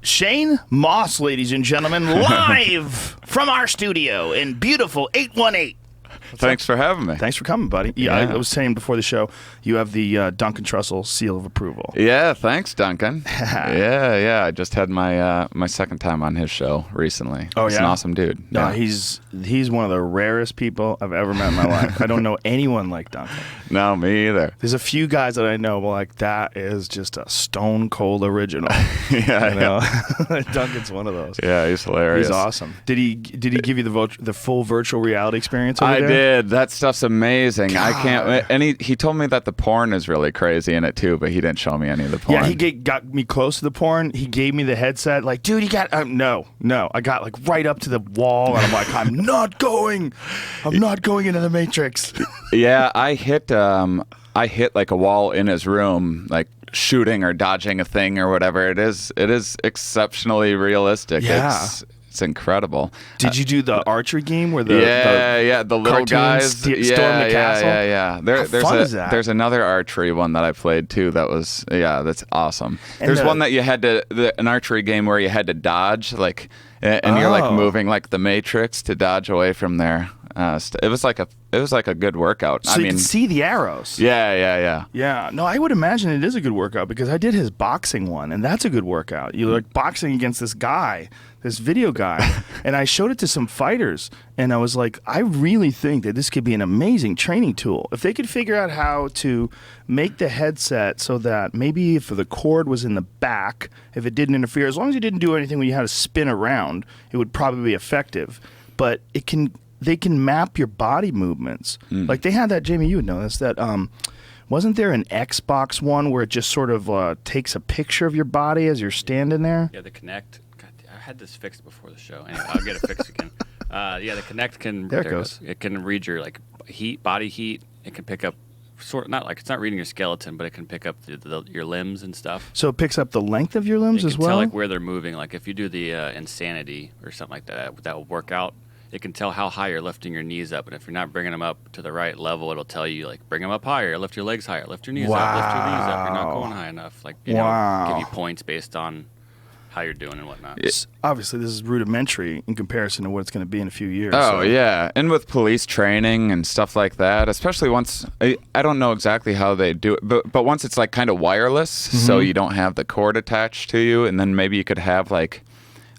Shane Mauss, ladies and gentlemen, live from our studio in beautiful 818. Thanks for having me. Thanks for coming, buddy. Yeah, I was saying before the show, you have the Duncan Trussell seal of approval. Yeah, thanks, Duncan. yeah. I just had my my second time on his show recently. Oh, He's an awesome dude. No, Yeah. he's one of the rarest people I've ever met in my life. I don't know anyone like Duncan. No, me either. There's a few guys that I know, but like that is just a stone cold original. Yeah. Duncan's one of those. Yeah, he's hilarious. He's awesome. Did he give you the full virtual reality experience over I there? did. That stuff's amazing. God. I can't. And he told me that the porn is really crazy in it too, but he didn't show me any of the porn. Yeah, he got me close to the porn. He gave me the headset. Like, dude, you got no. I got like right up to the wall, and I'm like, I'm not going into the Matrix. Yeah, I hit like a wall in his room, like shooting or dodging a thing or whatever. It is exceptionally realistic. Yeah. It's incredible. Did you do the archery game where the little guys storm the castle? Yeah. There's another archery one that I played too. That's awesome. And there's one that you had to an archery game where you had to dodge and you're like moving like the Matrix to dodge away from there. It was like a good workout. So you can see the arrows. Yeah. Yeah. No, I would imagine it is a good workout because I did his boxing one, and that's a good workout. You're like boxing against this guy, this video guy, and I showed it to some fighters, and I was like, I really think that this could be an amazing training tool. If they could figure out how to make the headset so that maybe if the cord was in the back, if it didn't interfere, as long as you didn't do anything when you had to spin around, it would probably be effective. But they can map your body movements. Like they had that, Jamie, you would know this, that wasn't there an Xbox one where it just sort of takes a picture of your body as you're standing there? Yeah, the Kinect. God, I had this fixed before the show. Anyway, I'll get it fixed again. The Kinect can. There it goes. It can read your like body heat. It can pick up it's not reading your skeleton, but it can pick up your limbs and stuff. So it picks up the length of your limbs as well? It can tell like where they're moving. Like if you do the insanity or something like that will work out. It can tell how high you're lifting your knees up, and if you're not bringing them up to the right level, it'll tell you like bring them up higher, lift your legs higher, lift your knees up, lift your knees up. You're not going high enough. Like give you points based on how you're doing and whatnot. Obviously, this is rudimentary in comparison to what it's going to be in a few years. Oh, yeah. And with police training and stuff like that, especially once, I don't know exactly how they do it, but once it's like kind of wireless, so you don't have the cord attached to you, and then maybe you could have like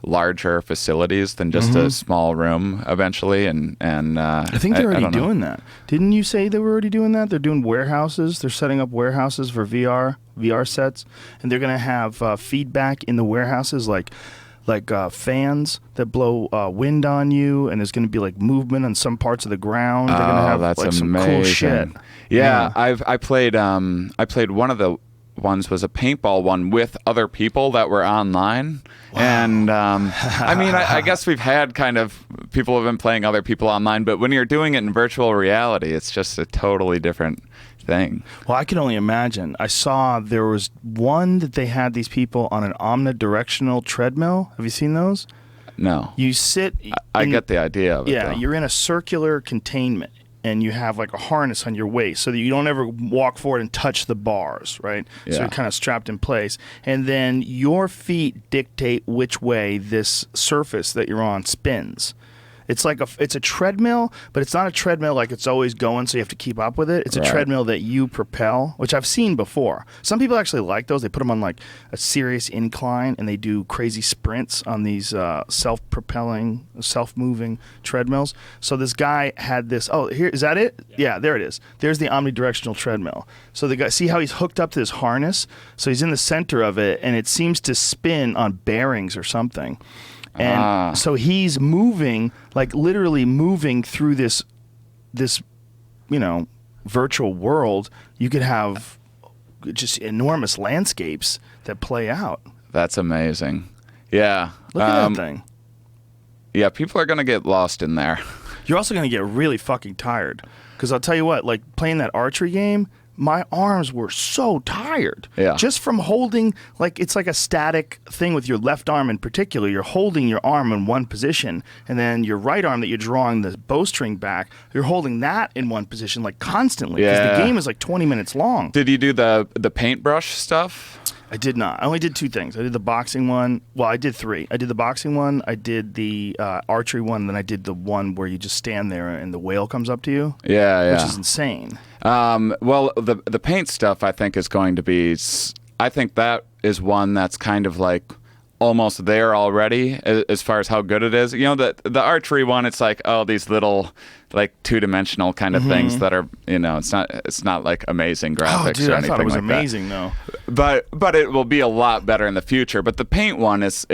larger facilities than just a small room eventually. And I think they're already doing that. Didn't you say they were already doing that? They're doing warehouses. They're setting up warehouses for VR sets, and they're going to have feedback in the warehouses like fans that blow wind on you, and there's going to be like movement on some parts of the ground. They're going to have that's like some amazing. cool shit. Yeah. I played one of the ones was a paintball one with other people that were online. Wow. And I mean, I guess we've had kind of people have been playing other people online, but when you're doing it in virtual reality, it's just a totally different thing. Well, I can only imagine. I saw there was one that they had these people on an omnidirectional treadmill. Have you seen those? No. You sit. I get the idea of it. Yeah, though. you're in a circular containment, and you have like a harness on your waist so that you don't ever walk forward and touch the bars, right? Yeah. So you're kind of strapped in place. And then your feet dictate which way this surface that you're on spins. It's like it's a treadmill, but it's not a treadmill like it's always going, so you have to keep up with it. It's a treadmill that you propel, which I've seen before. Some people actually like those. They put them on like a serious incline, and they do crazy sprints on these self-propelling, self-moving treadmills. So this guy had this. Oh, here is that it? Yeah, there it is. There's the omnidirectional treadmill. So the guy, see how he's hooked up to this harness? So he's in the center of it, and it seems to spin on bearings or something. And so he's moving, like literally moving through this, virtual world. You could have just enormous landscapes that play out. That's amazing. Yeah. Look at that thing. Yeah, people are going to get lost in there. You're also going to get really fucking tired. Because I'll tell you what, like playing that archery game, my arms were so tired. Yeah. Just from holding, like, it's like a static thing with your left arm in particular. You're holding your arm in one position, and then your right arm that you're drawing the bowstring back, you're holding that in one position, like, constantly. Because the game is like 20 minutes long. Did you do the paintbrush stuff? I did not. I only did 2 things. I did the boxing one. Well, I did 3. I did the boxing one. I did the archery one. Then I did the one where you just stand there and the whale comes up to you. Yeah, Which is insane. Well, the paint stuff I think is going to be. I think that is one that's kind of like almost there already as far as how good it is. You know, the archery one, it's like, oh, these little like 2-dimensional kind of things that are, you know, it's not like amazing graphics Oh, dude, or I anything thought it was like amazing that. though. But it will be a lot better in the future. But the paint one is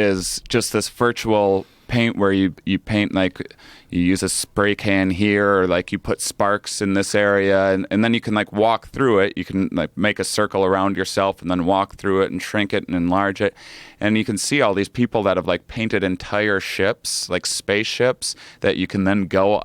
just this virtual paint where you paint, like you use a spray can here, or like you put sparks in this area, and then you can like walk through it. You can like make a circle around yourself and then walk through it and shrink it and enlarge it, and you can see all these people that have like painted entire ships, like spaceships, that you can then go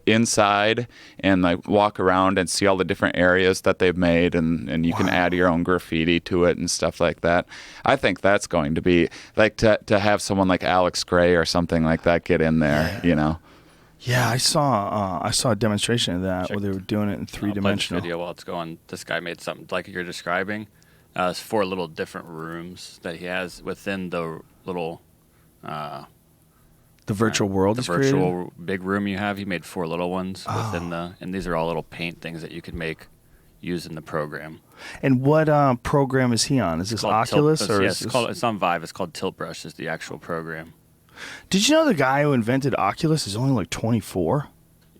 inside and like walk around and see all the different areas that they've made, and you can add your own graffiti to it and stuff like that. I think that's going to be like to have someone like Alex Gray or something like that get in there, you know. Yeah, I saw a demonstration of that where they were doing it in 3-dimensional. Video while it's going. This guy made something like you're describing. It's 4 little different rooms that he has within the little. The virtual world. The virtual big room you have. He made 4 little ones within and these are all little paint things that you can make using the program. And what program is he on? Is this Oculus or is this... It's on Vive. It's called Tilt Brush. Is the actual program. Did you know the guy who invented Oculus is only like 24?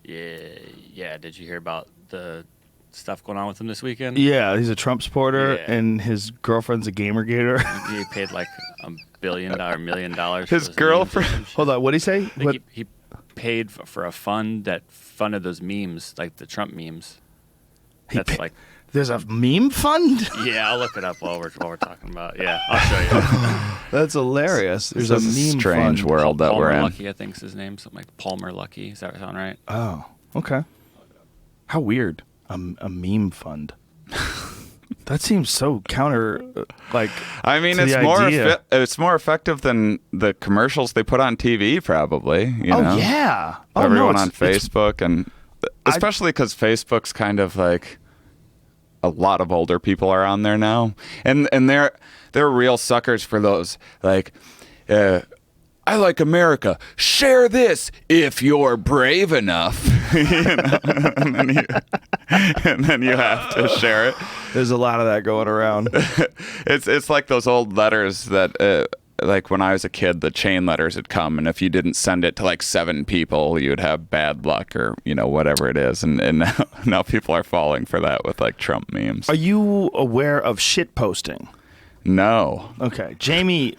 Yeah. Did you hear about the stuff going on with him this weekend? Yeah, he's a Trump supporter, and his girlfriend's a Gamergator. He paid like $1 million. His girlfriend. Hold on, what did he say? He paid for a fund that funded those memes, like the Trump memes. There's a meme fund? Yeah, I'll look it up while we're talking about. Yeah, I'll show you. That's hilarious. There's a meme strange fund. world that Palmer we're in. Lucky, I think is his name. Something like Palmer Lucky. Does that sound right? Oh, okay. How weird. A meme fund. That seems so counter, like. I mean, to it's more effective than the commercials they put on TV, probably. You know? Yeah. Everyone on Facebook, and especially because Facebook's kind of like. A lot of older people are on there now, and they're real suckers for those. Like, I like America. Share this if you're brave enough. You know? and then you have to share it. There's a lot of that going around. It's like those old letters that. Like when I was a kid, the chain letters would come, and if you didn't send it to like 7 people, you'd have bad luck, or you know, whatever it is. And now people are falling for that with like Trump memes. Are you aware of shit posting? No. Okay, Jamie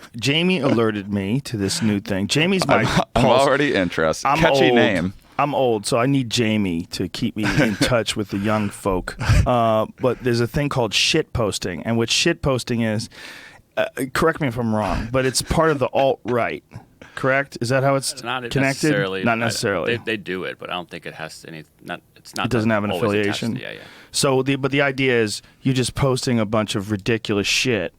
alerted me to this new thing. Jamie's my. I'm already interested. Catchy name. I'm old, so I need Jamie to keep me in touch with the young folk. But there's a thing called shit posting, and what shit posting is. Correct me if I'm wrong, but it's part of the alt-right, correct? Is that how it's connected? Necessarily. Not necessarily. They do it, but I don't think it has any. It's not. It doesn't have an affiliation. Yeah. So the idea is you just posting a bunch of ridiculous shit,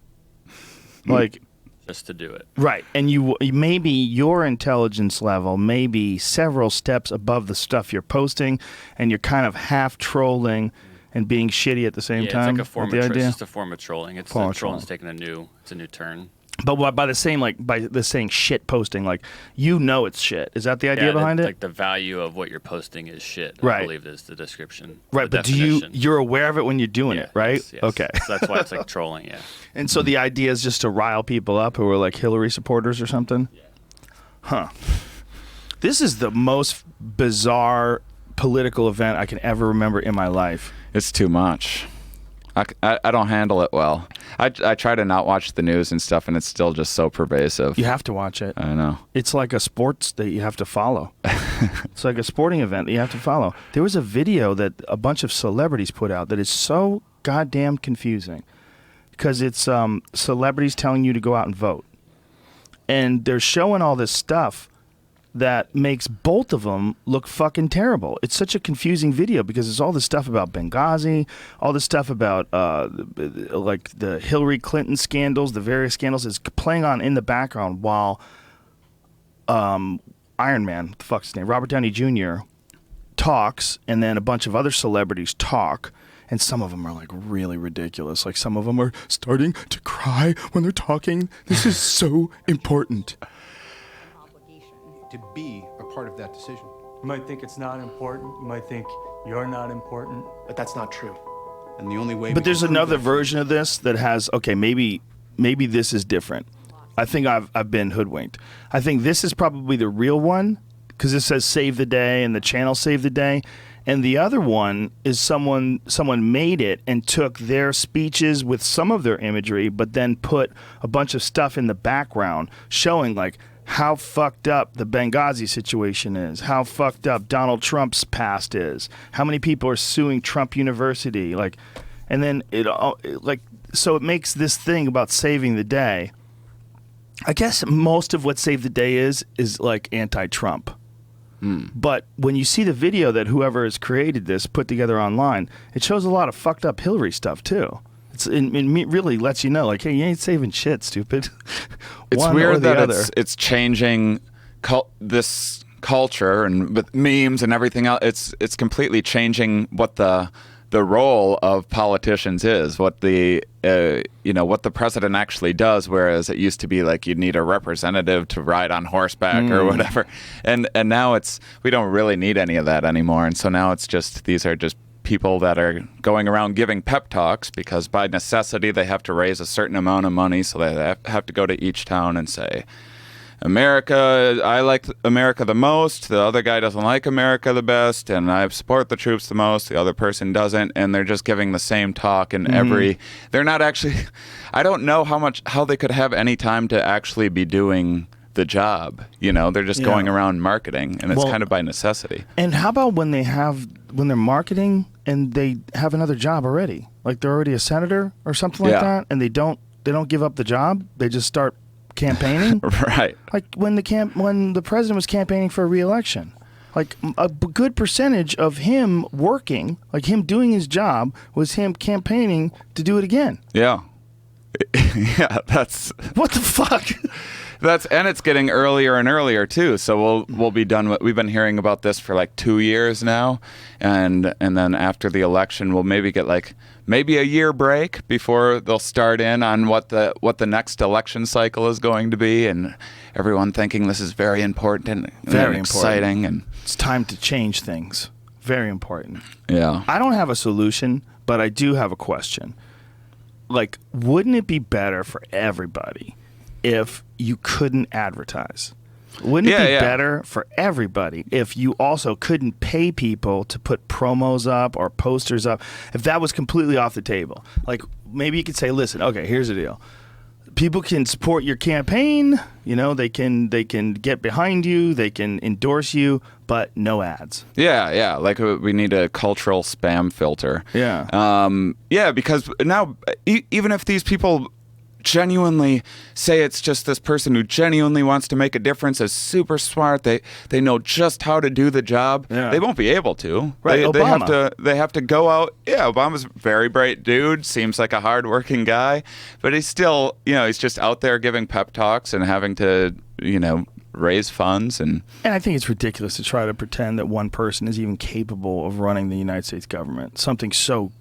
like just to do it, right? And you maybe your intelligence level may be several steps above the stuff you're posting, and you're kind of half trolling. And being shitty at the same time. It's like it's just a form of trolling. Trolling's taking a new turn. But by the saying shit posting, like it's shit. Is that the idea behind it? Like the value of what you're posting is shit. Right. I believe is the description. Right, but you're aware of it when you're doing it, right? Yes. Okay. So that's why it's like trolling. Yeah. And so the idea is just to rile people up who are like Hillary supporters or something. Yeah. Huh. This is the most bizarre political event I can ever remember in my life. It's too much. I don't handle it well. I try to not watch the news and stuff, and it's still just so pervasive. You have to watch it. I know. It's like a sports that you have to follow. It's like a sporting event that you have to follow. There was a video that a bunch of celebrities put out that is so goddamn confusing because it's celebrities telling you to go out and vote. And they're showing all this stuff that makes both of them look fucking terrible. It's such a confusing video because there's all this stuff about Benghazi, all this stuff about like the Hillary Clinton scandals, the various scandals is playing on in the background while Iron Man, what the fuck's his name, Robert Downey Jr. talks, and then a bunch of other celebrities talk, and some of them are like really ridiculous. Like some of them are starting to cry when they're talking. This is so important. To be a part of that decision. You might think it's not important. You might think you're not important. But that's not true. And the only way. But there's another version of this that has, okay, maybe this is different. I think I've been hoodwinked. I think this is probably the real one because it says save the day and the channel save the day. And the other one is someone made it and took their speeches with some of their imagery, but then put a bunch of stuff in the background showing like how fucked up the Benghazi situation is, how fucked up Donald Trump's past is, how many people are suing Trump University, like, and then so it makes this thing about saving the day. I guess most of what Save the Day is like anti-Trump. But when you see the video that whoever has created this put together online, it shows a lot of fucked up Hillary stuff too. It really lets you know, like, hey, you ain't saving shit, stupid. It's weird that it's changing this culture and with memes and everything else. It's completely changing what the role of politicians is, what the what the president actually does, whereas it used to be like you'd need a representative to ride on horseback or whatever, and now we don't really need any of that anymore, and so now it's just these are just people that are going around giving pep talks because by necessity they have to raise a certain amount of money, so they have to go to each town and say, America, I like America the most, the other guy doesn't like America the best, and I support the troops the most, the other person doesn't, and they're just giving the same talk in they're not actually, I don't know how they could have any time to actually be doing the job, they're just going around marketing, and it's kind of by necessity. And how about when they're marketing and they have another job already, like they're already a senator or something like that, and they don't give up the job, they just start campaigning. Right. Like when the president was campaigning for a re-election, like a good percentage of him working, like him doing his job, was him campaigning to do it again. Yeah. Yeah, that's what the fuck. And it's getting earlier and earlier too. So we'll be done. We've been hearing about this for like 2 years now, and then after the election, we'll maybe get maybe a year break before they'll start in on what the next election cycle is going to be, and everyone thinking this is very important and very exciting, and it's time to change things. Very important. Yeah. I don't have a solution, but I do have a question. Like, wouldn't it be better for everybody if you couldn't advertise? Wouldn't it be better for everybody if you also couldn't pay people to put promos up or posters up, if that was completely off the table? Like, maybe you could say, listen, okay, here's the deal. People can support your campaign, they can get behind you, they can endorse you, but no ads. Yeah, like we need a cultural spam filter. Yeah. Because now, even if these people genuinely say it's just this person who genuinely wants to make a difference, is super smart, they know just how to do the job, they won't be able to. Right, they have to go out. Yeah, Obama's a very bright dude, seems like a hardworking guy, but he's still, he's just out there giving pep talks and having to, raise funds. And I think it's ridiculous to try to pretend that one person is even capable of running the United States government. Something so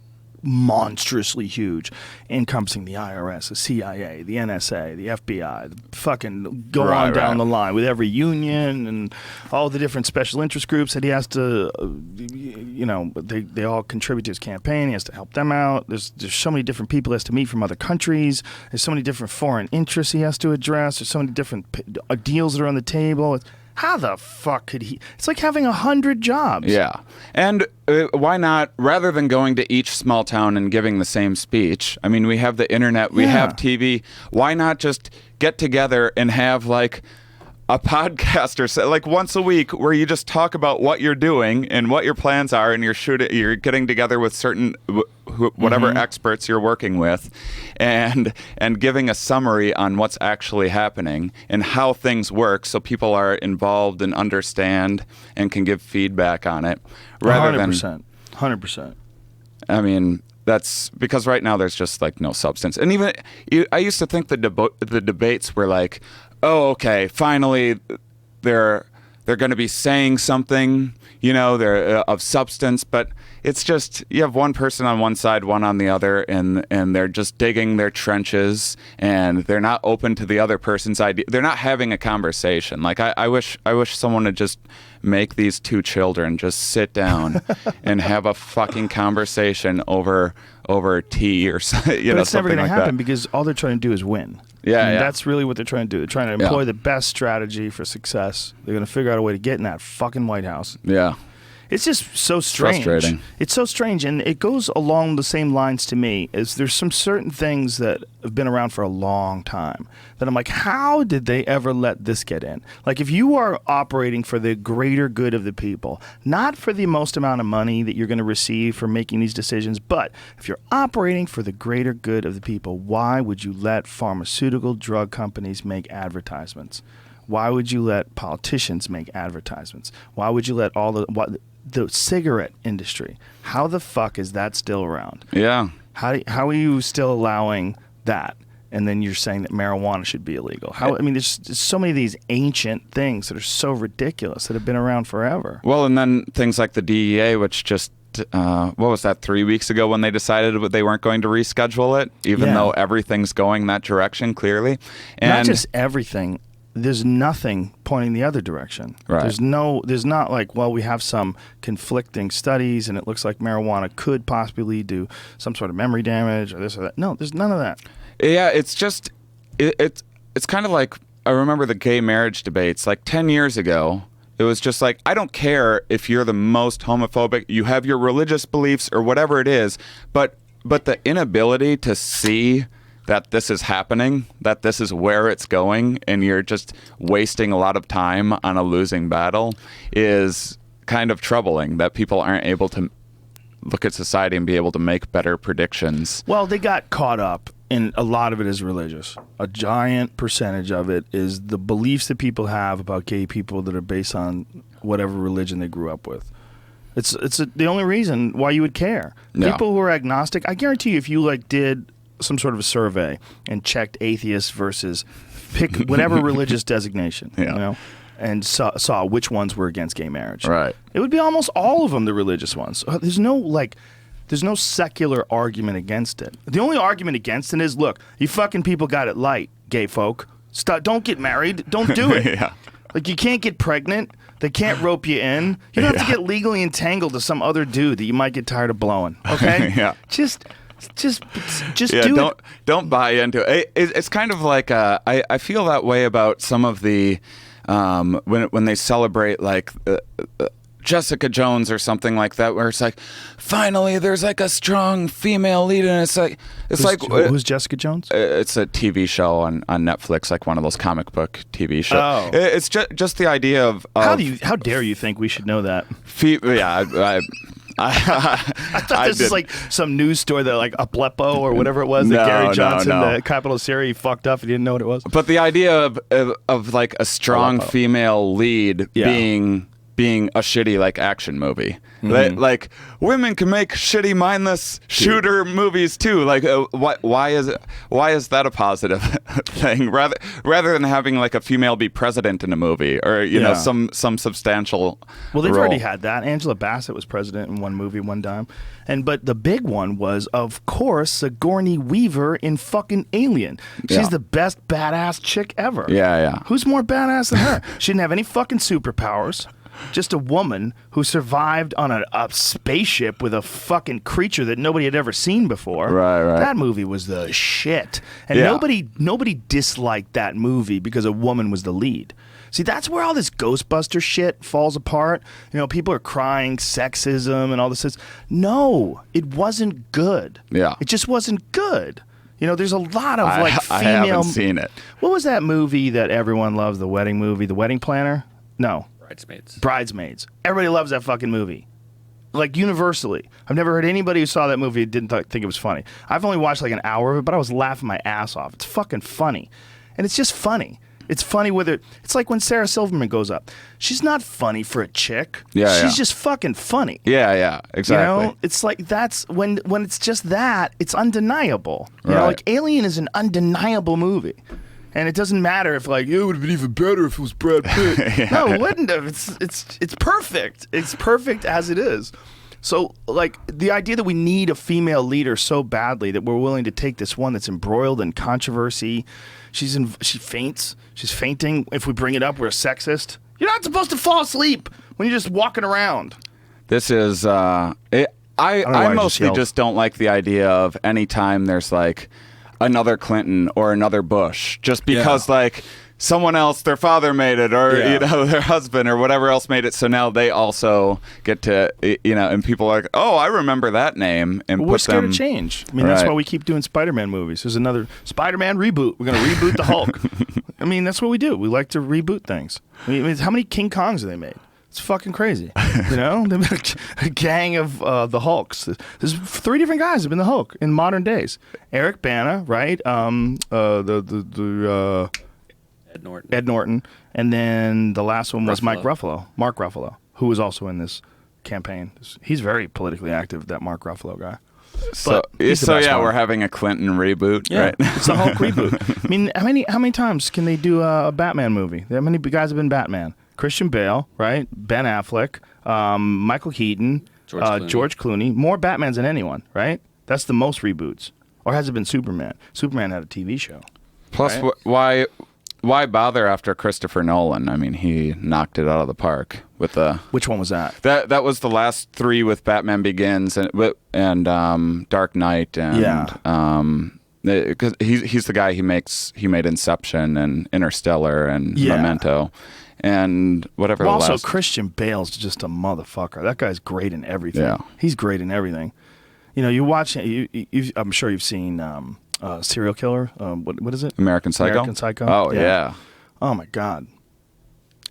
monstrously huge, encompassing the IRS, the CIA, the NSA, the FBI, the fucking go on down the line with every union and all the different special interest groups that he has to, they all contribute to his campaign. He has to help them out. There's so many different people he has to meet from other countries. There's so many different foreign interests he has to address. There's so many different deals that are on the table. How the fuck could he? It's like having 100 jobs. Yeah. And why not, rather than going to each small town and giving the same speech, I mean, we have the internet, we have TV, why not just get together and have like a podcast or like once a week where you just talk about what you're doing and what your plans are, and you're getting together with certain whatever experts you're working with, and giving a summary on what's actually happening and how things work, so people are involved and understand and can give feedback on it, rather 100%. I mean, that's because right now there's just like no substance. And even I used to think the debates were like, oh, okay, finally they're going to be saying something, they're of substance, but it's just you have one person on one side, one on the other, and they're just digging their trenches, and they're not open to the other person's idea. They're not having a conversation. Like I wish someone would just make these two children just sit down and have a fucking conversation over tea or something. But it's never something going to like happen that. because all they're trying to do is win. Yeah, And yeah. that's really what they're trying to do. They're trying to employ the best strategy for success. They're going to figure out a way to get in that fucking White House. Yeah. It's just so strange. Frustrating. It's so strange, and it goes along the same lines to me. Is there's some certain things that have been around for a long time that I'm like, how did they ever let this get in? Like, if you are operating for the greater good of the people, not for the most amount of money that you're going to receive for making these decisions, but if you're operating for the greater good of the people, why would you let pharmaceutical drug companies make advertisements? Why would you let politicians make advertisements? Why would you let the cigarette industry? How the fuck is that still around? Yeah. How are you still allowing that? And then you're saying that marijuana should be illegal. There's so many of these ancient things that are so ridiculous that have been around forever. Well, and then things like the DEA, which just what was that, 3 weeks ago when they decided they weren't going to reschedule it, even though everything's going that direction clearly. And not just everything. There's nothing pointing the other direction. Right. There's not like, well, we have some conflicting studies and it looks like marijuana could possibly lead to some sort of memory damage or this or that. No, there's none of that. Yeah, it's just it's kind of like, I remember the gay marriage debates like 10 years ago. It was just like, I don't care if you're the most homophobic, you have your religious beliefs or whatever it is, but the inability to see that this is happening, that this is where it's going, and you're just wasting a lot of time on a losing battle is kind of troubling, that people aren't able to look at society and be able to make better predictions. Well, they got caught up, and a lot of it is religious. A giant percentage of it is the beliefs that people have about gay people that are based on whatever religion they grew up with. It's the only reason why you would care. Yeah. People who are agnostic, I guarantee you, if you did some sort of a survey and checked atheists versus pick whatever religious designation, and saw which ones were against gay marriage. Right. It would be almost all of them the religious ones. There's no secular argument against it. The only argument against it is, look, you fucking people got it light, gay folk. Don't get married. Don't do it. Yeah. Like, you can't get pregnant. They can't rope you in. You don't have to get legally entangled to some other dude that you might get tired of blowing. Okay? Yeah. Just do it. Don't buy into it. It's kind of like I feel that way about some of the when they celebrate like Jessica Jones or something like that, where it's like, finally there's like a strong female lead, and who's Jessica Jones? It's a TV show on Netflix, like one of those comic book TV shows. Oh. It's just the idea of How dare you think we should know that? I thought this was like some news story that like Aleppo or whatever it was that Gary Johnson, the capital of Syria, he fucked up. He didn't know what it was. But the idea of like a strong Aleppo. female lead being a shitty like action movie. Mm-hmm. Like women can make shitty mindless shooter movies too. Like why is that a positive thing rather than having like a female be president in a movie or some substantial Well, they've role. already had that. Angela Bassett was president in one movie one time. But the big one was, of course, Sigourney Weaver in fucking Alien. She's the best badass chick ever. Yeah. Who's more badass than her? She didn't have any fucking superpowers. Just a woman who survived on a spaceship with a fucking creature that nobody had ever seen before. Right. That movie was the shit. And nobody disliked that movie because a woman was the lead. See, that's where all this Ghostbuster shit falls apart. People are crying sexism and all this. No, it wasn't good. Yeah. It just wasn't good. There's a lot of female. I haven't seen it. What was that movie that everyone loves? The wedding movie, The Wedding Planner? No. Bridesmaids. Everybody loves that fucking movie. Like, universally. I've never heard anybody who saw that movie didn't think it was funny. I've only watched like an hour of it, but I was laughing my ass off. It's fucking funny. And it's just funny. It's funny with it. It's like when Sarah Silverman goes up. She's not funny for a chick. She's just fucking funny. Yeah, exactly. It's like that's when it's just that, it's undeniable. Right. Like Alien is an undeniable movie. And it doesn't matter if it would have been even better if it was Brad Pitt. No, it wouldn't have. It's perfect. It's perfect as it is. So, like, the idea that we need a female leader so badly that we're willing to take this one that's embroiled in controversy. She faints. She's fainting. If we bring it up, we're a sexist. You're not supposed to fall asleep when you're just walking around. This is I mostly just don't like the idea of any time there's like another Clinton or another Bush, just because like someone else, their father made it, or you know, their husband or whatever else made it, so now they also get to, you know, and people are like, oh, I remember that name, and we're scared of change. I mean, that's why we keep doing Spider-Man movies. There's another Spider-Man reboot. We're going to reboot the Hulk. I mean, that's what we do. We like to reboot things. I mean, how many King Kongs have they made? It's fucking crazy. You know, they've been a gang of the Hulks. There's 3 different guys have been the Hulk in modern days. Eric Bana, right? Ed Norton, and then the last one was Mark Ruffalo, who was also in this campaign. He's very politically active, that Mark Ruffalo guy. So we're having a Clinton reboot, right? It's a Hulk reboot. I mean, how many times can they do a Batman movie? How many guys have been Batman? Christian Bale, right? Ben Affleck, Michael Keaton, George Clooney. More Batmans than anyone, right? That's the most reboots. Or has it been Superman? Superman had a TV show. Plus, right? Why bother after Christopher Nolan? I mean, he knocked it out of the park with the. Which one was that? That was the last 3 with Batman Begins and Dark Knight and because he's the guy he made Inception and Interstellar and Memento and whatever. Well, the also, last... Christian Bale's just a motherfucker. That guy's great in everything. Yeah. He's great in everything. You know, you watch. I'm sure you've seen. Serial Killer. What is it? American Psycho. American Psycho. Oh yeah. Oh my God.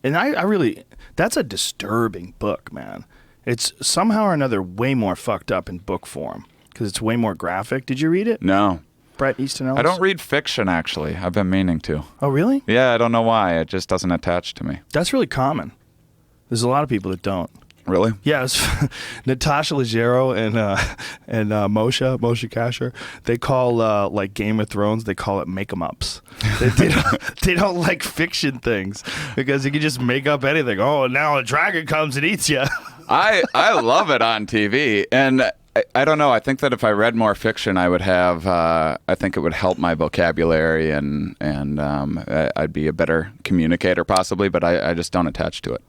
And I really, that's a disturbing book, man. It's somehow or another way more fucked up in book form because it's way more graphic. Did you read it? No. Bret Easton Ellis? I don't read fiction, actually. I've been meaning to. Oh really? Yeah, I don't know why. It just doesn't attach to me. That's really common. There's a lot of people that don't. Really? Yeah, Natasha Leggero and Moshe Kasher. They call like Game of Thrones. They call it make-em-ups. They don't like fiction things because you can just make up anything. Oh, now a dragon comes and eats you. I love it on TV, and I don't know. I think that if I read more fiction, I would have. I think it would help my vocabulary, and I'd be a better communicator possibly. But I just don't attach to it.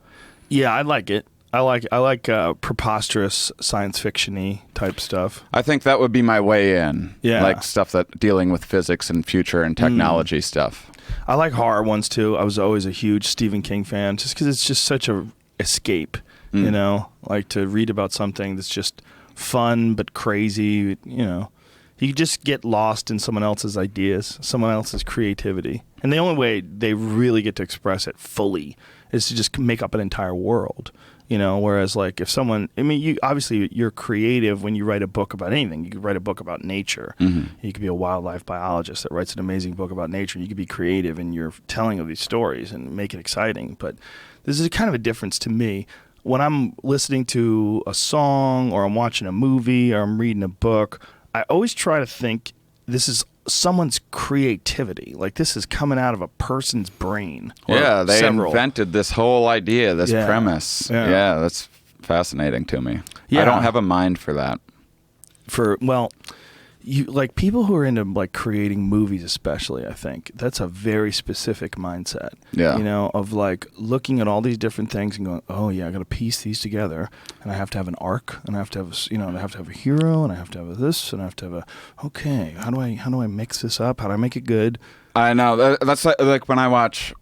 Yeah, I like it. I like preposterous science fiction-y type stuff. I think that would be my way in. Yeah. Like stuff that dealing with physics and future and technology stuff. I like horror ones too. I was always a huge Stephen King fan just because it's just such a escape, you know? Like to read about something that's just fun but crazy, you know? You just get lost in someone else's ideas, someone else's creativity. And the only way they really get to express it fully is to just make up an entire world. You know, whereas like if someone, I mean, you're creative when you write a book about anything. You could write a book about nature. Mm-hmm. You could be a wildlife biologist that writes an amazing book about nature. You could be creative in your telling of these stories and make it exciting. But this is kind of a difference to me. When I'm listening to a song or I'm watching a movie or I'm reading a book, I always try to think this is someone's creativity. Like this is coming out of a person's brain. Yeah, they invented this whole idea, this premise. Yeah. That's fascinating to me. Yeah. I don't have a mind for that. You like people who are into like creating movies, especially. I think that's a very specific mindset. Yeah, you know, of like looking at all these different things and going, "Oh yeah, I got to piece these together, and I have to have an arc, and I have to have, I have to have a hero, and I have to have this, and I have to have a. Okay, how do I mix this up? How do I make it good? I know that's like when I watch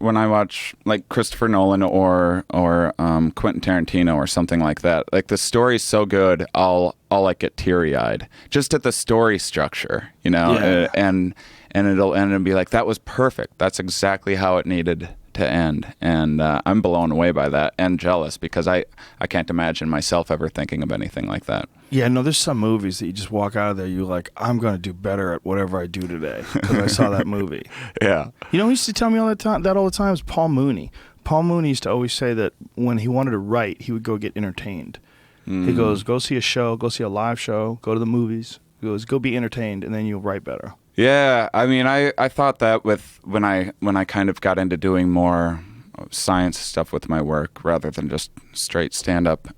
like Christopher Nolan or Quentin Tarantino or something like that. Like the story's so good, I'll like get teary-eyed just at the story structure, you know, and it'll end and be like, that was perfect. That's exactly how it needed to end, and I'm blown away by that and jealous because I can't imagine myself ever thinking of anything like that. Yeah, no, there's some movies that you just walk out of there, you're like, I'm going to do better at whatever I do today because I saw that movie. Yeah. You know who used to tell me all the time is Paul Mooney. Paul Mooney used to always say that when he wanted to write, he would go get entertained. He goes, go see a show, go see a live show, go to the movies. He goes, go be entertained, and then you'll write better. Yeah, I mean, I thought that with when I kind of got into doing more science stuff with my work rather than just straight stand-up,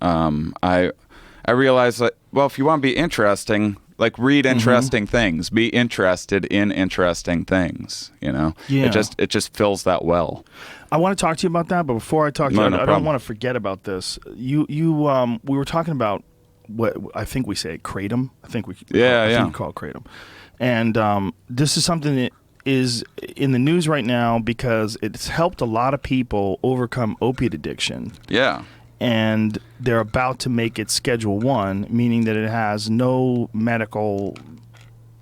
I realized that, well, if you want to be interesting, like read interesting things, be interested in interesting things, you know? Yeah. It just fills that well. I want to talk to you about that, but before I talk to you, I don't problem. want to forget about this. We were talking about what I think we say kratom. I think we call it kratom. And this is something that is in the news right now because it's helped a lot of people overcome opiate addiction. Yeah. And they're about to make it Schedule 1, meaning that it has no medical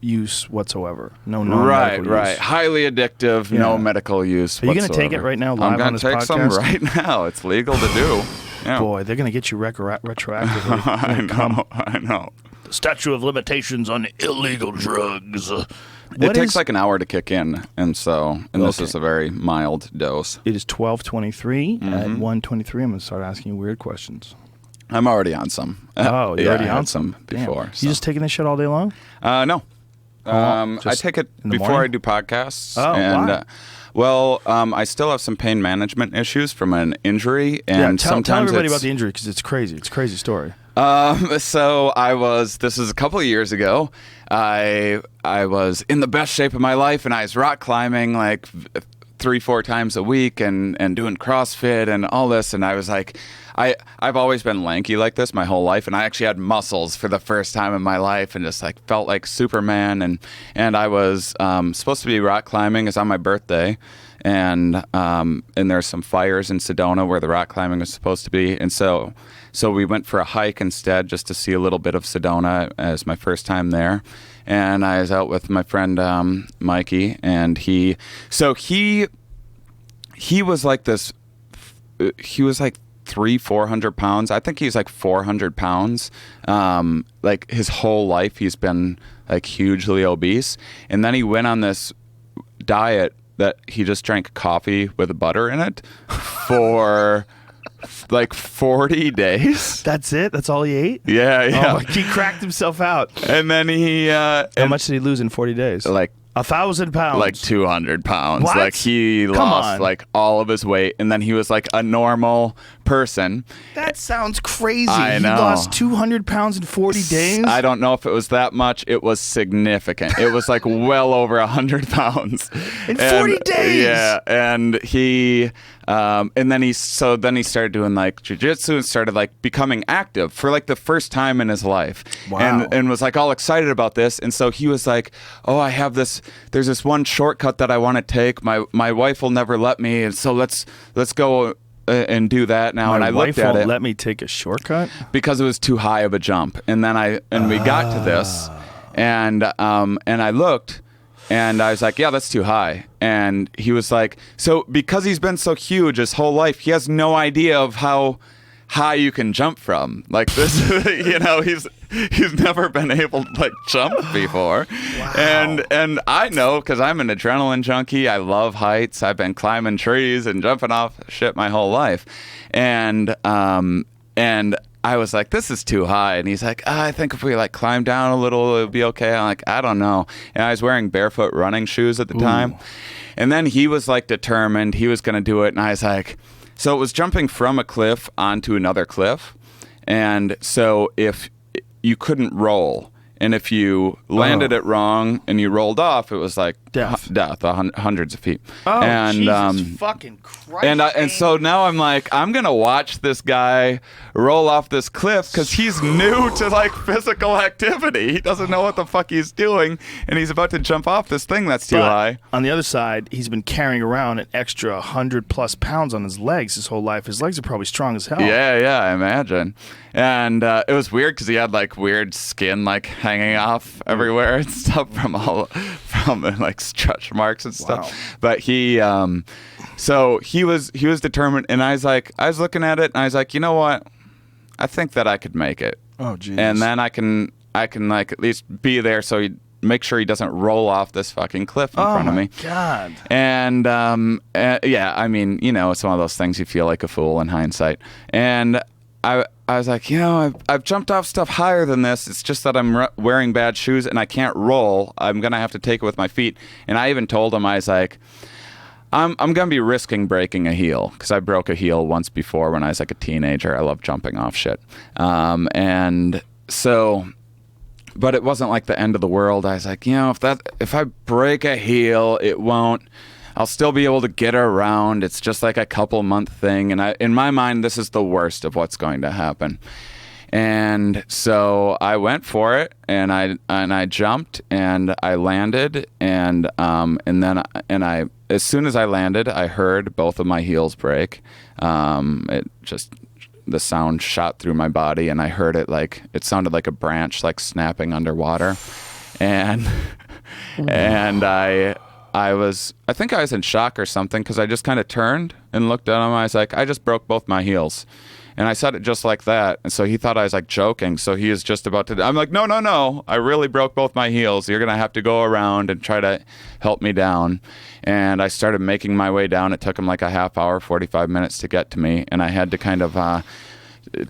use whatsoever. No medical use. Right. Highly addictive, no medical use Are you going to take it right now live on this podcast? I'm going to take some right now. It's legal to do. Yeah. Boy, they're going to get you retroactively. I know. The statute of limitations on illegal drugs. It takes like an hour to kick in, and this is a very mild dose. It is 12:23. At 1:23, I'm going to start asking you weird questions. I'm already on some. Oh, you're already I on had some before. Damn. You just taking this shit all day long? No. I Just take it in the before morning? I do podcasts. Oh, and, why? I still have some pain management issues from an injury, and tell sometimes everybody about the injury because it's crazy. It's a crazy story. So this is a couple of years ago. I was in the best shape of my life, and I was rock climbing like 3-4 times a week and doing CrossFit and all this. And I was like, I've always been lanky like this my whole life, and I actually had muscles for the first time in my life, and just like felt like Superman. And I was supposed to be rock climbing. It's on my birthday. And there's some fires in Sedona where the rock climbing was supposed to be, and so we went for a hike instead, just to see a little bit of Sedona as my first time there. And I was out with my friend Mikey, and he was like this. He was like 300-400 pounds. I think he's like 400 pounds. Like his whole life, he's been like hugely obese, and then he went on this diet that he just drank coffee with butter in it for like 40 days. That's it? That's all he ate? Yeah. Oh, he cracked himself out. And then he... How much did he lose in 40 days? Like 1,000 pounds. Like 200 pounds. What? Like he lost like all of his weight, and then he was like a normal person. That sounds crazy. I know. He lost 200 pounds in 40 days? I don't know if it was that much. It was significant. It was like well over 100 pounds. In 40 days? Yeah. And he... and then he started doing like jiu-jitsu and started like becoming active for like the first time in his life. Wow. And was like all excited about this. And so he was like, there's this one shortcut that I want to take. My wife will never let me. And so let's go and do that now. And I looked at it. My wife won't let me take a shortcut? Because it was too high of a jump. And then we got to this, and I looked, and I was like, yeah, that's too high. And he was like, so because he's been so huge his whole life, he has no idea of how high you can jump from. Like this, he's never been able to like jump before. Wow. And I know because I'm an adrenaline junkie. I love heights. I've been climbing trees and jumping off shit my whole life. And I was like, this is too high. And he's like, I think if we like climb down a little, it'll be okay. I'm like, I don't know. And I was wearing barefoot running shoes at the time. And then he was like determined he was going to do it. And I was like, so it was jumping from a cliff onto another cliff. And so if you couldn't roll, and if you landed it wrong and you rolled off, it was like death, hundreds of feet. Oh, and, Jesus fucking Christ. And so now I'm like, I'm going to watch this guy roll off this cliff because he's new to like physical activity. He doesn't know what the fuck he's doing, and he's about to jump off this thing that's too high. On the other side, he's been carrying around an extra 100+ pounds on his legs his whole life. His legs are probably strong as hell. Yeah, I imagine. And it was weird because he had like weird skin like hanging off everywhere and stuff from like stretch marks and stuff. Wow. But he was determined, and I was looking at it and I was like, you know what? I think that I could make it. Oh, geez. And then I can like at least be there so he make sure he doesn't roll off this fucking cliff in front of me. Oh my God. And yeah, I mean, it's one of those things you feel like a fool in hindsight. And I was like, I've jumped off stuff higher than this. It's just that I'm wearing bad shoes and I can't roll. I'm going to have to take it with my feet. And I even told him, I was like, I'm gonna be risking breaking a heel because I broke a heel once before when I was like a teenager. I love jumping off shit, and so, but it wasn't like the end of the world. I was like, if I break a heel, it won't. I'll still be able to get around. It's just like a couple month thing, and in my mind, this is the worst of what's going to happen. And so I went for it, and I jumped, and I landed, and then as soon as I landed, I heard both of my heels break. The sound shot through my body, and I heard it sounded like a branch like snapping underwater, and I think I was in shock or something because I just kind of turned and looked at him. I was like, I just broke both my heels. And I said it just like that. And so he thought I was like joking. So he is just about to, I'm like, no. I really broke both my heels. You're going to have to go around and try to help me down. And I started making my way down. It took him like a half hour, 45 minutes to get to me. And I had to kind of,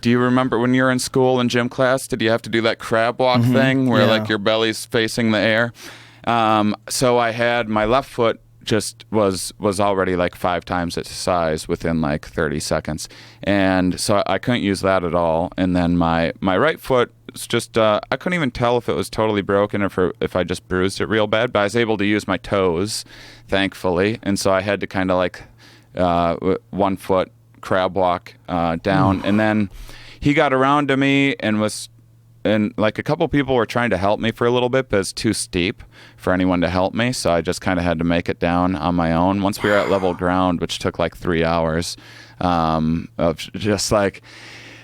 do you remember when you were in school in gym class, did you have to do that crab walk thing where like your belly's facing the air? So I had my left foot just was already like 5 times its size within like 30 seconds. And so I couldn't use that at all. And then my right foot was just, I couldn't even tell if it was totally broken or if I just bruised it real bad, but I was able to use my toes, thankfully. And so I had to kind of like 1 foot crab walk down. And then he got around to me and like a couple people were trying to help me for a little bit, but it's too steep for anyone to help me. So I just kind of had to make it down on my own. Once we were at level ground, which took like 3 hours, of just like,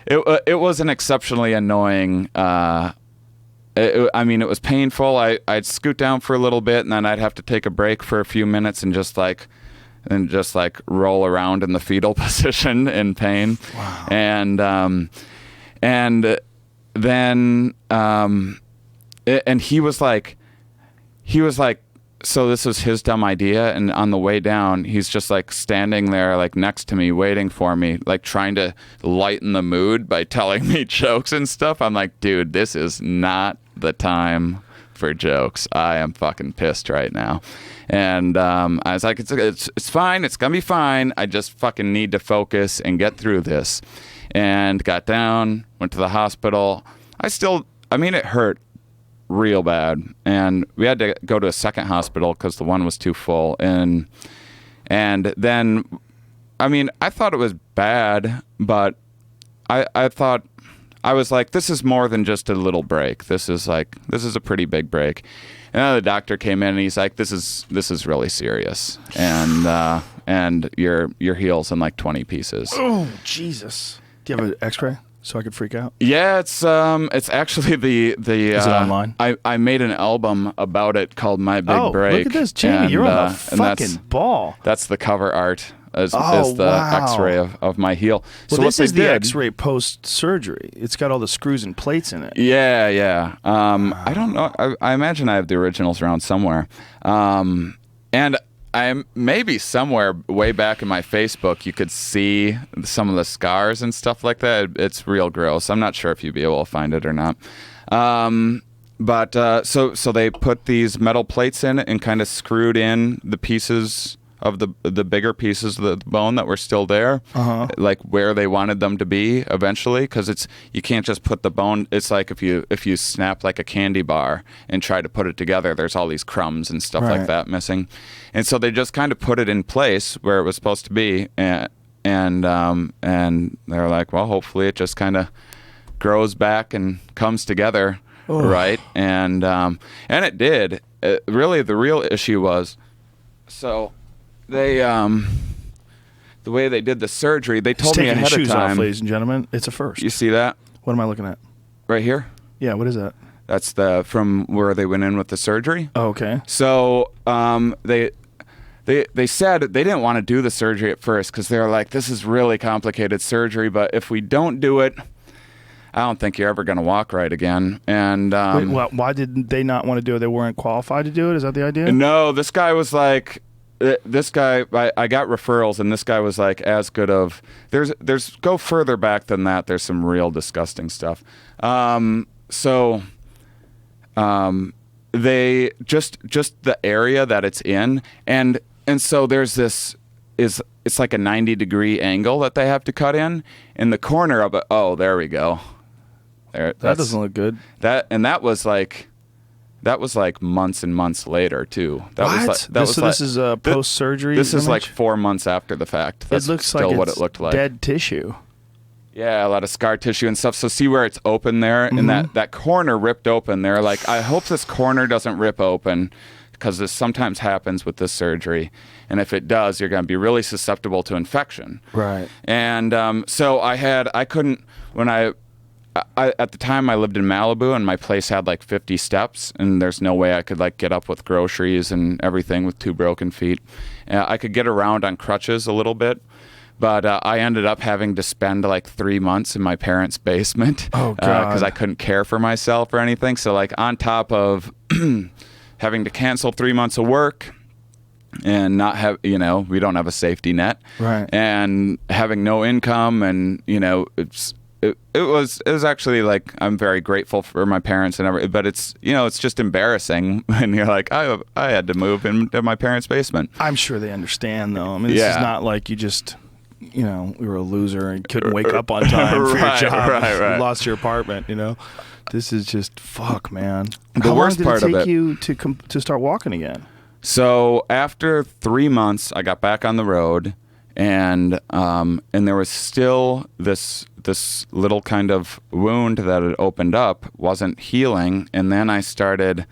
it was an exceptionally annoying, it was painful. I'd scoot down for a little bit and then I'd have to take a break for a few minutes and just like roll around in the fetal position in pain. Wow. And then and he was like, so this was his dumb idea, and on the way down he's just like standing there like next to me waiting for me, like trying to lighten the mood by telling me jokes and stuff. I'm like, dude, this is not the time for jokes. I am fucking pissed right now. And I was like, it's fine, it's gonna be fine, I just fucking need to focus and get through this. And got down, went to the hospital. It hurt real bad. And we had to go to a second hospital because the one was too full. And then, I thought it was bad, but I thought, I was like, this is more than just a little break. This is a pretty big break. And then the doctor came in and he's like, this is really serious. And your heel's in like 20 pieces. Oh, Jesus. Do you have an X-ray so I could freak out? Yeah, it's actually the Is it online? I made an album about it called My Big Break. Look at this, Jamie. You're on a fucking ball. That's the cover art. Is the wow. X-ray of my heel. Well, so this what is they the did, X-ray post-surgery. It's got all the screws and plates in it. Yeah. I don't know. I imagine I have the originals around somewhere. And I maybe somewhere way back in my Facebook, you could see some of the scars and stuff like that. It's real gross. I'm not sure if you'd be able to find it or not. But so they put these metal plates in it and kind of screwed in the pieces of the bigger pieces of the bone that were still there, like where they wanted them to be eventually, because you can't just put the bone. It's like if you snap like a candy bar and try to put it together, there's all these crumbs and stuff like that missing, and so they just kind of put it in place where it was supposed to be, and they're like, well, hopefully it just kind of grows back and comes together, right? And it did. Really, the real issue was so. They, the way they did the surgery, they told me ahead of time. Shoes off, ladies and gentlemen. It's a first. You see that? What am I looking at? Right here? Yeah, what is that? That's from where they went in with the surgery. Oh, okay. So they said they didn't want to do the surgery at first because they were like, this is really complicated surgery, but if we don't do it, I don't think you're ever going to walk right again. And wait, why did they not want to do it? They weren't qualified to do it? Is that the idea? No, this guy was like... This guy, I got referrals, and this guy was like as good of. There's go further back than that. There's some real disgusting stuff. They just the area that it's in, and and so there's this it's like a 90-degree angle that they have to cut in the corner of it. Oh, there we go. That doesn't look good. That was like months and months later too. This is post surgery. This is like 4 months after the fact. That's it looks still like what it's it looked like. Dead tissue. Yeah, a lot of scar tissue and stuff. So see where it's open there, and that corner ripped open there. Like, I hope this corner doesn't rip open, because this sometimes happens with this surgery, and if it does, you're going to be really susceptible to infection. Right. And so at the time I lived in Malibu, and my place had like 50 steps, and there's no way I could like get up with groceries and everything with 2 broken feet. I could get around on crutches a little bit, but I ended up having to spend like 3 months in my parents' basement. Oh, God. Because I couldn't care for myself or anything. So like on top of having to cancel 3 months of work and not have, we don't have a safety net. Right. And having no income, and, it was actually like, I'm very grateful for my parents and everything, but it's just embarrassing when you're like, I had to move into my parents' basement. I'm sure they understand though. I mean, this is not like you just, you were a loser and couldn't wake up on time for your job. Right. You lost your apartment, This is just fuck, man. The worst part of it. How long did it take you to start walking again? So after 3 months, I got back on the road, and there was still this little kind of wound that had opened up, wasn't healing, and then I started.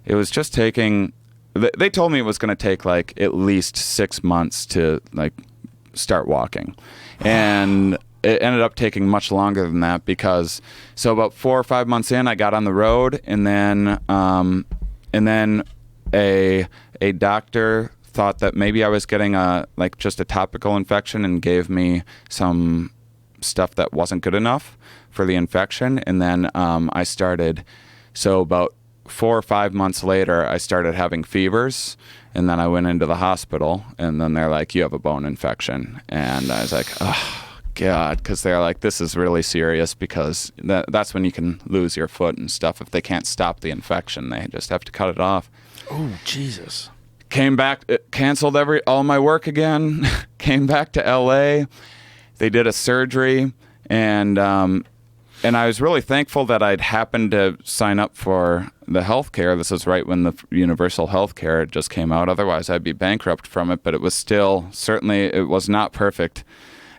It was just taking. They told me it was going to take like at least 6 months to like start walking, and it ended up taking much longer than that, because so about 4 or 5 months in, I got on the road, and then a doctor thought that maybe I was getting just a topical infection, and gave me some stuff that wasn't good enough for the infection. And then I started, so about 4 or 5 months later, I started having fevers, and then I went into the hospital, and then they're like, you have a bone infection. And I was like, oh God, because they're like, this is really serious, because that's when you can lose your foot and stuff. If they can't stop the infection, they just have to cut it off. Oh, Jesus. Came back, canceled all my work again, came back to LA. They did a surgery, and I was really thankful that I'd happened to sign up for the healthcare. This is right when the universal healthcare just came out. Otherwise, I'd be bankrupt from it, but it was still, certainly, it was not perfect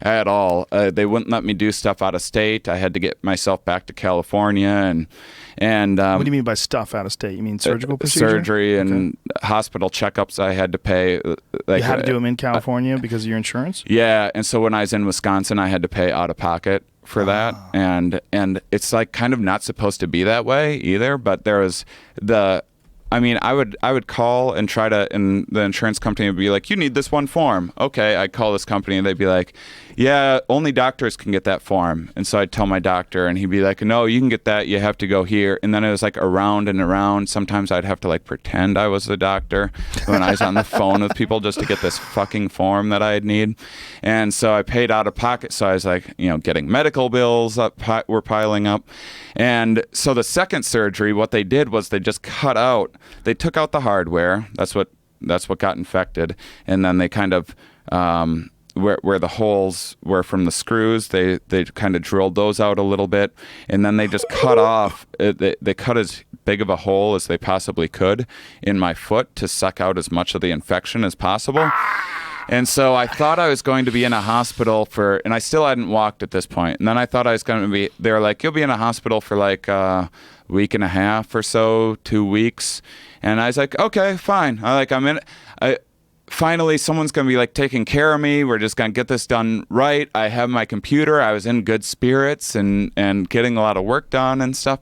at all. They wouldn't let me do stuff out of state. I had to get myself back to California, and what do you mean by stuff out of state? You mean surgical procedure? Surgery and hospital checkups I had to pay. You had to do them in California because of your insurance? Yeah, and so when I was in Wisconsin, I had to pay out of pocket for that, and it's like kind of not supposed to be that way either. But there was I would call and try to, and the insurance company would be like, you need this one form. Okay, I'd call this company, and they'd be like, yeah, only doctors can get that form. And so I'd tell my doctor, and he'd be like, no, you can get that. You have to go here. And then it was like around and around. Sometimes I'd have to like pretend I was the doctor when I was on the phone with people just to get this fucking form that I'd need. And so I paid out of pocket. So I was like, getting medical bills were piling up. And so the second surgery, what they did was they just they took out the hardware. That's what got infected. And then they kind of, where the holes were from the screws, they kind of drilled those out a little bit, and then they just cut off. They cut as big of a hole as they possibly could in my foot to suck out as much of the infection as possible. And so I thought I was going to be in a hospital and I still hadn't walked at this point. And then I thought I was going to be. They were like, you'll be in a hospital for like a week and a half or so, 2 weeks. And I was like, okay, fine. Finally, someone's going to be like taking care of me. We're just going to get this done right. I have my computer. I was in good spirits and getting a lot of work done and stuff.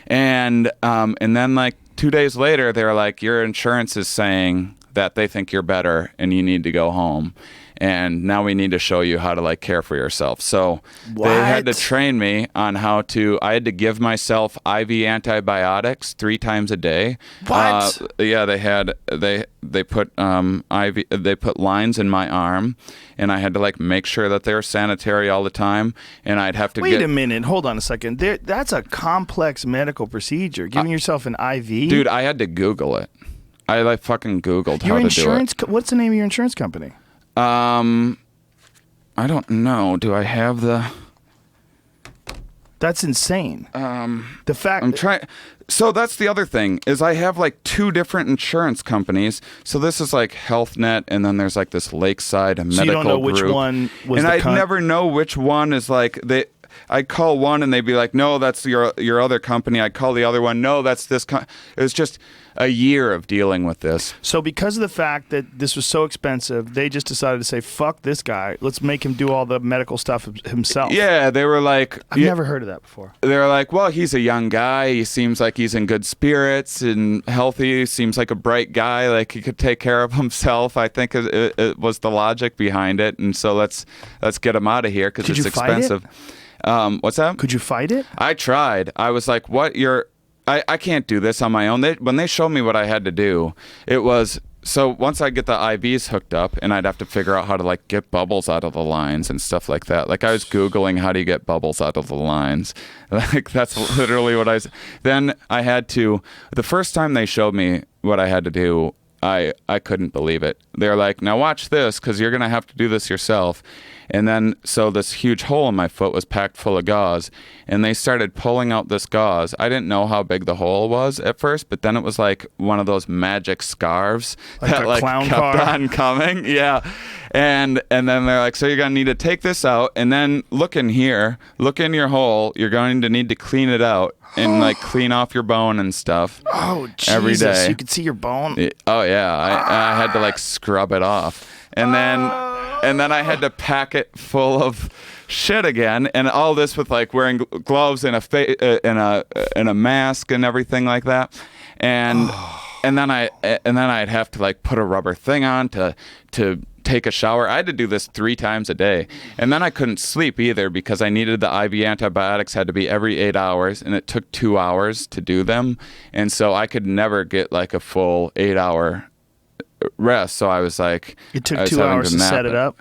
And then like 2 days later, they're like, your insurance is saying that they think you're better and you need to go home. And now we need to show you how to like care for yourself. So they had to train me on how to. I had to give myself IV antibiotics 3 times a day. What? Yeah, they put they put lines in my arm, and I had to like make sure that they were sanitary all the time. And I'd have to wait a minute. Hold on a second. That's a complex medical procedure. Giving yourself an IV, dude. I had to Google it. I like fucking Googled Your how insurance. to do What's the name of your insurance company? it. I don't know. Do I have the? That's insane. The fact I'm trying. So that's the other thing is I have like 2 different insurance companies. So this is like HealthNet, and then there's like this Lakeside medical so you don't know group. which one was. And the I never know which one is like they. I'd call one and they'd be like, "No, that's your other company." I'd call the other one, "No, that's this." It was just a year of dealing with this. So because of the fact that this was so expensive, they just decided to say, "Fuck this guy. Let's make him do all the medical stuff himself." Yeah, they were like, I've never heard of that before. they were like, "Well, he's a young guy. He seems like he's in good spirits and healthy. Seems like a bright guy. Like he could take care of himself." I think it was the logic behind it, and so let's get him out of here because Did it's you fight it? expensive. What's that? Could you fight it? I tried. I was like, "What? I can't do this on my own." When they showed me what I had to do, it was so once I get the IVs hooked up, and I'd have to figure out how to like get bubbles out of the lines and stuff like that. Like I was Googling how do you get bubbles out of the lines. Like that's literally what I was. Then I had to. The first time they showed me what I had to do, I couldn't believe it. They're like, "Now watch this, because you're gonna have to do this yourself." And then, so this huge hole in my foot was packed full of gauze, and they started pulling out this gauze. I didn't know how big the hole was at first, but then it was like one of those magic scarves Like that a like clown kept car? on coming. Yeah. And then they're like, "So you're going to need to take this out, and then look in here, look in your hole. You're going to need to clean it out and like clean off your bone and stuff." Oh, Jesus. Every day. You could see your bone. Oh yeah, I had to like scrub it off, and then I had to pack it full of shit again, and all this with like wearing gloves and a mask and everything like that, and then I'd have to like put a rubber thing on to take a shower. I had to do this 3 times a day, and then I couldn't sleep either because I needed the IV antibiotics had to be every 8 hours, and it took 2 hours to do them, and so I could never get like a full 8-hour rest. So I was like, It took 2 hours to set it up?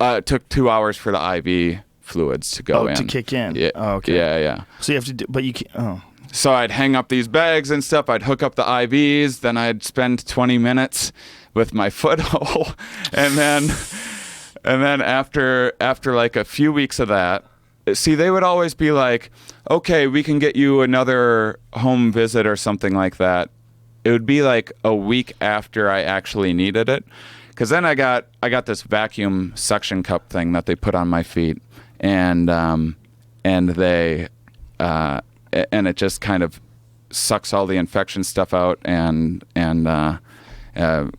It took 2 hours for the IV fluids to go in. To kick in. Yeah. Oh, okay. Yeah. So you have to do, but you can't, So I'd hang up these bags and stuff. I'd hook up the IVs. Then I'd spend 20 minutes with my foot hole, and then after like a few weeks of that, see, they would always be like, "Okay, we can get you another home visit or something like that." It would be like a week after I actually needed it, because then I got this vacuum suction cup thing that they put on my feet, and they and it just kind of sucks all the infection stuff out and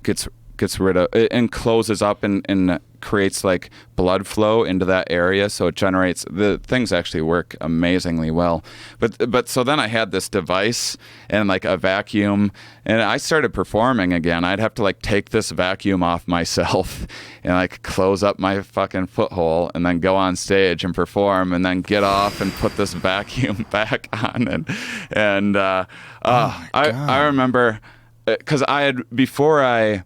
gets rid of it and closes up and creates like blood flow into that area, so it generates the things actually work amazingly well. But so then I had this device and like a vacuum, and I started performing again. I'd have to like take this vacuum off myself and like close up my fucking foot-hole and then go on stage and perform and then get off and put this vacuum back on and I remember because I had before I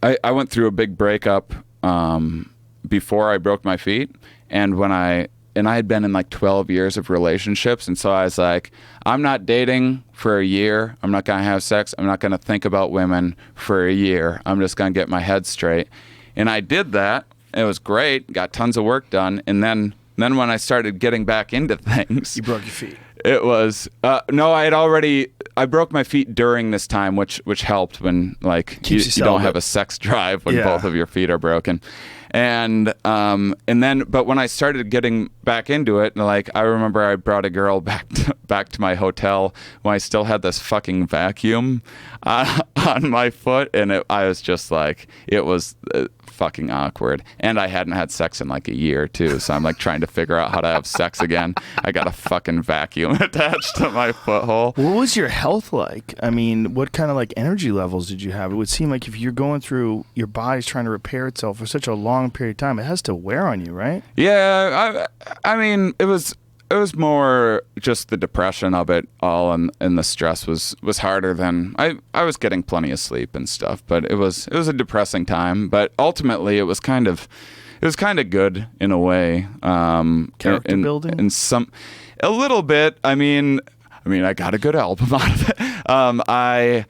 went through a big breakup before I broke my feet, and I had been in like 12 years of relationships, and so I was like, I'm not dating for a year. I'm not gonna have sex. I'm not gonna think about women for a year. I'm just gonna get my head straight. And I did that. It was great. Got tons of work done. And then when I started getting back into things, you broke your feet. It was no. I broke my feet during this time, which helped when like you don't have a sex drive when both of your feet are broken, and then but when I started getting back into it, like I remember I brought a girl back to my hotel when I still had this fucking vacuum on my foot, and I was just like, it was fucking awkward, and I hadn't had sex in like a year too, so I'm like trying to figure out how to have sex again. I got a fucking vacuum attached to my foot-hole. What was your health like? I mean, what kind of like energy levels did you have? It would seem like if you're going through, your body's trying to repair itself for such a long period of time, it has to wear on you, right? Yeah, I mean, it was more just the depression of it all, and the stress was harder than I was getting plenty of sleep and stuff, but it was a depressing time. But ultimately, it was kind of good in a way. Character building? In a little bit. I mean, I mean, I got a good album out of it.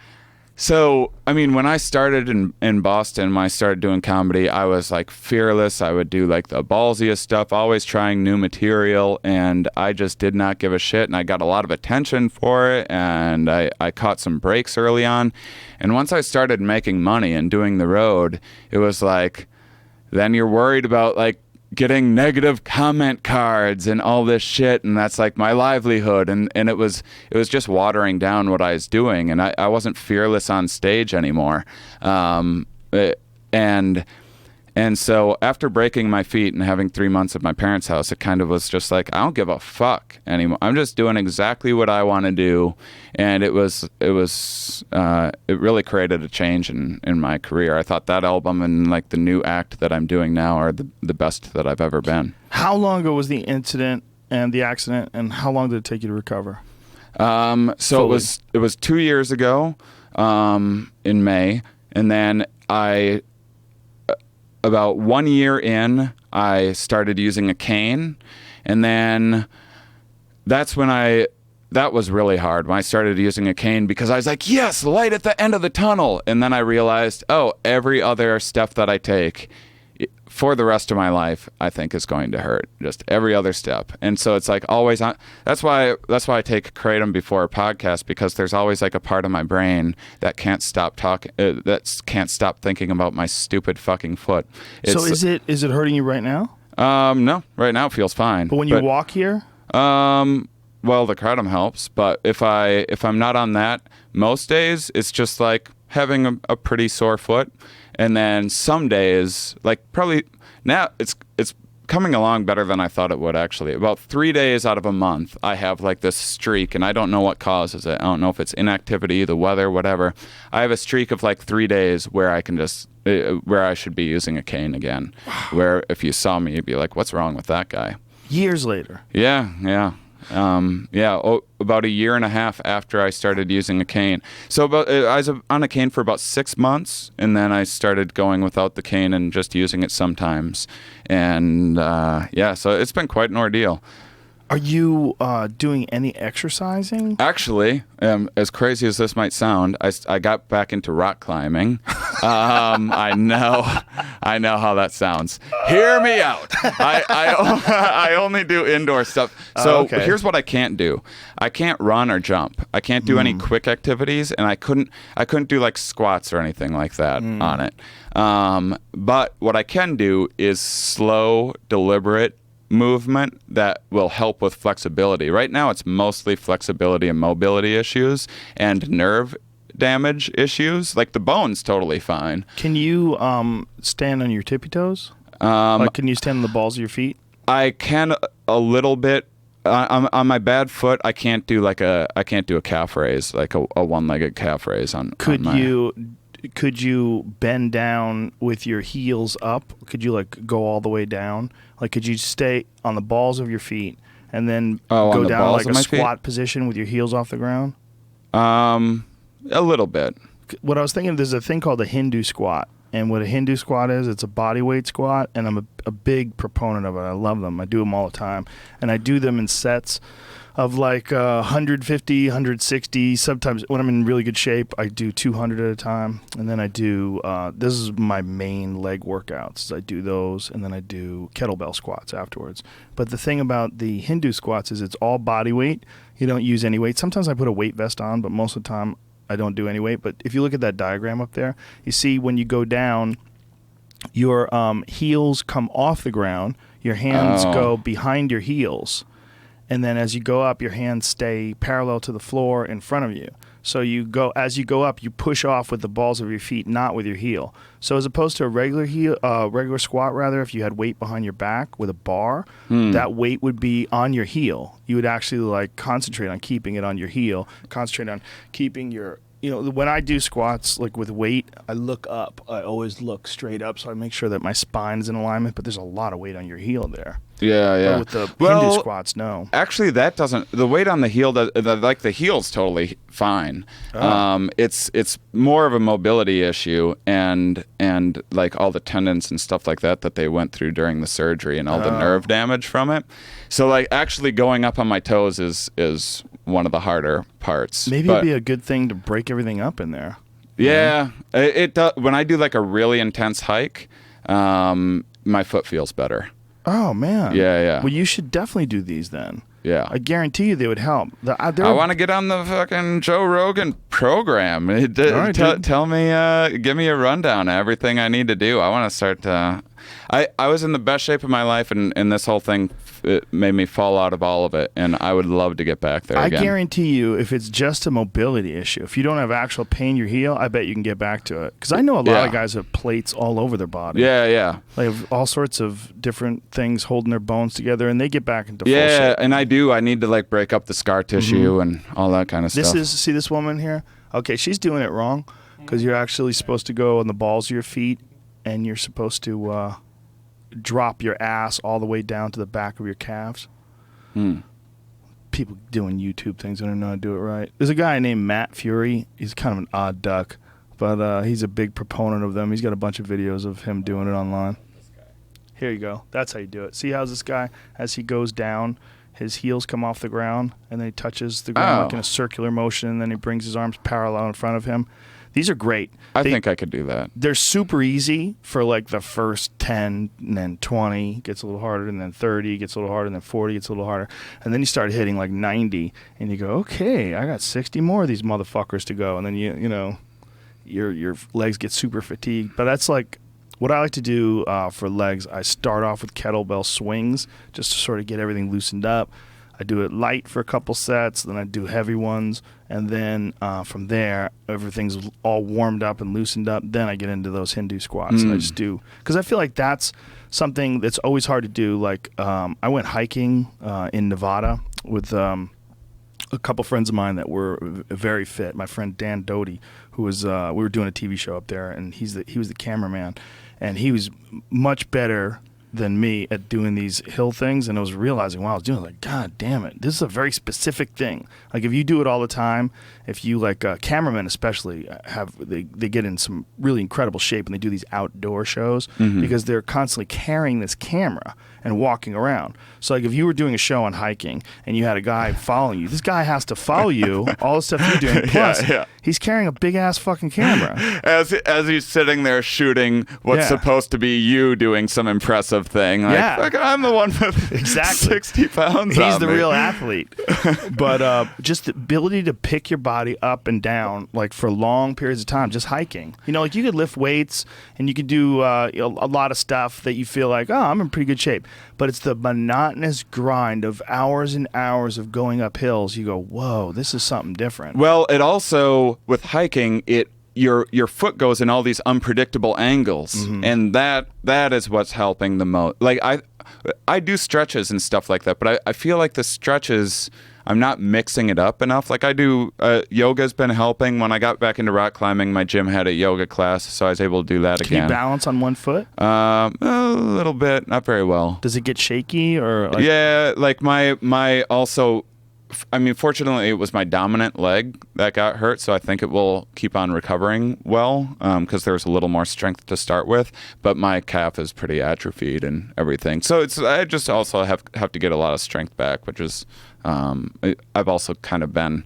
When I started in Boston, when I started doing comedy, I was like fearless. I would do like the ballsiest stuff, always trying new material, and I just did not give a shit. And I got a lot of attention for it, and I caught some breaks early on. And once I started making money and doing the road, it was like, then you're worried about like getting negative comment cards and all this shit, and that's like my livelihood, and it was just watering down what I was doing, and I wasn't fearless on stage anymore. And so after breaking my feet and having 3 months at my parents' house, it kind of was just like, I don't give a fuck anymore. I'm just doing exactly what I want to do. And it really created a change in my career. I thought that album and like the new act that I'm doing now are the best that I've ever been. How long ago was the incident and the accident, and how long did it take you to recover? So it was 2 years ago, in May, and then about 1 year in, I started using a cane, and then that was really hard when I started using a cane, because I was like, yes, light at the end of the tunnel. And then I realized, every other step that I take for the rest of my life, I think is going to hurt. Just every other step. And so it's like always on. That's why I take Kratom before a podcast, because there's always like a part of my brain that can't stop talking, that can't stop thinking about my stupid fucking foot. So is it hurting you right now? No, right now it feels fine. But when you walk here? Well, the Kratom helps, but if I'm not on that, most days it's just like having a pretty sore foot. And then some days, like probably now it's coming along better than I thought it would, actually. About 3 days out of a month, I have like this streak, and I don't know what causes it. I don't know if it's inactivity, the weather, whatever. I have a streak of like 3 days where I can where I should be using a cane again. Where if you saw me, you'd be like, what's wrong with that guy? Years later. Yeah. About a year and a half after I started using a cane. So I was on a cane for about 6 months, and then I started going without the cane and just using it sometimes. And so it's been quite an ordeal. Are you doing any exercising? Actually, as crazy as this might sound, I got back into rock climbing. I know how that sounds. Hear me out. I only do indoor stuff. So Here's what I can't do. I can't run or jump. I can't do any quick activities, and I couldn't do like squats or anything like that on it. But what I can do is slow, deliberate movement that will help with flexibility. Right now it's mostly flexibility and mobility issues and nerve damage issues. Like the bone's totally fine. Can you stand on your tippy toes? Can you stand on the balls of your feet? I can a little bit. On my bad foot, I can't do a calf raise, like a one-legged calf raise on. Could you bend down with your heels up? Could you like go all the way down? Like could you stay on the balls of your feet and then go down like a squat position with your heels off the ground? A little bit. What I was thinking, there's a thing called a Hindu squat. And what a Hindu squat is, it's a body weight squat, and I'm a big proponent of it. I love them. I do them all the time. And I do them in sets of like 150, 160. Sometimes when I'm in really good shape, I do 200 at a time. And then I do, this is my main leg workouts. I do those, and then I do kettlebell squats afterwards. But the thing about the Hindu squats is it's all body weight. You don't use any weight. Sometimes I put a weight vest on, but most of the time I don't do any weight. But if you look at that diagram up there, you see when you go down, your heels come off the ground, your hands go behind your heels, and then as you go up, your hands stay parallel to the floor in front of you. So as you go up, you push off with the balls of your feet, not with your heel. So as opposed to a regular squat, rather, if you had weight behind your back with a bar, that weight would be on your heel. You would actually like concentrate on keeping it on your heel, concentrate on keeping your, when I do squats like with weight, I look up. I always look straight up, so I make sure that my spine is in alignment, but there's a lot of weight on your heel there. Yeah, yeah. But with the Well, Hindu squats, no. Actually, that doesn't. The weight on the heel, like the heel's totally fine. It's more of a mobility issue, and like all the tendons and stuff like that they went through during the surgery, and all the nerve damage from it. So like actually going up on my toes is one of the harder parts. Maybe it'd be a good thing to break everything up in there. Yeah, it does. When I do like a really intense hike, my foot feels better. Oh man. Yeah. Well, you should definitely do these then. Yeah. I guarantee you they would help. I want to get on the fucking Joe Rogan program. Right, Tell me, give me a rundown of everything I need to do. I want to start. I was in the best shape of my life, and this whole thing it made me fall out of all of it, and I would love to get back there again. I guarantee you, if it's just a mobility issue, if you don't have actual pain in your heel, I bet you can get back to it. Because I know a lot of guys have plates all over their body. Yeah. They have all sorts of different things holding their bones together, and they get back into full Yeah, shape. and I do. I need to like break up the scar tissue and all that kind of stuff. See this woman here? Okay, she's doing it wrong because you're actually supposed to go on the balls of your feet, and you're supposed to drop your ass all the way down to the back of your calves. People doing YouTube things, I don't know how to do it right. There's a guy named Matt Fury. He's kind of an odd duck, but he's a big proponent of them. He's got a bunch of videos of him doing it online. Here you go. That's how you do it. See how this guy, as he goes down, his heels come off the ground, and then he touches the ground like in a circular motion, and then he brings his arms parallel in front of him. These are great. I think I could do that. They're super easy for like the first 10, and then 20 gets a little harder, and then 30 gets a little harder, and then 40 gets a little harder. And then you start hitting like 90, and you go, okay, I got 60 more of these motherfuckers to go. And then you know, your legs get super fatigued. But that's like what I like to do for legs. I start off with kettlebell swings just to sort of get everything loosened up. I do it light for a couple sets, then I do heavy ones, and then from there, everything's all warmed up and loosened up. Then I get into those Hindu squats. And I just do, because I feel like that's something that's always hard to do. Like I went hiking in Nevada with a couple friends of mine that were very fit. My friend Dan Doty, who was we were doing a TV show up there, and he was the cameraman, and he was much better than me at doing these hill things, and I was realizing while I was doing it, like, God damn it, this is a very specific thing. Like if you do it all the time, if you like cameramen especially they get in some really incredible shape and they do these outdoor shows because they're constantly carrying this camera and walking around. So like if you were doing a show on hiking and you had a guy following you, this guy has to follow you, all the stuff you're doing, plus he's carrying a big ass fucking camera. As he's sitting there shooting what's supposed to be you doing some impressive thing. Like, fuck, I'm the one with exactly 60 pounds He's on the me. real athlete. But just the ability to pick your body up and down like for long periods of time, just hiking. You know, like you could lift weights and you could do a lot of stuff that you feel like, oh, I'm in pretty good shape. But it's the monotonous grind of hours and hours of going up hills. You go, whoa, this is something different. Well, it also, with hiking, your foot goes in all these unpredictable angles, and that is what's helping the most. Like I do stretches and stuff like that, but I feel like the stretches, I'm not mixing it up enough. Like I do, yoga's been helping. When I got back into rock climbing, my gym had a yoga class, so I was able to do that again. Can you balance on one foot? A little bit, not very well. Does it get shaky or? Like... Yeah, like my also. I mean, fortunately, it was my dominant leg that got hurt, so I think it will keep on recovering well because there's a little more strength to start with. But my calf is pretty atrophied and everything, so I just also have to get a lot of strength back, which is I've also kind of been.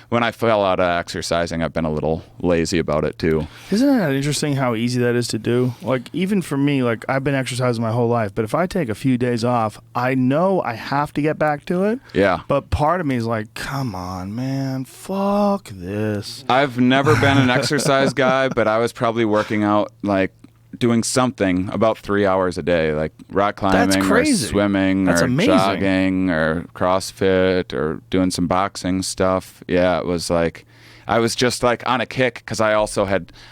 When I fell out of exercising, I've been a little lazy about it too. Isn't that interesting how easy that is to do? Like even for me, like I've been exercising my whole life, but if I take a few days off, I know I have to get back to it. Yeah. But part of me is like, come on, man, fuck this. I've never been an exercise guy, but I was probably working out like doing something about 3 hours a day, like rock climbing or swimming or jogging or CrossFit or doing some boxing stuff. Yeah, it was like I was just like on a kick because I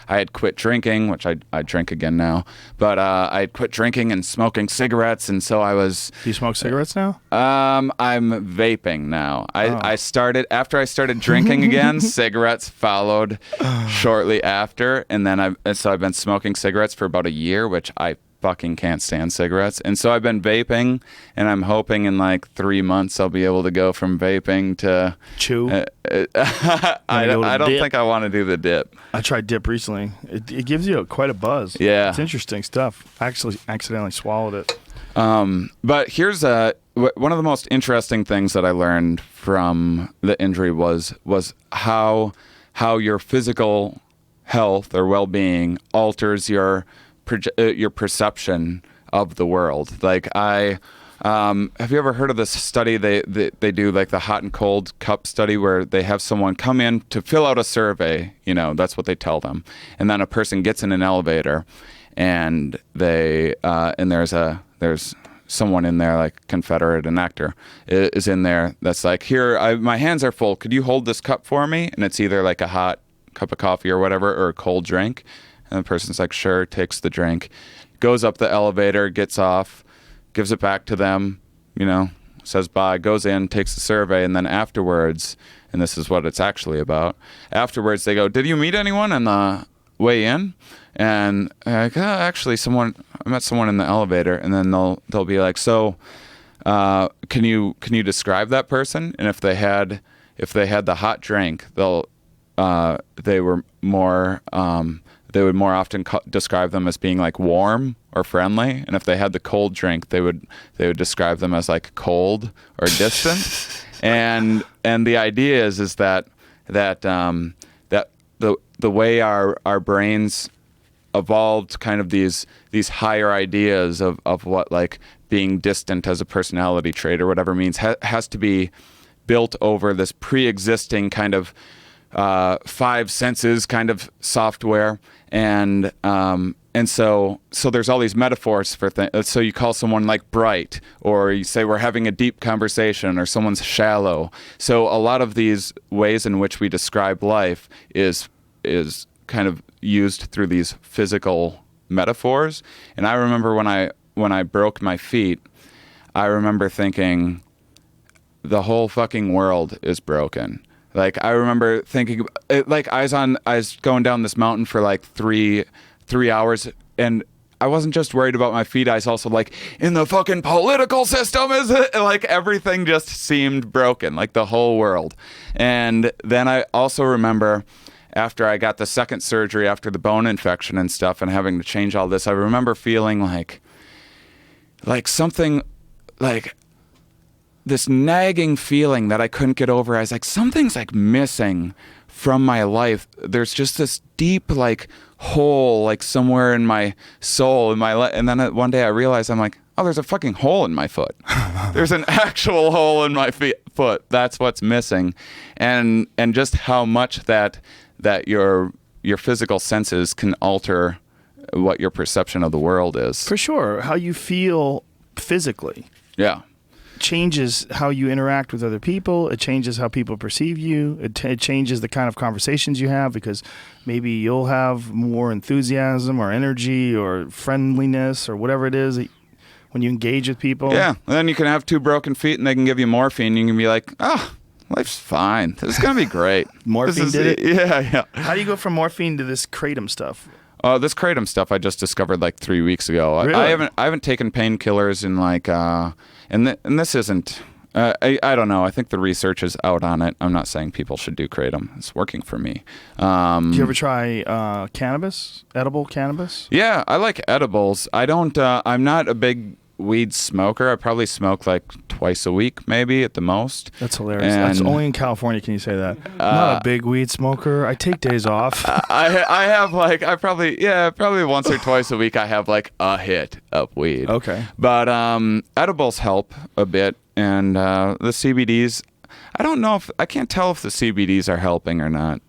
had quit drinking, which I drink again now, but I had quit drinking and smoking cigarettes, and so I was. Do you smoke cigarettes now? I'm vaping now. I started after I started drinking again. Cigarettes followed shortly after, and then I've been smoking cigarettes for about a year, which I fucking can't stand cigarettes. And so I've been vaping, and I'm hoping in like 3 months I'll be able to go from vaping to Chew. I don't dip. think I want to do the dip. I tried dip recently. It gives you quite a buzz. Yeah. It's interesting stuff. I actually accidentally swallowed it. But here's one of the most interesting things that I learned from the injury was how your physical health or well-being alters your perception of the world. Like have you ever heard of this study? They do like the hot and cold cup study, where they have someone come in to fill out a survey. That's what they tell them, and then a person gets in an elevator, and there's someone in there, like Confederate, an actor, is in there that's like, here, my hands are full. Could you hold this cup for me? And it's either like a hot cup of coffee or whatever, or a cold drink. And the person's like, sure, takes the drink, goes up the elevator, gets off, gives it back to them, says bye, goes in, takes the survey, and then afterwards, and this is what it's actually about, afterwards they go, did you meet anyone on the way in? And like, actually, I met someone in the elevator, and then they'll be like, so can you describe that person? And if they had the hot drink, they would more often describe them as being like warm or friendly, and if they had the cold drink, they would describe them as like cold or distant. and the idea is that the way our brains evolved kind of these higher ideas of what like being distant as a personality trait or whatever means has to be built over this pre-existing kind of five senses kind of software, and so there's all these metaphors for things. So you call someone like bright, or you say we're having a deep conversation, or someone's shallow. So a lot of these ways in which we describe life is kind of used through these physical metaphors. And I remember when I broke my feet, I remember thinking the whole fucking world is broken. Like, I remember thinking, like, I was going down this mountain for like three hours, and I wasn't just worried about my feet. I was also like, in the fucking political system, is it? Like, everything just seemed broken, like the whole world. And then I also remember, after I got the second surgery, after the bone infection and stuff, and having to change all this, I remember feeling like something, like this nagging feeling that I couldn't get over. I was like, something's like missing from my life. There's just this deep like hole, like somewhere in my soul, in my and then one day I realized, I'm like, oh, there's a fucking hole in my foot. There's an actual hole in my foot. That's what's missing, and just how much that your physical senses can alter what your perception of the world is. For sure. How you feel physically. Yeah. Changes how you interact with other people. It changes how people perceive you. It changes the kind of conversations you have, because maybe you'll have more enthusiasm or energy or friendliness or whatever it is when you engage with people. Yeah. And then you can have two broken feet and they can give you morphine. You can be like, oh, life's fine. This is going to be great. Morphine did it? Yeah. How do you go from morphine to this kratom stuff? This kratom stuff I just discovered like 3 weeks ago. Really? I haven't taken painkillers in like and this isn't. I don't know. I think the research is out on it. I'm not saying people should do kratom. It's working for me. Do you ever try cannabis? Edible cannabis? Yeah, I like edibles. I don't. I'm not a big weed smoker. I probably smoke like twice a week, maybe at the most. That's hilarious. That's only in California can you say that. I'm not a big weed smoker. I take days off. I have like probably once or twice a week I have like a hit of weed. Okay. But edibles help a bit, and the CBDs, I can't tell if the CBDs are helping or not.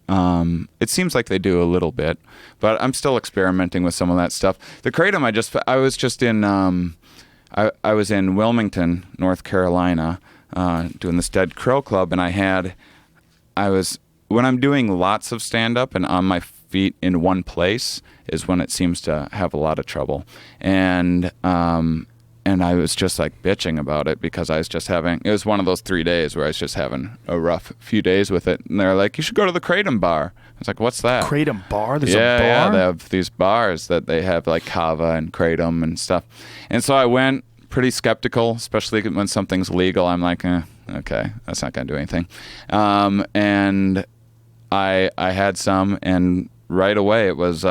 It seems like they do a little bit, but I'm still experimenting with some of that stuff. The kratom, I was just in I was in Wilmington, North Carolina, doing this Dead Crow Club, and when I'm doing lots of stand-up and on my feet in one place is when it seems to have a lot of trouble. And I was just like bitching about it because it was one of those 3 days where I was just having a rough few days with it. And they're like, you should go to the kratom bar. was like, what's that? Kratom bar? There's a Yeah, bar? they have these bars that they have like kava and kratom and stuff. And so I went pretty skeptical, especially when something's legal. I'm like, okay, that's not going to do anything. And I had some, and right away it was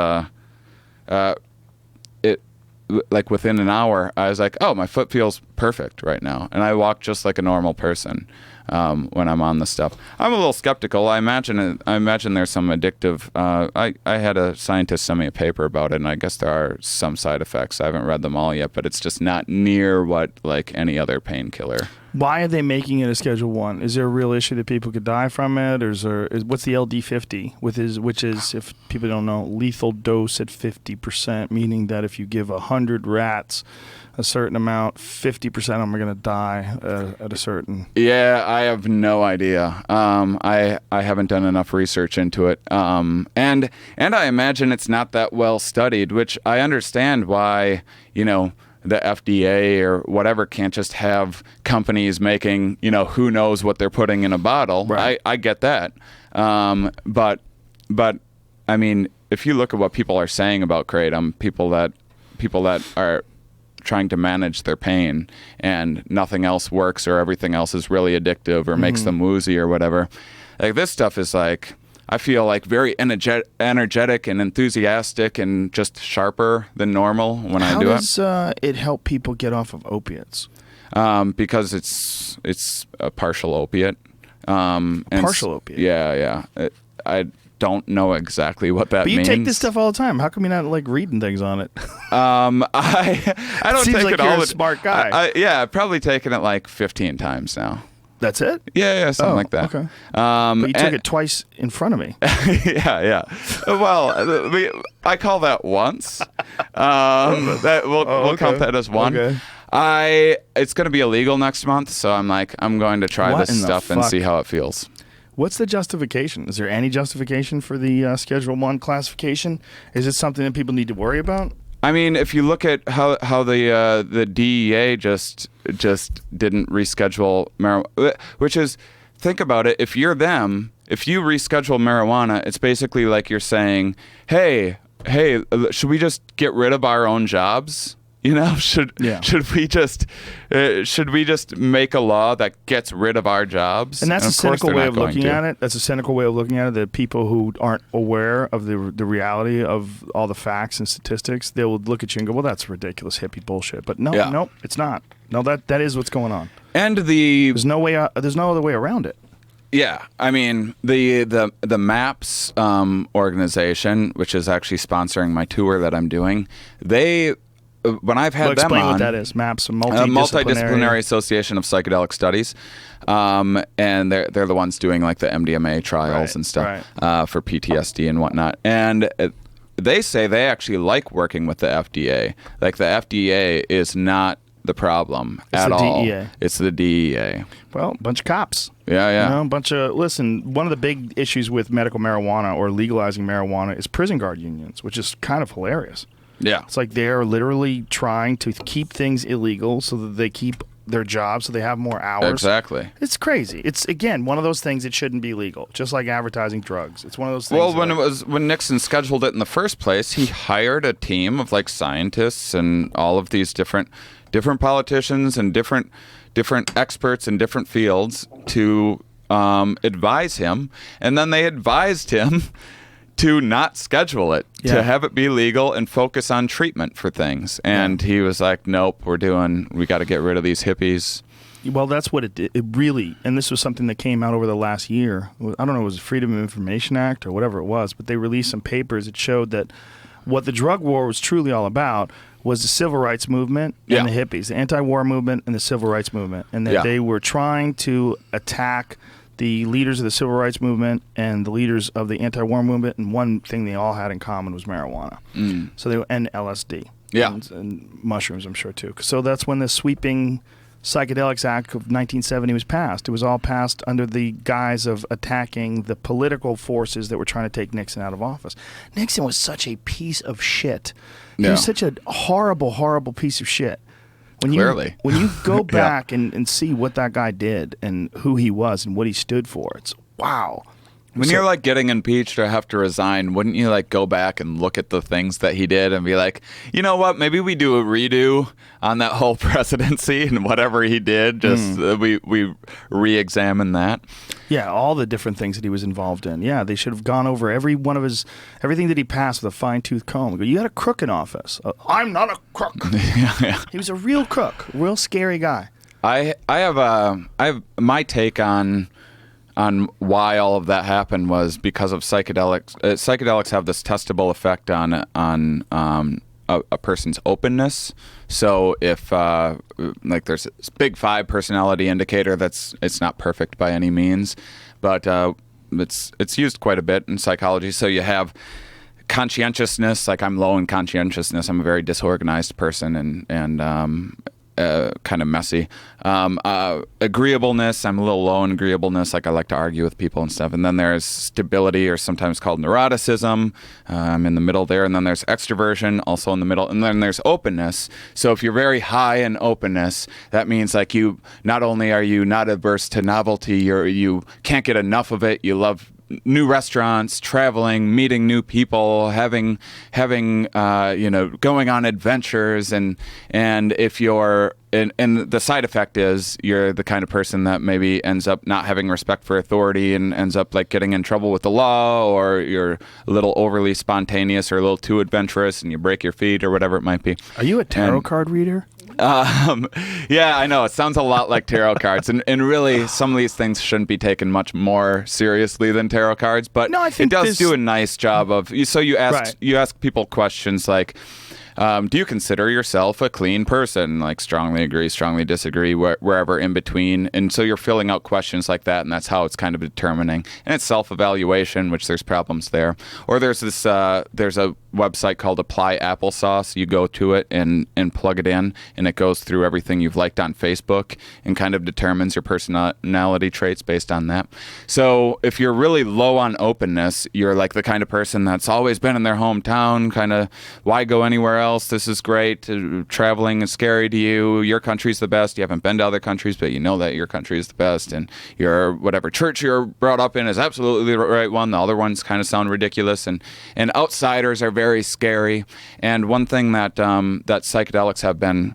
like within an hour, I was like, oh, my foot feels perfect right now. And I walk just like a normal person when I'm on the stuff. I'm a little skeptical. I imagine there's some addictive. I had a scientist send me a paper about it, and I guess there are some side effects. I haven't read them all yet, but it's just not near what like any other painkiller. Why are they making it a Schedule 1? Is there a real issue that people could die from it? Or what's the LD50, which is, if people don't know, lethal dose at 50%, meaning that if you give 100 rats a certain amount, 50% of them are going to die at a certain... Yeah, I have no idea. I haven't done enough research into it. And I imagine it's not that well studied, which I understand why, the FDA or whatever can't just have companies making, who knows what they're putting in a bottle. Right. I get that. But I mean, if you look at what people are saying about kratom, people that are trying to manage their pain and nothing else works, or everything else is really addictive or makes them woozy or whatever. Like, this stuff is like, I feel like very energetic and enthusiastic and just sharper than normal when I do it. How does it help people get off of opiates? Because it's a partial opiate. Partial opiate? Yeah. I don't know exactly what that means. But you take this stuff all the time. How come you're not like reading things on it? I don't Seems take like it you're all. a smart guy. I've probably taken it like 15 times now. That's it? Yeah, something like that. Okay. But you took it twice in front of me. yeah. Well, I call that once. We'll count that as one. Okay. It's going to be illegal next month, so I'm going to try What this in the stuff and fuck? see how it feels. What's the justification? Is there any justification for the Schedule 1 classification? Is it something that people need to worry about? I mean, if you look at how the DEA just didn't reschedule marijuana, which is, think about it, if you're them, if you reschedule marijuana, it's basically like you're saying, hey, should we just get rid of our own jobs? Should we just make a law that gets rid of our jobs? And that's a of course cynical they're way not of going looking to. at it. That's a cynical way of looking at it. The people who aren't aware of the reality of all the facts and statistics, they will look at you and go, well, that's ridiculous hippie bullshit. But no, it's not. No, that is what's going on. And there's no other way around it. Yeah, I mean the Mauss organization, which is actually sponsoring my tour that I'm doing, when I've had them explain on, what that is. Mauss, a multidisciplinary association of psychedelic studies, and they're the ones doing like the MDMA trials and stuff for PTSD and whatnot. And they say they actually like working with the FDA. Like, the FDA is not the problem at all. DEA. It's the DEA. Well, a bunch of cops. Yeah. Listen, one of the big issues with medical marijuana or legalizing marijuana is prison guard unions, which is kind of hilarious. Yeah. It's like they're literally trying to keep things illegal so that they keep their jobs, so they have more hours. Exactly. It's crazy. It's, again, one of those things that shouldn't be legal, just like advertising drugs. It's one of those things. Well, when Nixon scheduled it in the first place, he hired a team of like scientists and all of these different politicians and different experts in different fields to advise him, and then they advised him to not schedule it, to have it be legal and focus on treatment for things. And he was like, nope, we got to get rid of these hippies. Well, that's what it did. It really, and this was something that came out over the last year. I don't know, it was the Freedom of Information Act or whatever it was, but they released some papers that showed that what the drug war was truly all about was the civil rights movement and the hippies, the anti-war movement and the civil rights movement, and that they were trying to attack the leaders of the civil rights movement and the leaders of the anti-war movement, and one thing they all had in common was marijuana. So and LSD, and mushrooms, I'm sure too. So that's when the sweeping Psychedelics Act of 1970 was passed. It was all passed under the guise of attacking the political forces that were trying to take Nixon out of office. Nixon was such a piece of shit. He was such a horrible, horrible piece of shit. When you go back and see what that guy did and who he was and what he stood for, it's wow. When you're like getting impeached or have to resign, wouldn't you like go back and look at the things that he did and be like, you know what, maybe we do a redo on that whole presidency and whatever he did, just we re-examine that? Yeah, all the different things that he was involved in. Yeah, they should have gone over everything that he passed with a fine-tooth comb. You got a crook in office. I'm not a crook. Yeah. He was a real crook, real scary guy. I have my take on why all of that happened was because of psychedelics. Psychedelics have this testable effect on a person's openness. So if like there's this big 5 personality indicator, it's not perfect by any means, but it's used quite a bit in psychology. So you have conscientiousness, like I'm low in conscientiousness. I'm a very disorganized person and kind of messy. Agreeableness, I'm a little low in agreeableness, like I like to argue with people and stuff. And then there's stability, or sometimes called neuroticism. I'm in the middle there. And then there's extroversion, also in the middle. And then there's openness. So if you're very high in openness, that means like you, not only are you not averse to novelty, you can't get enough of it. You love new restaurants, traveling, meeting new people, having going on adventures, and if you're and the side effect is you're the kind of person that maybe ends up not having respect for authority and ends up like getting in trouble with the law, or you're a little overly spontaneous or a little too adventurous and you break your feet or whatever it might be. Are you a tarot card reader? Yeah, I know. It sounds a lot like tarot cards. And really, some of these things shouldn't be taken much more seriously than tarot cards. But no, I think it does do a nice job of... So you ask people questions like, do you consider yourself a clean person? Like strongly agree, strongly disagree, wherever in between. And so you're filling out questions like that, and that's how it's kind of determining. And it's self-evaluation, which there's problems there. Or there's this there's a website called Apply Applesauce. You go to it and plug it in, and it goes through everything you've liked on Facebook and kind of determines your personality traits based on that. So if you're really low on openness, you're like the kind of person that's always been in their hometown, kind of why go anywhere else? This is great. Traveling is scary to you. Your country's the best. You haven't been to other countries, but you know that your country is the best, and your whatever church you're brought up in is absolutely the right one. The other ones kind of sound ridiculous, and outsiders are very scary. And one thing that that psychedelics have been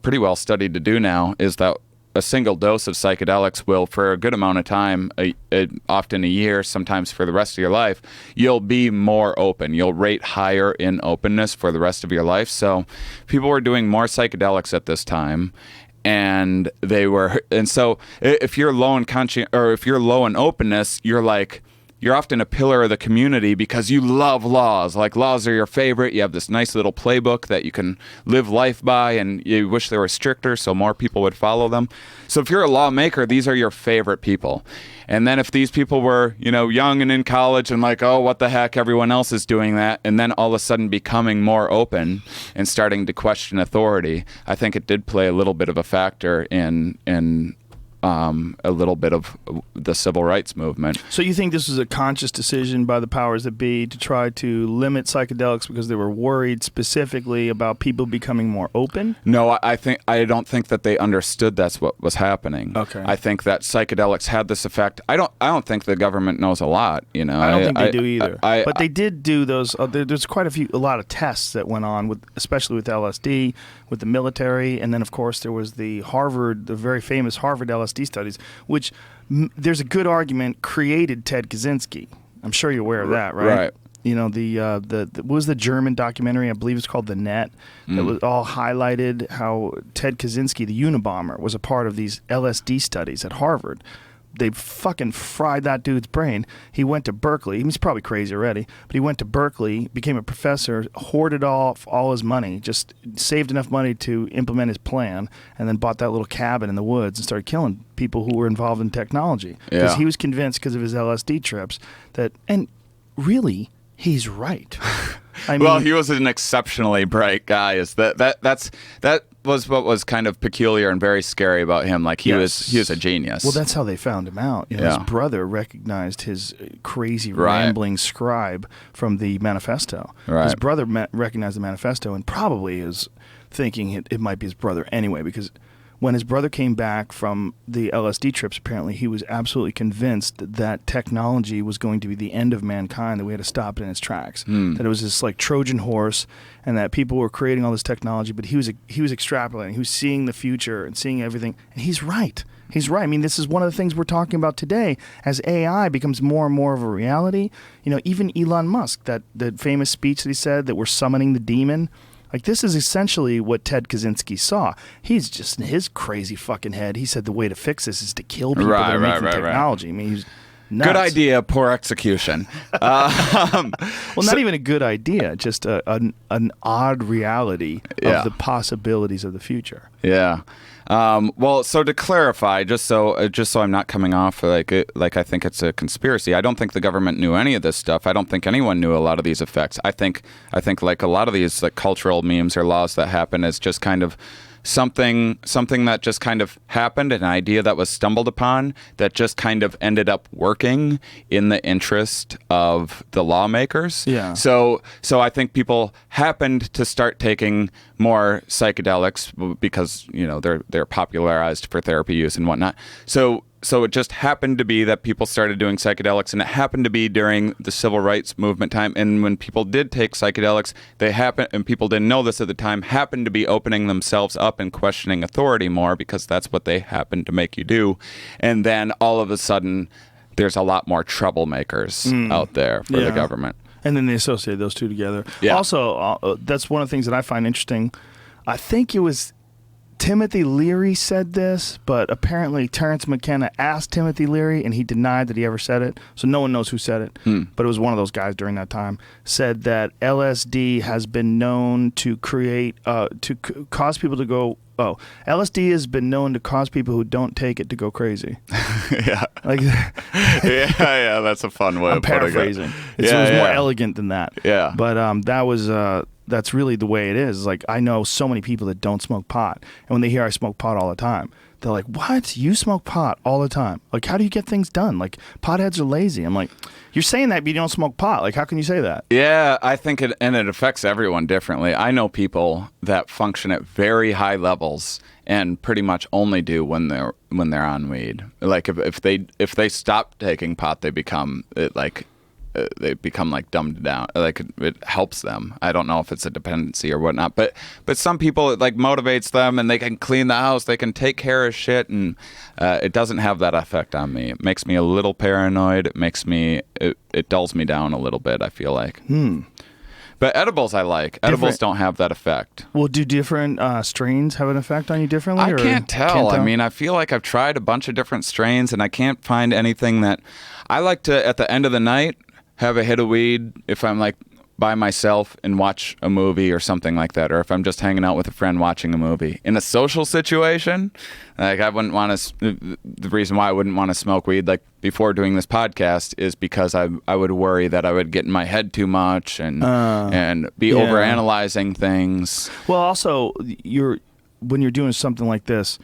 pretty well studied to do now is that a single dose of psychedelics will, for a good amount of time, often a year, sometimes for the rest of your life, you'll be more open. You'll rate higher in openness for the rest of your life. So people were doing more psychedelics at this time. And so if you're low in if you're low in openness, you're often a pillar of the community because you love laws. Like, laws are your favorite. You have this nice little playbook that you can live life by, and you wish they were stricter so more people would follow them. So if you're a lawmaker, these are your favorite people. And then if these people were, young and in college and like, oh, what the heck, everyone else is doing that, and then all of a sudden becoming more open and starting to question authority, I think it did play a little bit of a factor in a little bit of the civil rights movement. So you think this was a conscious decision by the powers that be to try to limit psychedelics because they were worried specifically about people becoming more open? No, I don't think that they understood that's what was happening. Okay. I think that psychedelics had this effect. I don't think the government knows a lot. I don't think they do either. But they did do those. There's quite a lot of tests that went on especially with LSD, with the military, and then of course there was the very famous Harvard LSD studies, which there's a good argument created Ted Kaczynski. I'm sure you're aware of that, right? Right. What was the German documentary? I believe it's called The Net. That was all highlighted how Ted Kaczynski, the Unabomber, was a part of these LSD studies at Harvard. They fucking fried that dude's brain. He went to Berkeley. He's probably crazy already, but he went to Berkeley, became a professor, hoarded off all his money, just saved enough money to implement his plan, and then bought that little cabin in the woods and started killing people who were involved in technology. Because he was convinced, because of his LSD trips, and really, he's right. Well, he was an exceptionally bright guy. That was what was kind of peculiar and very scary about him. Like he was a genius. Well, that's how they found him out. His brother recognized his crazy rambling scribe from the manifesto. Right. His brother recognized the manifesto and probably is thinking it might be his brother anyway, because when his brother came back from the LSD trips, apparently he was absolutely convinced that technology was going to be the end of mankind, that we had to stop it in its tracks. That it was this like Trojan horse, and that people were creating all this technology, but he was extrapolating. He was seeing the future and seeing everything, and he's right. He's right. I mean, this is one of the things we're talking about today. As AI becomes more and more of a reality, even Elon Musk, that the famous speech that he said that we're summoning the demon. Like, this is essentially what Ted Kaczynski saw. He's just in his crazy fucking head. He said the way to fix this is to kill people that are making technology. I mean, he's nuts. Good idea, poor execution. Well, not even a good idea, just an odd reality of the possibilities of the future. Yeah. Well, so to clarify, just so I'm not coming off like I think it's a conspiracy. I don't think the government knew any of this stuff. I don't think anyone knew a lot of these effects. I think like a lot of these like cultural memes or laws that happen is just kind of something that just kind of happened, an idea that was stumbled upon that just kind of ended up working in the interest of the lawmakers. Yeah. So I think people happened to start taking more psychedelics because they're popularized for therapy use and whatnot. So it just happened to be that people started doing psychedelics, and it happened to be during the civil rights movement time. And when people did take psychedelics, and people didn't know this at the time, happened to be opening themselves up and questioning authority more because that's what they happen to make you do. And then all of a sudden, there's a lot more troublemakers out there for the government. And then they associate those two together. Yeah. Also, that's one of the things that I find interesting. I think it was Timothy Leary said this, but apparently Terrence McKenna asked Timothy Leary, and he denied that he ever said it. So no one knows who said it, but it was one of those guys during that time, said that LSD has been known to create, cause people to go, LSD has been known to cause people who don't take it to go crazy. Yeah. Like, yeah, that's a fun way I'm of putting paraphrasing. it. It was more elegant than that. Yeah. But that was... that's really the way it is. Like, I know so many people that don't smoke pot, and when they hear I smoke pot all the time, they're like, "What? You smoke pot all the time? Like, how do you get things done? Like, potheads are lazy." I'm like, "You're saying that, but you don't smoke pot. Like, how can you say that?" Yeah, I think it affects everyone differently. I know people that function at very high levels and pretty much only do when they're on weed. Like, if they stop taking pot, they become like dumbed down. Like it helps them. I don't know if it's a dependency or whatnot, but some people it like motivates them, and they can clean the house, they can take care of shit, and it doesn't have that effect on me. It makes me a little paranoid. It dulls me down a little bit, I feel like. But edibles I like. Edibles don't have that effect. Well, do different strains have an effect on you differently? I can't tell. Can't tell? I mean, I feel like I've tried a bunch of different strains, and I can't find anything that I like to, at the end of the night, have a hit of weed if I'm like by myself and watch a movie or something like that, or if I'm just hanging out with a friend watching a movie. In a social situation, like I wouldn't want to. The reason why I wouldn't want to smoke weed, like before doing this podcast, is because I would worry that I would get in my head too much and be overanalyzing things. Well, also when you're doing something like this,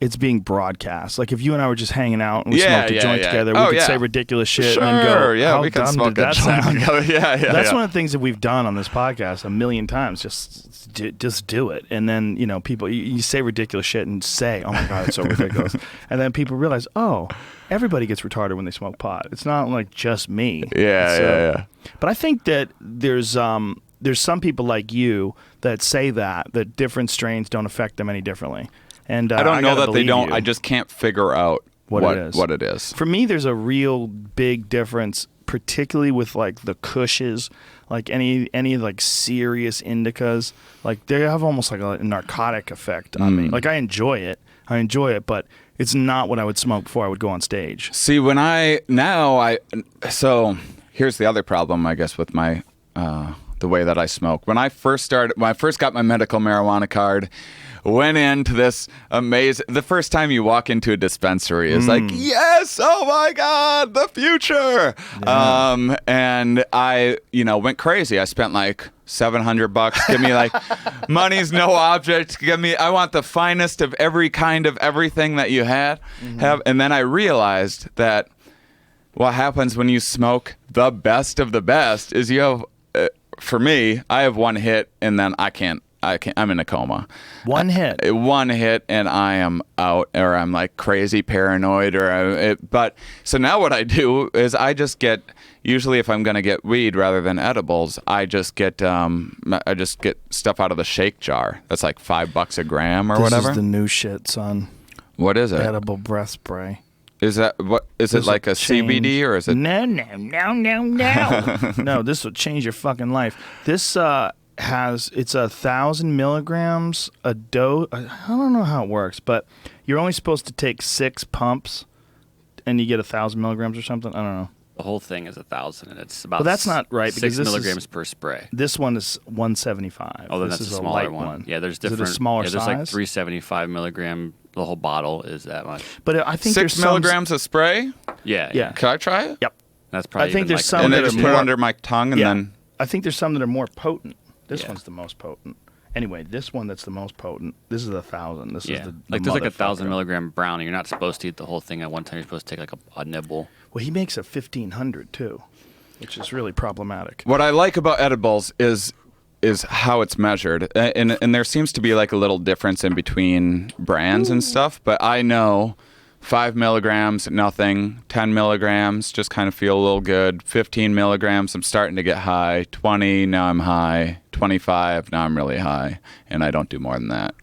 it's being broadcast. Like if you and I were just hanging out and we smoked a joint together, we could say ridiculous shit and then go, "How we can dumb smoke did that sound?" together. That's one of the things that we've done on this podcast a million times. Just do it, and then people you say ridiculous shit and say, "Oh my god, it's so ridiculous," and then people realize, "Oh, everybody gets retarded when they smoke pot. It's not like just me." Yeah. But I think that there's some people like you that say that different strains don't affect them any differently. And I don't know that they don't. You. I just can't figure out what it is. For me, there's a real big difference, particularly with like the Kushes, like any like serious indicas. Like they have almost like a narcotic effect on me. Like I enjoy it, but it's not what I would smoke before I would go on stage. See, so here's the other problem, I guess, with my the way that I smoke. When I first got my medical marijuana card, went into this amazing... The first time you walk into a dispensary is like, yes, oh my God, the future. Yeah. And I, went crazy. I spent like $700. Give me like, money's no object. I want the finest of every kind of everything that you have. And then I realized that what happens when you smoke the best of the best is you have... for me, I have one hit and then I can't I can't. I'm in a coma. One hit. One hit, and I am out, or I'm like crazy paranoid, but so now what I do is I just get. Usually, if I'm gonna get weed rather than edibles, I just get stuff out of the shake jar. That's like $5 a gram or whatever. This is the new shit, son. What is it? Edible breath spray. Is that what? Is it like a CBD or is it? No. No, this will change your fucking life. This it's 1,000 milligrams a dose. I don't know how it works, but you're only supposed to take 6 pumps, and you get 1,000 milligrams or something. I don't know. The whole thing is 1,000, and it's about. But that's not right, because 6 this milligrams per spray. This one is 175. Oh, then this that's is a smaller light one. Yeah, there's different. Is it a smaller there's size? like 375 milligram. The whole bottle is that much. But I think 6 there's milligrams of spray. Yeah. Can I try it? Yep. That's probably. I think even there's like some And that then are just put it more- under my tongue, and Yeah. then. I think there's some that are more potent. This Yeah. one's the most potent. Anyway, this one that's the most potent. This is 1,000. This is Yeah, the like there's like 1,000 motherfucker. milligram brownie. You're not supposed to eat the whole thing at one time. You're supposed to take like a nibble. Well, he makes a 1,500 too, which is really problematic. What I like about edibles is how it's measured, and there seems to be like a little difference in between brands and stuff. But I know 5 milligrams, nothing. 10 milligrams, just kind of feel a little good. 15 milligrams, I'm starting to get high. 20, now I'm high. 25, now I'm really high, and I don't do more than that.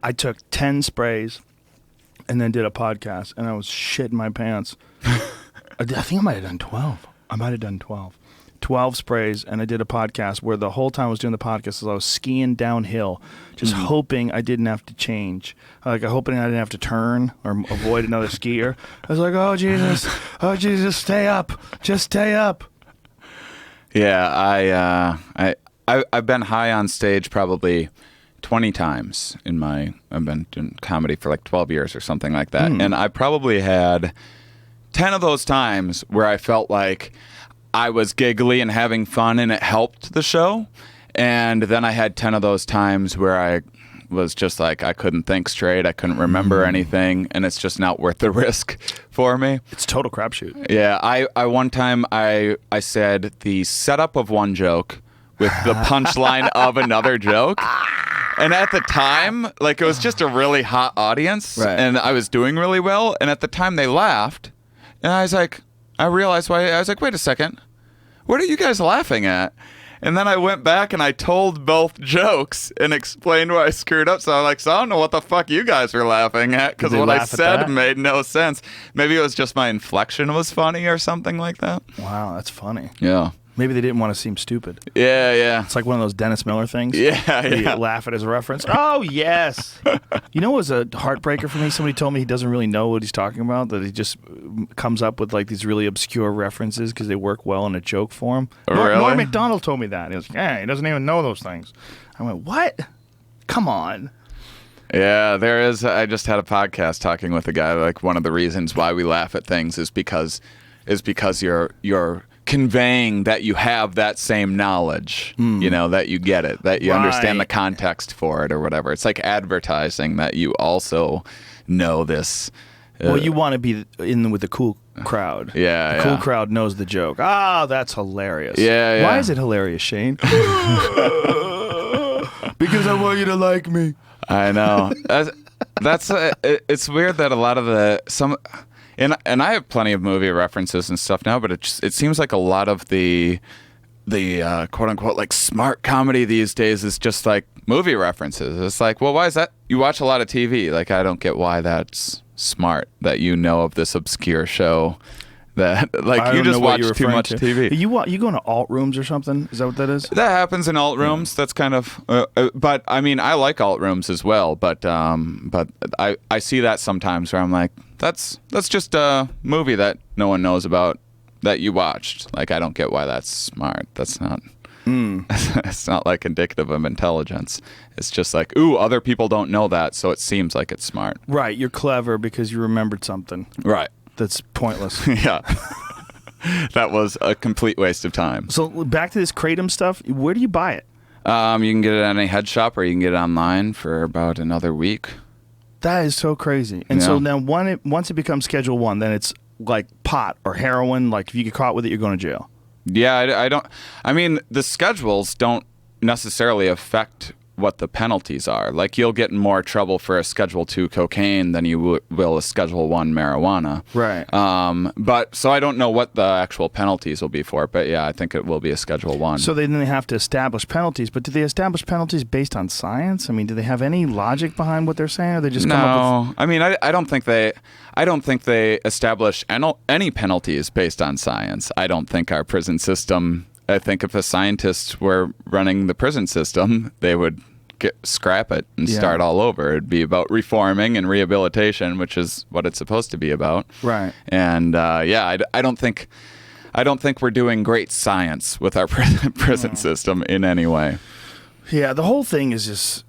I took 10 sprays and then did a podcast, and I was shitting my pants. I think I might have done 12. 12 sprays, and I did a podcast where the whole time I was doing the podcast, I was skiing downhill, just hoping I didn't have to change. Like, hoping I didn't have to turn or avoid another skier. I was like, oh, Jesus, stay up. Just stay up. Yeah, I've been high on stage probably 20 times I've been doing comedy for like 12 years or something like that. And I probably had 10 of those times where I felt like I was giggly and having fun and it helped the show. And then I had 10 of those times where I was just like, I couldn't think straight. I couldn't remember anything. And it's just not worth the risk for me. It's total crapshoot. Yeah. I one time I said the setup of one joke with the punchline of another joke. And at the time, like, it was just a really hot audience. Right. And I was doing really well. And at the time they laughed. And I was like, I realized why. I was like, wait a second. What are you guys laughing at? And then I went back and I told both jokes and explained why I screwed up. So I'm like, so I don't know what the fuck you guys were laughing at, because Did they what I laugh at said that? made no sense. Maybe it was just my inflection was funny or something like that. Wow, that's funny. Yeah. Maybe they didn't want to seem stupid. Yeah. It's like one of those Dennis Miller things. Yeah. You laugh at his reference. Oh, yes. You know what was a heartbreaker for me? Somebody told me he doesn't really know what he's talking about, that he just comes up with like these really obscure references because they work well in a joke form. Really? Norm Macdonald told me that. He was like, yeah, he doesn't even know those things. I went, what? Come on. Yeah, there is. I just had a podcast talking with a guy. Like, one of the reasons why we laugh at things is because you're conveying that you have that same knowledge, you know, that you get it, that you understand the Right. context for it or whatever. It's like advertising that you also know this. Well, you want to be in with the cool crowd. Yeah, The cool yeah. crowd knows the joke. Ah, that's hilarious. Yeah, yeah. Why is it hilarious, Shane? Because I want you to like me. I know. It's weird that a lot of and I have plenty of movie references and stuff now, but it seems like a lot of the quote unquote like smart comedy these days is just like movie references. It's like, well, why is that? You watch a lot of TV. Like, I don't get why that's smart that you know of this obscure show that like I you don't just know what watch you're too referring much to. TV. You go into alt rooms or something? Is that what that is? That happens in alt rooms. That's kind of, but I mean, I like alt rooms as well. But I see that sometimes where I'm like, that's just a movie that no one knows about that you watched. Like, I don't get why that's smart. That's not. It's not like indicative of intelligence. It's just like, ooh, other people don't know that, so it seems like it's smart. Right. You're clever because you remembered something Right. that's pointless. Yeah. That was a complete waste of time. So back to this Kratom stuff. Where do you buy it? You can get it at any head shop, or you can get it online for about another week. That is so crazy. And so Yeah. now once it becomes Schedule 1, then it's like pot or heroin. Like, if you get caught with it, you're going to jail. Yeah, I don't. I mean, the schedules don't necessarily affect what the penalties are. Like, you'll get in more trouble for a Schedule 2 cocaine than you will a Schedule 1 marijuana. Right. But so I don't know what the actual penalties will be for it, but yeah, I think it will be a Schedule 1. So then they have to establish penalties, but do they establish penalties based on science? I mean, do they have any logic behind what they're saying, or they just come up with... I mean, I don't think they establish any penalties based on science. I don't think our prison system... I think if a scientist were running the prison system, they would scrap it and start all over. It'd be about reforming and rehabilitation, which is what it's supposed to be about. Right. And I don't think we're doing great science with our prison system in any way. Yeah, the whole thing is just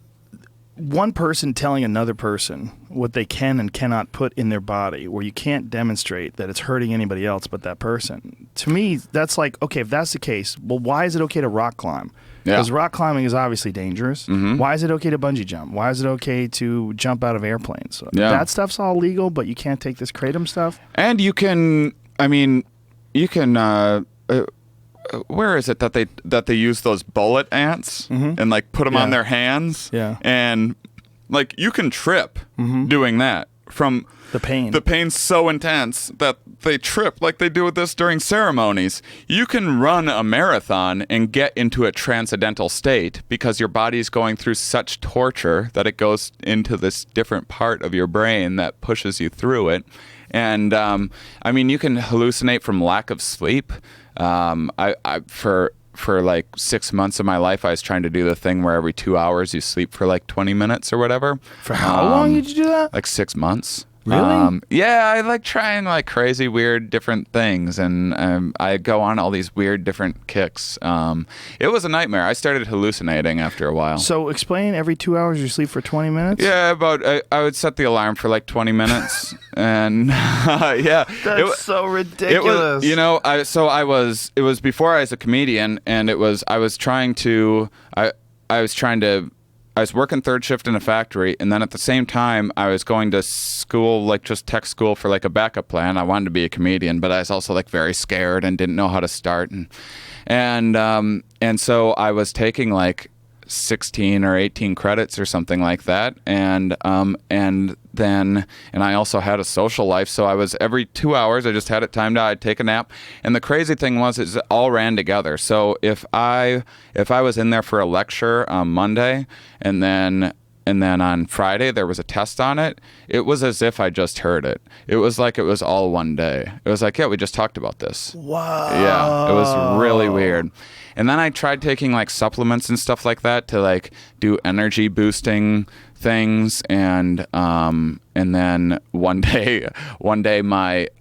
one person telling another person what they can and cannot put in their body, where you can't demonstrate that it's hurting anybody else but that person. To me, that's like, okay, if that's the case, well, why is it okay to rock climb? Because rock climbing is obviously dangerous. Mm-hmm. Why is it okay to bungee jump? Why is it okay to jump out of airplanes? That stuff's all legal, but you can't take this kratom stuff? And you can, where is it that they use those bullet ants and like put them on their hands? Yeah. And like you can trip doing that from the pain. The pain's so intense that they trip, like they do with this during ceremonies. You can run a marathon and get into a transcendental state because your body's going through such torture that it goes into this different part of your brain that pushes you through it. And you can hallucinate from lack of sleep. For like 6 months of my life, I was trying to do the thing where every 2 hours you sleep for like 20 minutes or whatever. For how long did you do that? Like 6 months. Really? Yeah, I like trying like crazy, weird, different things, and I go on all these weird, different kicks. It was a nightmare. I started hallucinating after a while. So explain, every 2 hours you sleep for 20 minutes? Yeah, I would set the alarm for like 20 minutes, and that's so ridiculous. It was before I was a comedian, and I was working third shift in a factory, and then at the same time, I was going to school, like just tech school for like a backup plan. I wanted to be a comedian, but I was also like very scared and didn't know how to start. And so I was taking like 16 or 18 credits or something like that. And I also had a social life. So I was every 2 hours, I just had it timed out. I'd take a nap. And the crazy thing was, it all ran together. So if I was in there for a lecture on Monday and then on Friday there was a test on it, it was as if I just heard it. It was like it was all one day. It was like, yeah, we just talked about this. Wow. Yeah, it was really weird. And then I tried taking like supplements and stuff like that to like do energy boosting things, and then one day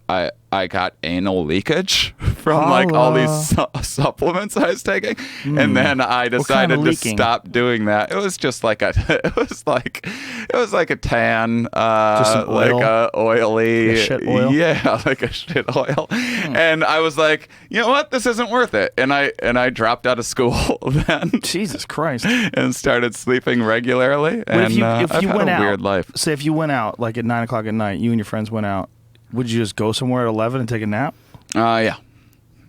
I got anal leakage from like all these supplements I was taking, and then I decided to stop doing that. It was just like a tan, just some oil? like a oily, like a shit oil? Yeah, like a shit oil. And I was like, you know what, this isn't worth it. And I dropped out of school then. Jesus Christ. And started sleeping regularly. But and if you I've went had a out, weird life. say if you went out like at 9 o'clock at night, you and your friends went out, would you just go somewhere at 11 and take a nap?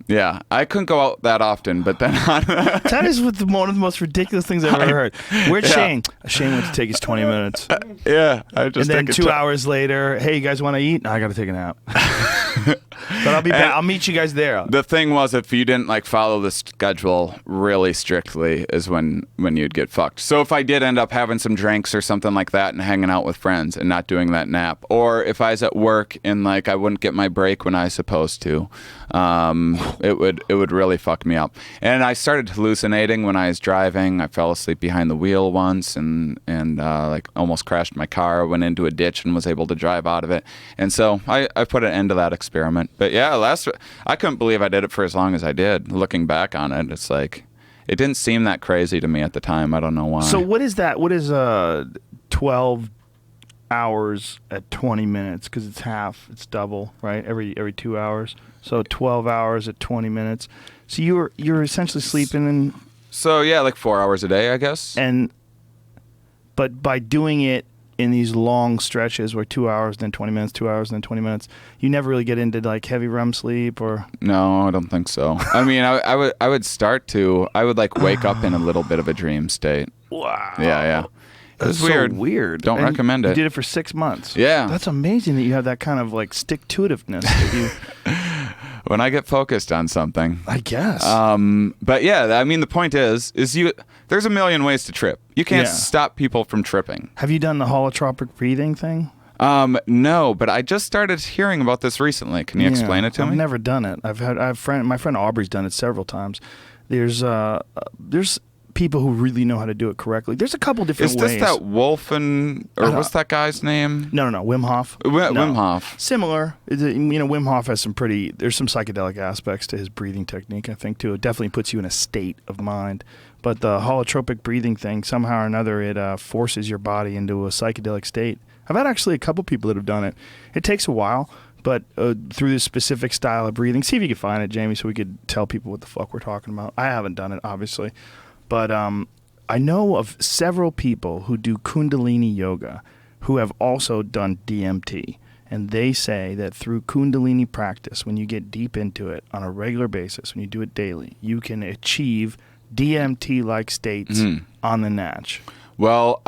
Yeah, I couldn't go out that often, but then that is one of the most ridiculous things I've ever heard. Where'd Shane? Shane went to take his 20 minutes. I just and then 2 hours later, hey, you guys want to eat? No, I got to take a nap. But I'll be back. I'll meet you guys there. The thing was, if you didn't like follow the schedule really strictly, is when you'd get fucked. So if I did end up having some drinks or something like that and hanging out with friends and not doing that nap, or if I was at work and like I wouldn't get my break when I was supposed to, it would really fuck me up. And I started hallucinating when I was driving. I fell asleep behind the wheel once and like almost crashed my car, went into a ditch and was able to drive out of it. And so I put an end to that experiment. But yeah, I couldn't believe I did it for as long as I did. Looking back on it, it's like it didn't seem that crazy to me at the time. I don't know why. So what is that? What is 12 hours at 20 minutes? Because it's double, right? Every 2 hours. So 12 hours at 20 minutes. So you're essentially sleeping So yeah, like 4 hours a day, I guess. But by doing it in these long stretches where 2 hours, then 20 minutes, 2 hours, then 20 minutes, you never really get into like heavy REM sleep or? No, I don't think so. I mean, I would start to. I would like wake up in a little bit of a dream state. Wow. Yeah. It was That's weird. So weird. Don't And recommend you it. did it for 6 months. Yeah. That's amazing that you have that kind of like stick-to-itiveness that you. When I get focused on something. I guess. But yeah, I mean, the point is there's a million ways to trip. You can't Yeah. stop people from tripping. Have you done the holotropic breathing thing? No, but I just started hearing about this recently. Can you explain it to I've me? never done it. My friend Aubrey's done it several times. There's people who really know how to do it correctly. There's a couple different Is ways. this that Wolfen, or what's that guy's name? No, Wim Hof. Wim Hof. Similar. Wim Hof has there's some psychedelic aspects to his breathing technique, I think, too. It definitely puts you in a state of mind. But the holotropic breathing thing, somehow or another, it forces your body into a psychedelic state. I've had actually a couple people that have done it. It takes a while, but through this specific style of breathing. See if you can find it, Jamie, so we could tell people what the fuck we're talking about. I haven't done it, obviously. But I know of several people who do Kundalini yoga who have also done DMT. And they say that through Kundalini practice, when you get deep into it on a regular basis, when you do it daily, you can achieve DMT-like states on the natch. Well,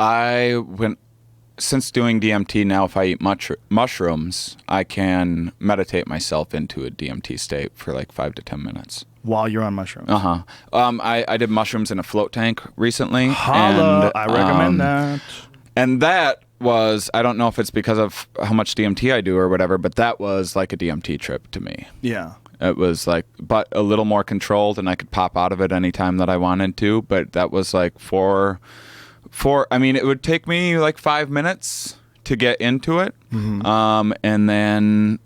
since doing DMT now, if I eat mushrooms, I can meditate myself into a DMT state for like 5 to 10 minutes. While you're on mushrooms. I did mushrooms in a float tank recently. Holla, and, I recommend that. And that was, I don't know if it's because of how much DMT I do or whatever, but that was like a DMT trip to me. Yeah. It was like, but a little more controlled, and I could pop out of it anytime that I wanted to. But that was like I mean, it would take me like 5 minutes to get into it. And then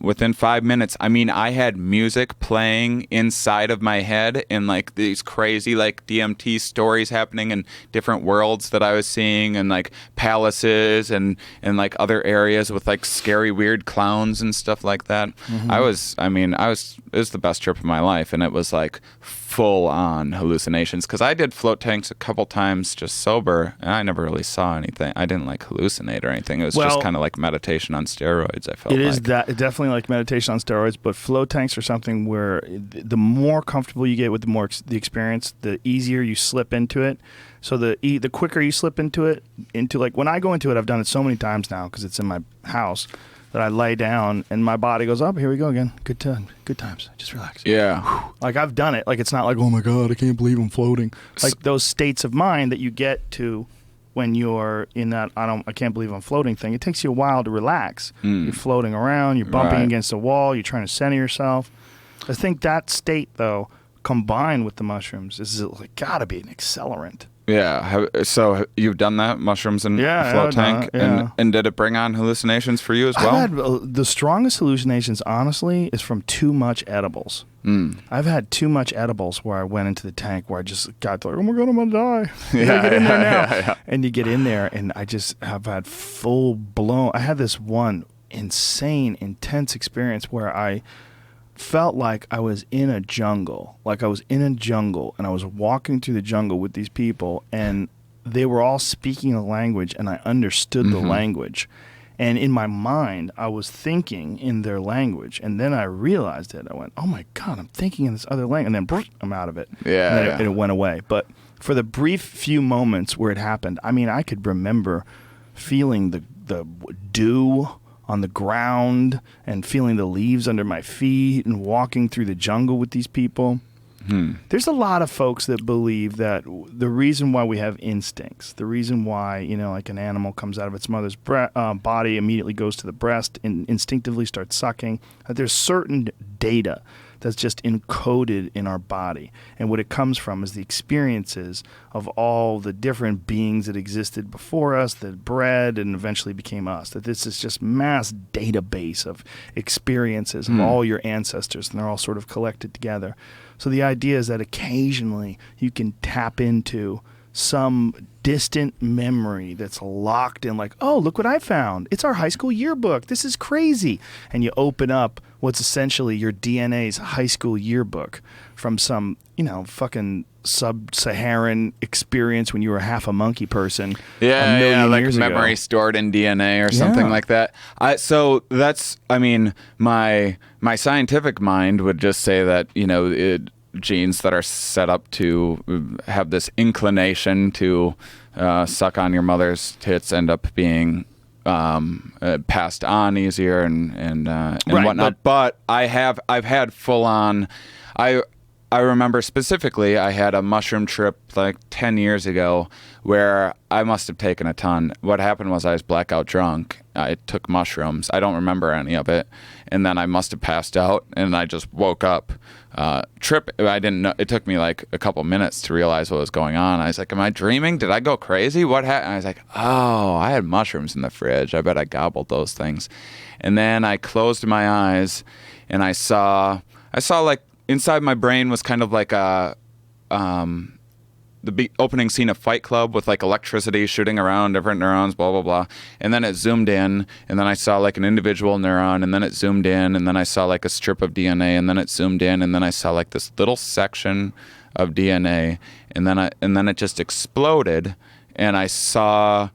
within 5 minutes, I mean, I had music playing inside of my head and like these crazy like DMT stories happening in different worlds that I was seeing, and like palaces and like other areas with like scary weird clowns and stuff like that. It was the best trip of my life, and it was like full on hallucinations, because I did float tanks a couple times just sober, and I never really saw anything. I didn't like hallucinate or anything. It was just kind of like meditation on steroids, I felt. It is definitely like meditation on steroids, but float tanks are something where the more comfortable you get with the experience, the easier you slip into it. So the quicker you slip into like when I go into it, I've done it so many times now because it's in my house, that I lay down and my body goes, "Up, here we go again. Good times. Just relax." Yeah. Like I've done it. Like it's not like, "Oh my God, I can't believe I'm floating." Like those states of mind that you get to when you're in that I can't believe I'm floating thing. It takes you a while to relax. You're floating around. You're bumping against a wall. You're trying to center yourself. I think that state though, combined with the mushrooms, is like gotta be an accelerant. Yeah. So you've done that, mushrooms and float tank, and did it bring on hallucinations for you as well? I've had the strongest hallucinations, honestly, is from too much edibles. I've had too much edibles where I went into the tank where I just got like, "Oh my God, I'm gonna die." Get in there now. Yeah. And you get in there, and I just have had full blown. I had this one insane, intense experience where I felt like I was in a jungle. Like I was in a jungle, and I was walking through the jungle with these people, and they were all speaking a language, and I understood the language. And in my mind, I was thinking in their language, and then I realized it. I went, "Oh my God, I'm thinking in this other language," and then I'm out of it. Yeah, and then it went away. But for the brief few moments where it happened, I mean, I could remember feeling the dew on the ground and feeling the leaves under my feet and walking through the jungle with these people. There's a lot of folks that believe that the reason why we have instincts, the reason why, like an animal comes out of its mother's body, immediately goes to the breast and instinctively starts sucking, that there's certain data that's just encoded in our body. And what it comes from is the experiences of all the different beings that existed before us, that bred and eventually became us. That this is just mass database of experiences of all your ancestors, and they're all sort of collected together. So the idea is that occasionally you can tap into some distant memory that's locked in, like, oh, look what I found. It's our high school yearbook. This is crazy. And you open up what's essentially your DNA's high school yearbook from some, fucking sub-Saharan experience when you were half a monkey person. Yeah, like years memory ago. stored in DNA or something like that. So that's, my scientific mind would just say that, genes that are set up to have this inclination to suck on your mother's tits end up being passed on easier and Right, whatnot. But I've had full on. I remember specifically I had a mushroom trip like 10 years ago where I must have taken a ton. What happened was I was blackout drunk. I took mushrooms. I don't remember any of it. And then I must have passed out and I just woke up. I didn't know. It took me like a couple minutes to realize what was going on. I was like, am I dreaming? Did I go crazy? What happened? I was like, oh, I had mushrooms in the fridge. I bet I gobbled those things. And then I closed my eyes and I saw like, inside my brain was kind of like the opening scene of Fight Club with like electricity shooting around different neurons, blah, blah, blah. And then it zoomed in, and then I saw like an individual neuron, and then it zoomed in, and then I saw like a strip of DNA, and then it zoomed in, and then I saw like this little section of DNA, and then it just exploded, and I saw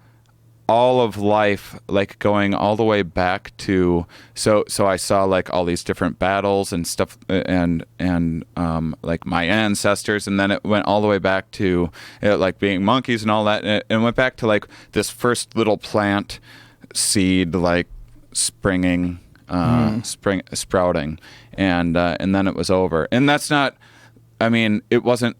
all of life like going all the way back to so I saw like all these different battles and stuff and like my ancestors, and then it went all the way back to like being monkeys and all that, and it went back to like this first little plant seed like springing sprouting, and then it was over. And that's not, it wasn't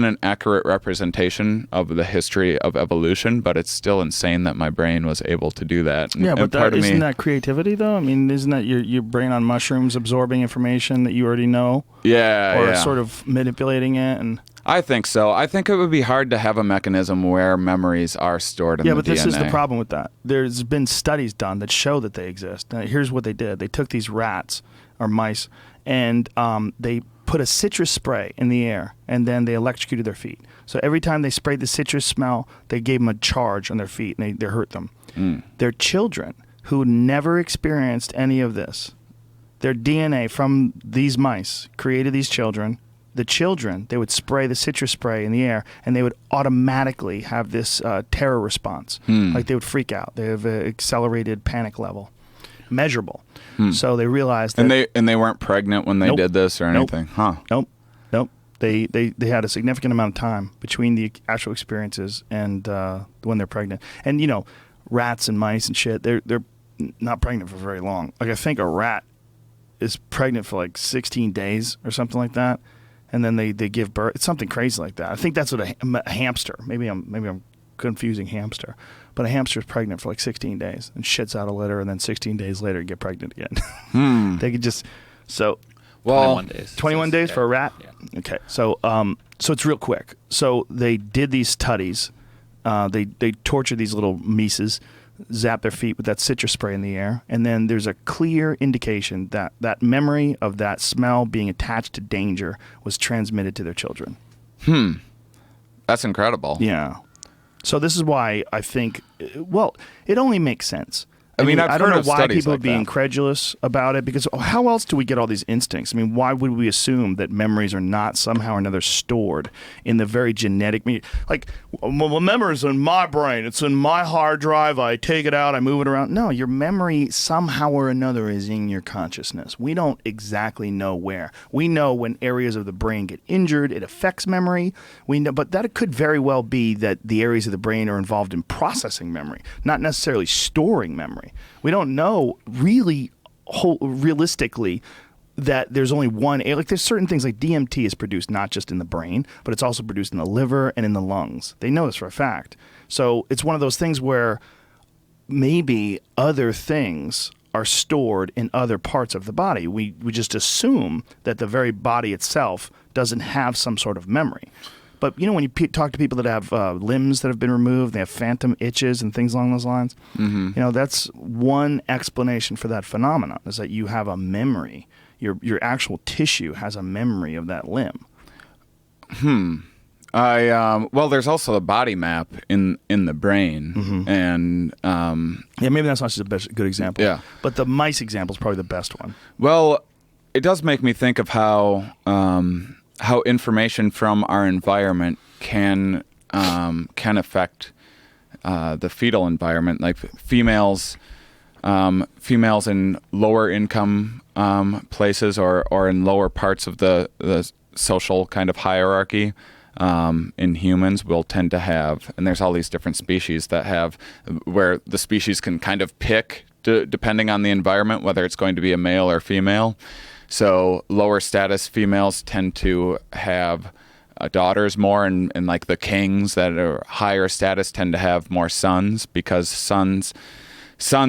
an accurate representation of the history of evolution, but it's still insane that my brain was able to do that. Yeah, but isn't that creativity, though? Isn't that your brain on mushrooms absorbing information that you already know? Yeah, or sort of manipulating it? And I think so. I think it would be hard to have a mechanism where memories are stored in the DNA. Yeah, but this is the problem with that. There's been studies done that show that they exist. Now, here's what they did. They took these rats or mice, and they put a citrus spray in the air, and then they electrocuted their feet. So every time they sprayed the citrus smell, they gave them a charge on their feet, and they hurt them. Their children, who never experienced any of this, their DNA from these mice created these children. The children, they would spray the citrus spray in the air, and they would automatically have this terror response. Like they would freak out. They have an accelerated panic level, measurable. So they realized that, and they weren't pregnant when they Nope. did this or anything, huh? Nope. They had a significant amount of time between the actual experiences and when they're pregnant. And rats and mice and shit, they're not pregnant for very long. Like I think a rat is pregnant for like 16 days or something like that, and then they give birth. It's something crazy like that. I think that's what a hamster. Maybe I'm confusing hamster. But a hamster is pregnant for like 16 days and shits out a litter, and then 16 days later get pregnant again. They could just 21 days. 21 days for a rat? Yeah. Okay. So it's real quick. So they did these studies. They tortured these little mices, zapped their feet with that citrus spray in the air, and then there's a clear indication that that memory of that smell being attached to danger was transmitted to their children. That's incredible. Yeah. So this is why I think, it only makes sense. I've I don't heard know of why studies people like would be that. incredulous about it, because how else do we get all these instincts? Why would we assume that memories are not somehow or another stored in the very genetic like, well, memories in my brain, it's in my hard drive, I take it out, I move it around. No, your memory somehow or another is in your consciousness. We don't exactly know where. We know when areas of the brain get injured, it affects memory. We know, but that could very well be that the areas of the brain are involved in processing memory, not necessarily storing memory. We don't know really realistically that there's only one, like there's certain things like DMT is produced not just in the brain, but it's also produced in the liver and in the lungs. They know this for a fact. So it's one of those things where maybe other things are stored in other parts of the body. We just assume that the very body itself doesn't have some sort of memory. But, when you talk to people that have limbs that have been removed, they have phantom itches and things along those lines, that's one explanation for that phenomenon, is that you have a memory. Your actual tissue has a memory of that limb. Well, there's also a body map in the brain, and Yeah, maybe that's not just a good example. Yeah. But the mice example is probably the best one. well, it does make me think of how information from our environment can affect the fetal environment, like females in lower income places or in lower parts of the social kind of hierarchy in humans will tend to have, and there's all these different species that have, where the species can kind of pick depending on the environment whether it's going to be a male or female. So lower status females tend to have daughters more, and like the kings that are higher status tend to have more sons, because sons,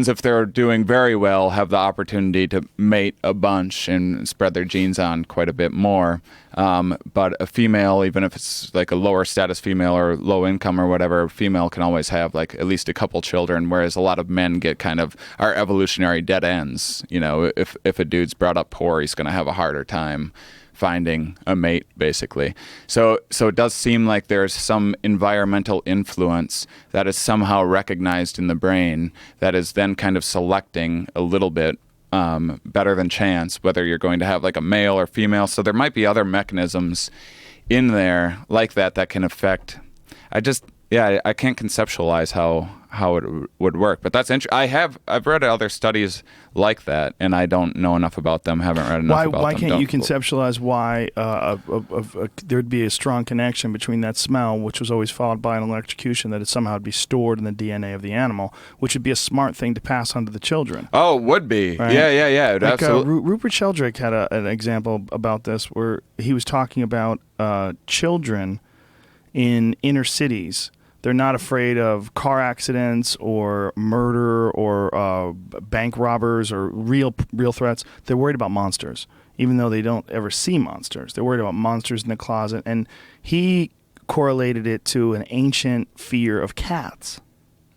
if they're doing very well, have the opportunity to mate a bunch and spread their genes on quite a bit more. But a female, even if it's like a lower status female or low income or whatever, a female can always have like at least a couple children, whereas a lot of men get kind of our evolutionary dead ends. You know, if a dude's brought up poor, he's going to have a harder time finding a mate, basically. So it does seem like there's some environmental influence that is somehow recognized in the brain that is then kind of selecting a little bit better than chance whether you're going to have like a male or female. So there might be other mechanisms in there like that can affect. I can't conceptualize how it would work, but that's interesting. I've read other studies like that, and I don't know enough about them. Haven't read enough about them. Why can't you conceptualize why there'd be a strong connection between that smell, which was always followed by an electrocution, that it somehow would be stored in the DNA of the animal, which would be a smart thing to pass on to the children. Oh, it would be. Right? Yeah. Like, absolutely. Rupert Sheldrake had an example about this where he was talking about children in inner cities. They're not afraid of car accidents or murder or bank robbers or real threats. They're worried about monsters, even though they don't ever see monsters. They're worried about monsters in the closet. And he correlated it to an ancient fear of cats,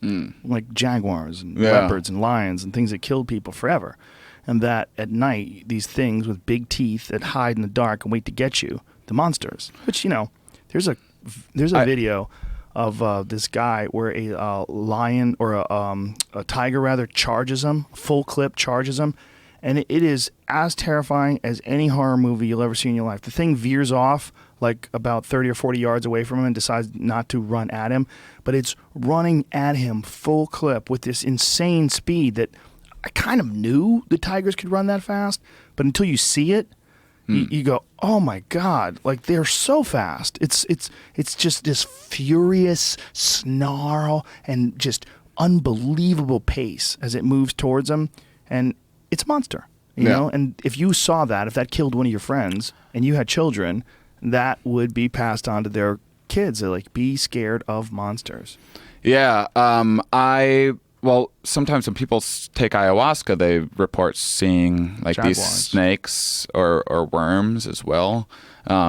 like jaguars and leopards and lions and things that killed people forever. And that at night, these things with big teeth that hide in the dark and wait to get you, the monsters. Which, there's a video of this guy where a lion or a tiger rather charges him, full clip charges him, and it is as terrifying as any horror movie you'll ever see in your life. The thing veers off like about 30 or 40 yards away from him and decides not to run at him, but it's running at him full clip with this insane speed that I kind of knew the tigers could run that fast, but until you see it, you go, oh my God! Like they're so fast. It's just this furious snarl and just unbelievable pace as it moves towards them, and it's a monster, you know. And if you saw that, if that killed one of your friends, and you had children, that would be passed on to their kids. They're like, be scared of monsters. Yeah, Well, sometimes when people take ayahuasca, they report seeing like Jaguars. these snakes or worms as well,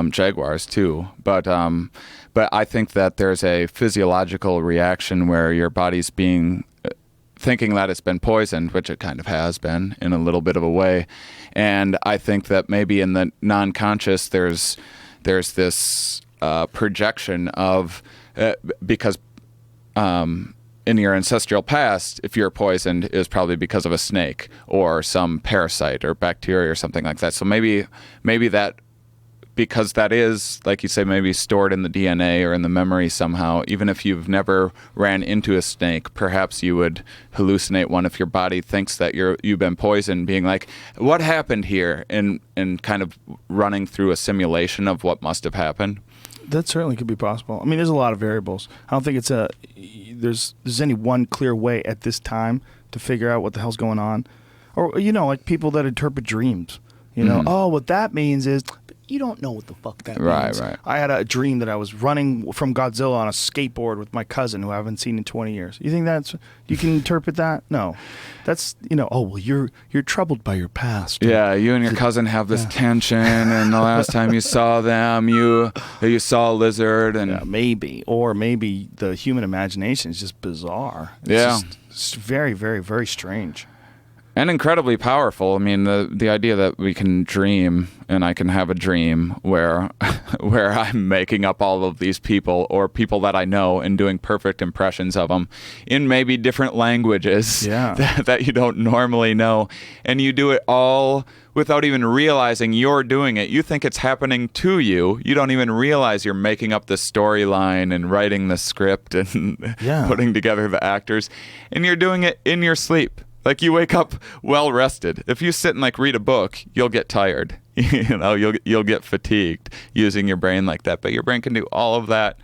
jaguars too. But I think that there's a physiological reaction where your body's thinking that it's been poisoned, which it kind of has been in a little bit of a way. And I think that maybe in the non-conscious, there's this projection of because. In your ancestral past, if you're poisoned, it was probably because of a snake or some parasite or bacteria or something like that. So maybe that, because that is, like you say, maybe stored in the DNA or in the memory somehow, even if you've never ran into a snake, perhaps you would hallucinate one if your body thinks that you've been poisoned, being like, what happened here? And kind of running through a simulation of what must have happened. That certainly could be possible. I mean, there's a lot of variables. I don't think there's any one clear way at this time to figure out what the hell's going on. Or, like people that interpret dreams. Oh, what that means is, you don't know what the fuck that means. Right. I had a dream that I was running from Godzilla on a skateboard with my cousin who I haven't seen in 20 years. You think you can interpret that? No. That's, oh, well, you're troubled by your past. Yeah, you and your cousin have this tension, and the last time you saw them, you saw a lizard. And yeah, maybe. Or maybe the human imagination is just bizarre. It's just very, very, very strange. And incredibly powerful. I mean, the idea that we can dream, and I can have a dream where where I'm making up all of these people or people that I know and doing perfect impressions of them in maybe different languages that you don't normally know. And you do it all without even realizing you're doing it. You think it's happening to you. You don't even realize you're making up the storyline and writing the script and putting together the actors. And you're doing it in your sleep. Like, you wake up well rested. If you sit and like read a book, you'll get tired. You'll get fatigued using your brain like that. But your brain can do all of that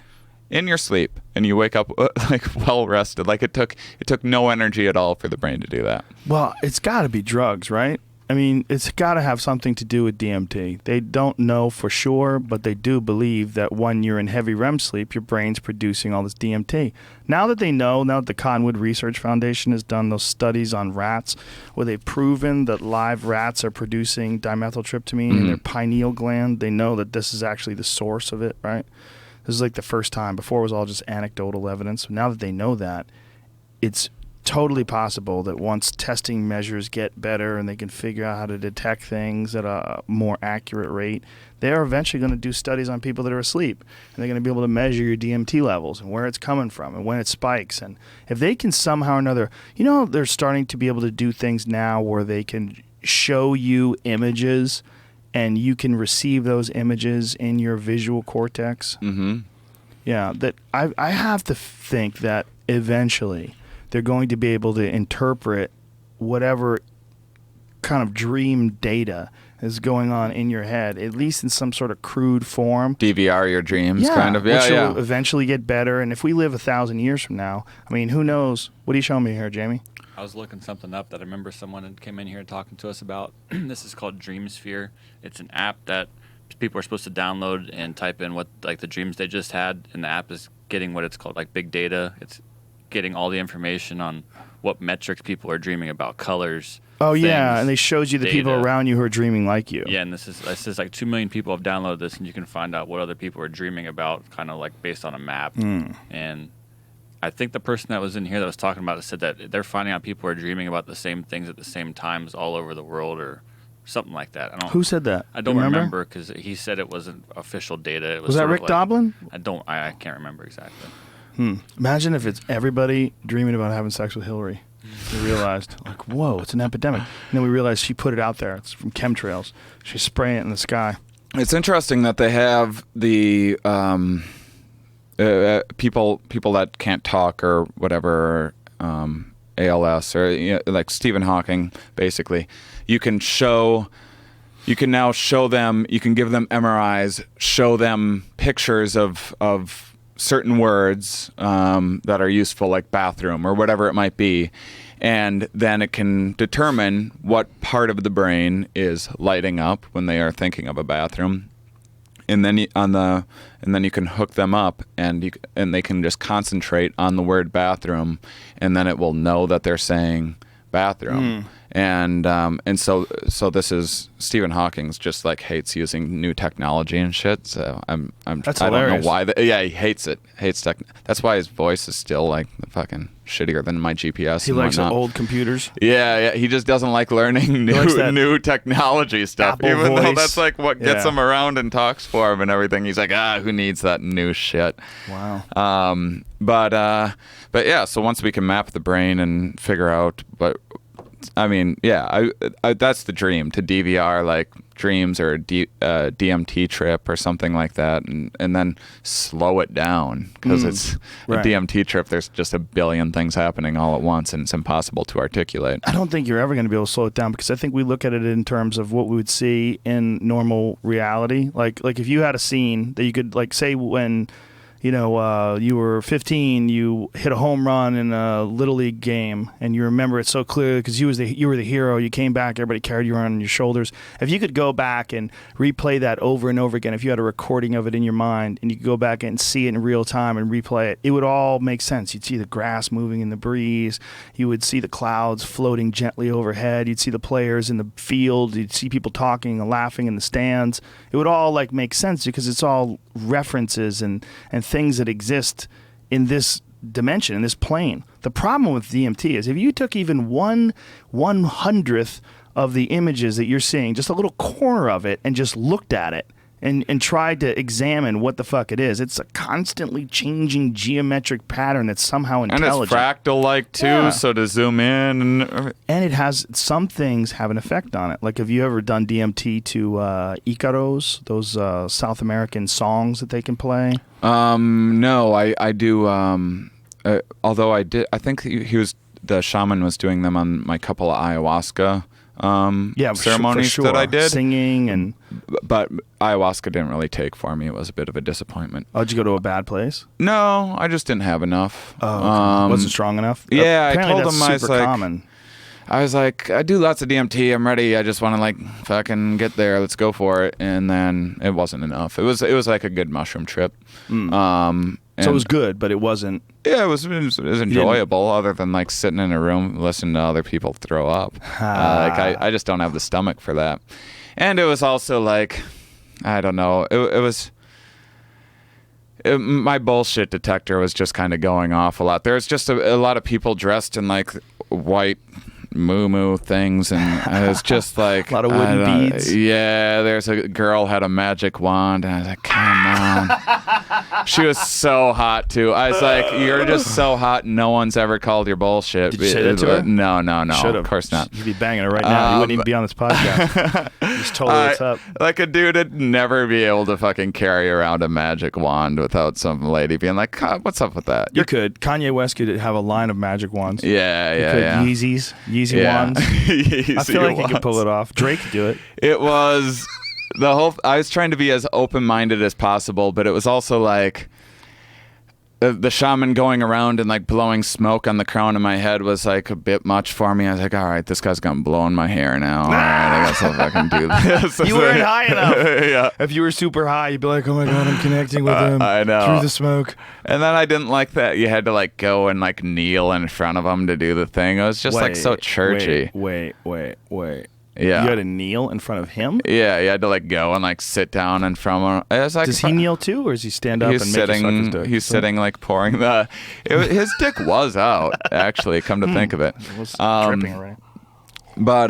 in your sleep, and you wake up like well rested. Like, it took no energy at all for the brain to do that. Well, it's got to be drugs, right? I mean, it's got to have something to do with DMT. They don't know for sure, but they do believe that when you're in heavy REM sleep, your brain's producing all this DMT. Now that they know, now that the Cottonwood Research Foundation has done those studies on rats where they've proven that live rats are producing dimethyltryptamine in their pineal gland, they know that this is actually the source of it, right? This is like the first time. Before it was all just anecdotal evidence. Now that they know that, it's totally possible that once testing measures get better and they can figure out how to detect things at a more accurate rate, they're eventually going to do studies on people that are asleep, and they're going to be able to measure your DMT levels and where it's coming from and when it spikes. And if they can somehow or another, they're starting to be able to do things now where they can show you images and you can receive those images in your visual cortex. Yeah, that I have to think that eventually they're going to be able to interpret whatever kind of dream data is going on in your head, at least in some sort of crude form. DVR your dreams, kind of. Which will eventually get better. And if we live 1,000 years from now, I mean, who knows? What are you showing me here, Jamie? I was looking something up that I remember someone came in here talking to us about. This is called DreamSphere. It's an app that people are supposed to download and type in what, like, the dreams they just had, and the app is getting what it's called, like, big data. It's getting all the information on what metrics people are dreaming about, colors. Oh, things, yeah, and they shows you the data. people around you who are dreaming like you. Yeah, and this is like 2 million people have downloaded this, and you can find out what other people are dreaming about, kind of like based on a map. And I think the person that was in here that was talking about it said that they're finding out people are dreaming about the same things at the same times all over the world, or something like that. Who said that? I don't remember because he said it wasn't official data. It was that Rick Doblin? I can't remember exactly. Imagine if it's everybody dreaming about having sex with Hillary. We realized, like, whoa, it's an epidemic. And then we realized she put it out there. It's from chemtrails. She's spraying it in the sky. It's interesting that they have the people that can't talk or whatever, ALS, or like Stephen Hawking, basically. You can now show them, you can give them MRIs, show them pictures of certain words that are useful, like bathroom or whatever it might be, and then it can determine what part of the brain is lighting up when they are thinking of a bathroom, and then you can hook them up, and they can just concentrate on the word bathroom, and then it will know that they're saying bathroom. And so this is Stephen Hawking's just like hates using new technology and shit. So I don't know why. He hates it. That's why his voice is still like fucking shittier than my GPS. He likes old computers. Yeah. He just doesn't like learning new technology stuff. Apple even voice. though that's like what gets him around and talks for him and everything. He's like, who needs that new shit? Wow. But yeah. So once we can map the brain and figure out, I mean, yeah, I that's the dream, to DVR like dreams or a DMT trip or something like that, and then slow it down, because it's a DMT trip. There's just a billion things happening all at once, and it's impossible to articulate. I don't think you're ever going to be able to slow it down, because I think we look at it in terms of what we would see in normal reality. Like if you had a scene that you could, like, say when you were 15, you hit a home run in a Little League game, and you remember it so clearly because you were the hero. You came back, everybody carried you around on your shoulders. If you could go back and replay that over and over again, if you had a recording of it in your mind, and you could go back and see it in real time and replay it, it would all make sense. You'd see the grass moving in the breeze. You would see the clouds floating gently overhead. You'd see the players in the field. You'd see people talking and laughing in the stands. It would all make sense because it's all references and things that exist in this dimension, in this plane. The problem with DMT is if you took even 1/100th of the images that you're seeing, just a little corner of it, and just looked at it and tried to examine what the fuck it is, it's a constantly changing geometric pattern that's somehow intelligent. And it's fractal-like, too, Yeah. so to zoom in... And it has, some things have an effect on it. Like, have you ever done DMT to Icaros, those South American songs that they can play? No, I do, although I think he was, the shaman was doing them on my couple of ayahuasca ceremonies for sure. that I did. Singing and... But ayahuasca didn't really take for me. It was a bit of a disappointment. Oh, did you go to a bad place? No, I just didn't have enough. Oh, okay. Wasn't strong enough? Yeah, Apparently I told him, I was like... common. I was like, I do lots of DMT. I'm ready. I just want to like fucking get there. Let's go for it. And then it wasn't enough. It was like a good mushroom trip. So it was good, but it wasn't... Yeah, it was enjoyable. Other than like sitting in a room listening to other people throw up. I just don't have the stomach for that. And it was also like, I don't know. My bullshit detector was just kind of going off a lot. There's just a lot of people dressed in like white moo things, and it was just like a lot of wooden beads. Yeah, there's a girl had a magic wand, and I was like, come on. She was so hot too. I was like, you're just so hot. No one's ever called your bullshit. Did you say that to her? No. Should've. Of course not. You'd be banging her right now. You wouldn't even be on this podcast. You just told her what's up. Like a dude would never be able to fucking carry around a magic wand without some lady being like, what's up with that? You could. Kanye West could have a line of magic wands. Yeah. Yeezys wands. Yeezy I feel like he wands. could pull it off. Drake could do it. It was I was trying to be as open-minded as possible, but it was also like the shaman going around and like blowing smoke on the crown of my head was like a bit much for me. I was like, all right, this guy's gonna blow in my hair now. All right, I guess I'll fucking do this. You weren't high enough. Yeah. If you were super high, you'd be like, oh my God, I'm connecting with him. I know. Through the smoke. And then I didn't like that you had to like go and like kneel in front of him to do the thing. It was just like so churchy. Wait. Yeah. You had to kneel in front of him? Yeah, you had to like go and like sit down in front of him. It was like, Does he kneel too, or does he stand up and make you suck his dick? He's sitting like pouring his dick was out, actually, come to think of it. It was dripping already. But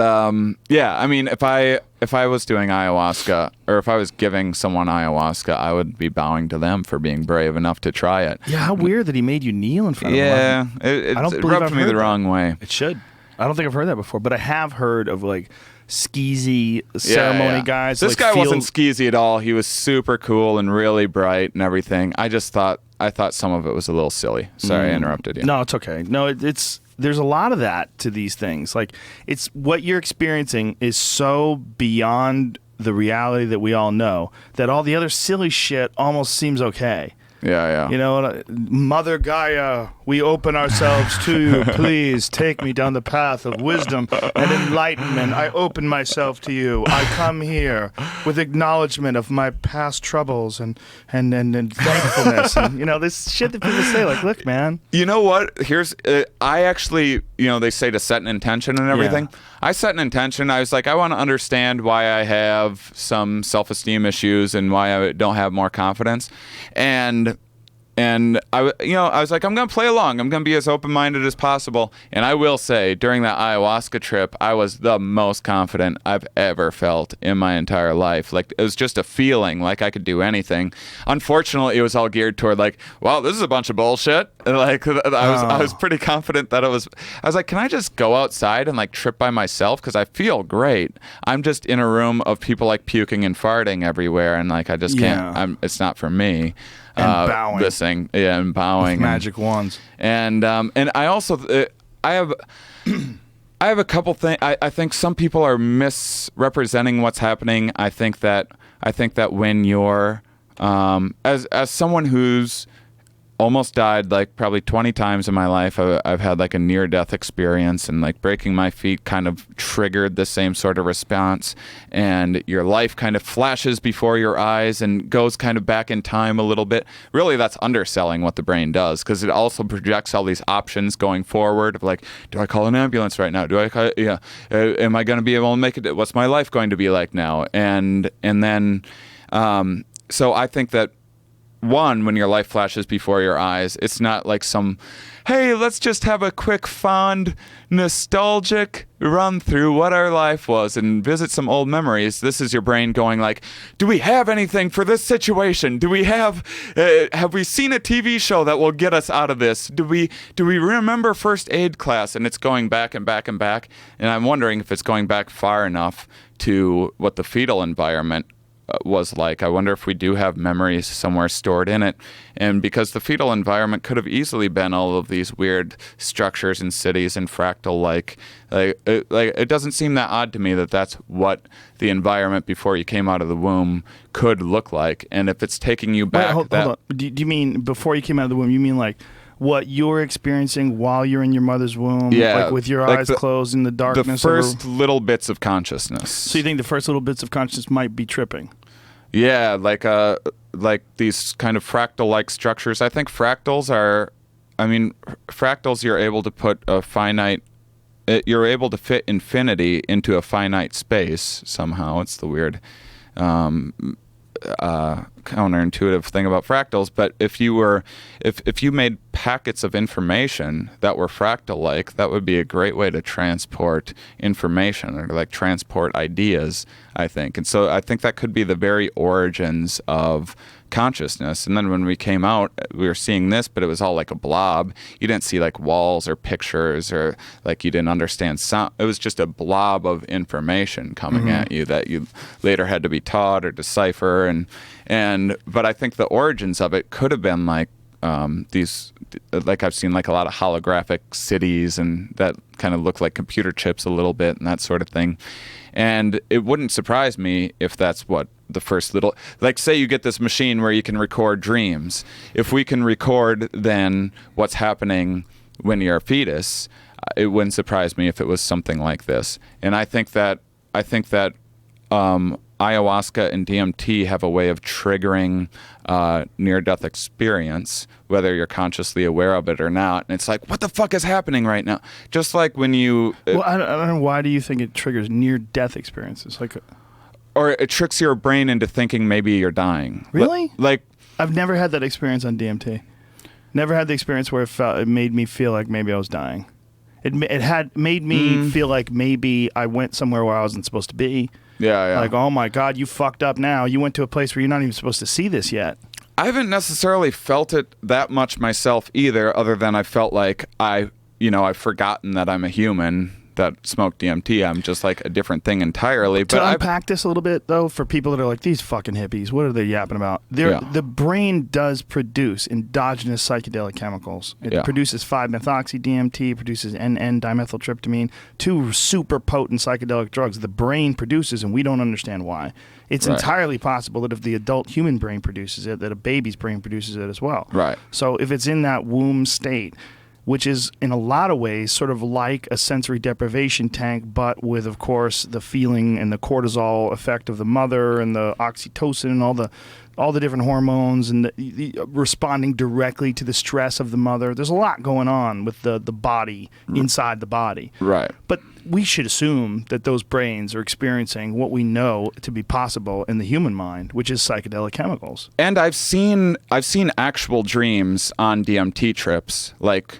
yeah, I mean, if I was doing ayahuasca, or if I was giving someone ayahuasca, I would be bowing to them for being brave enough to try it. Yeah, how weird that he made you kneel in front of him. Yeah, I don't it believe rubbed I've me heard the that. wrong way. It should. I don't think I've heard that before, but I have heard of like skeezy ceremony guys. This like guy wasn't skeezy at all. He was super cool and really bright and everything. I thought some of it was a little silly. Sorry, I interrupted you. No, it's okay. No, it's there's a lot of that to these things. Like it's what you're experiencing is so beyond the reality that we all know that all the other silly shit almost seems okay. Yeah. You know, Mother Gaia, we open ourselves to you. Please take me down the path of wisdom and enlightenment. I open myself to you. I come here with acknowledgement of my past troubles and thankfulness. And, you know, this shit that people say, like, look, man. You know what? I actually, you know, they say to set an intention and everything. Yeah. I set an intention. I was like, I want to understand why I have some self-esteem issues and why I don't have more confidence. And I was like, I'm going to play along. I'm going to be as open-minded as possible. And I will say, during that ayahuasca trip, I was the most confident I've ever felt in my entire life. Like, it was just a feeling like I could do anything. Unfortunately, it was all geared toward like, well, this is a bunch of bullshit. And like, I was pretty confident that I was like, can I just go outside and like trip by myself? Because I feel great. I'm just in a room of people like puking and farting everywhere. And like, I just can't, it's not for me. And bowing. This thing, and bowing, With magic wands, and I also I have a couple things. I think some people are misrepresenting what's happening. I think that when you're as someone who's almost died like probably 20 times in my life, I've had like a near-death experience, and like breaking my feet kind of triggered the same sort of response, and your life kind of flashes before your eyes and goes kind of back in time a little bit. Really, that's underselling what the brain does, because it also projects all these options going forward of like, do I call an ambulance right now? Am I going to be able to make it? What's my life going to be like now? And then so I think that when your life flashes before your eyes, it's not like some, hey, let's just have a quick, fond, nostalgic run through what our life was and visit some old memories. This is your brain going like, do we have anything for this situation? Do we have we seen a TV show that will get us out of this? Do we remember first aid class? And it's going back and back and back. And I'm wondering if it's going back far enough to what the fetal environment was like. I wonder if we do have memories somewhere stored in it. And because the fetal environment could have easily been all of these weird structures and cities and fractal-like. It doesn't seem that odd to me that that's what the environment before you came out of the womb could look like. And if it's taking you back... Wait, hold on. Do you mean before you came out of the womb, you mean like what you're experiencing while you're in your mother's womb, yeah, like with your eyes closed in the darkness? The first little bits of consciousness. So you think the first little bits of consciousness might be tripping? Yeah, like these kind of fractal-like structures. I think fractals you're able to put a finite... You're able to fit infinity into a finite space somehow. It's the weird... counterintuitive thing about fractals, but if you made packets of information that were fractal-like, that would be a great way to transport information or like transport ideas, I think. And so I think that could be the very origins of consciousness. And then when we came out, we were seeing this, but it was all like a blob. You didn't see like walls or pictures or like you didn't understand sound. It was just a blob of information coming at you that you later had to be taught or decipher. But I think the origins of it could have been like these, like I've seen like a lot of holographic cities and that kind of look like computer chips a little bit and that sort of thing. And it wouldn't surprise me if that's what the first little, like say you get this machine where you can record dreams. If we can record then what's happening when you're a fetus, it wouldn't surprise me if it was something like this. And I think that ayahuasca and DMT have a way of triggering near-death experience, whether you're consciously aware of it or not. And it's like, what the fuck is happening right now? Just like when you... well, I don't know. Why do you think it triggers near-death experiences? Or it tricks your brain into thinking maybe you're dying. Really? Like... I've never had that experience on DMT. Never had the experience where it made me feel like maybe I was dying. It had made me feel like maybe I went somewhere where I wasn't supposed to be. Yeah. Like, oh my God, you fucked up now. You went to a place where you're not even supposed to see this yet. I haven't necessarily felt it that much myself either, other than I felt like I've forgotten that I'm a human that smoked DMT. I'm just like a different thing entirely. To unpack this a little bit, though, for people that are like, these fucking hippies, what are they yapping about? The brain does produce endogenous psychedelic chemicals. It produces 5-methoxy-DMT, produces N,N-dimethyltryptamine, 2 super potent psychedelic drugs the brain produces, and we don't understand why. It's entirely possible that if the adult human brain produces it, that a baby's brain produces it as well. Right. So if it's in that womb state, which is in a lot of ways sort of like a sensory deprivation tank, but with, of course, the feeling and the cortisol effect of the mother and the oxytocin and all the different hormones and the responding directly to the stress of the mother. There's a lot going on with the body inside the body. Right. But we should assume that those brains are experiencing what we know to be possible in the human mind, which is psychedelic chemicals. And I've seen actual dreams on DMT trips, like,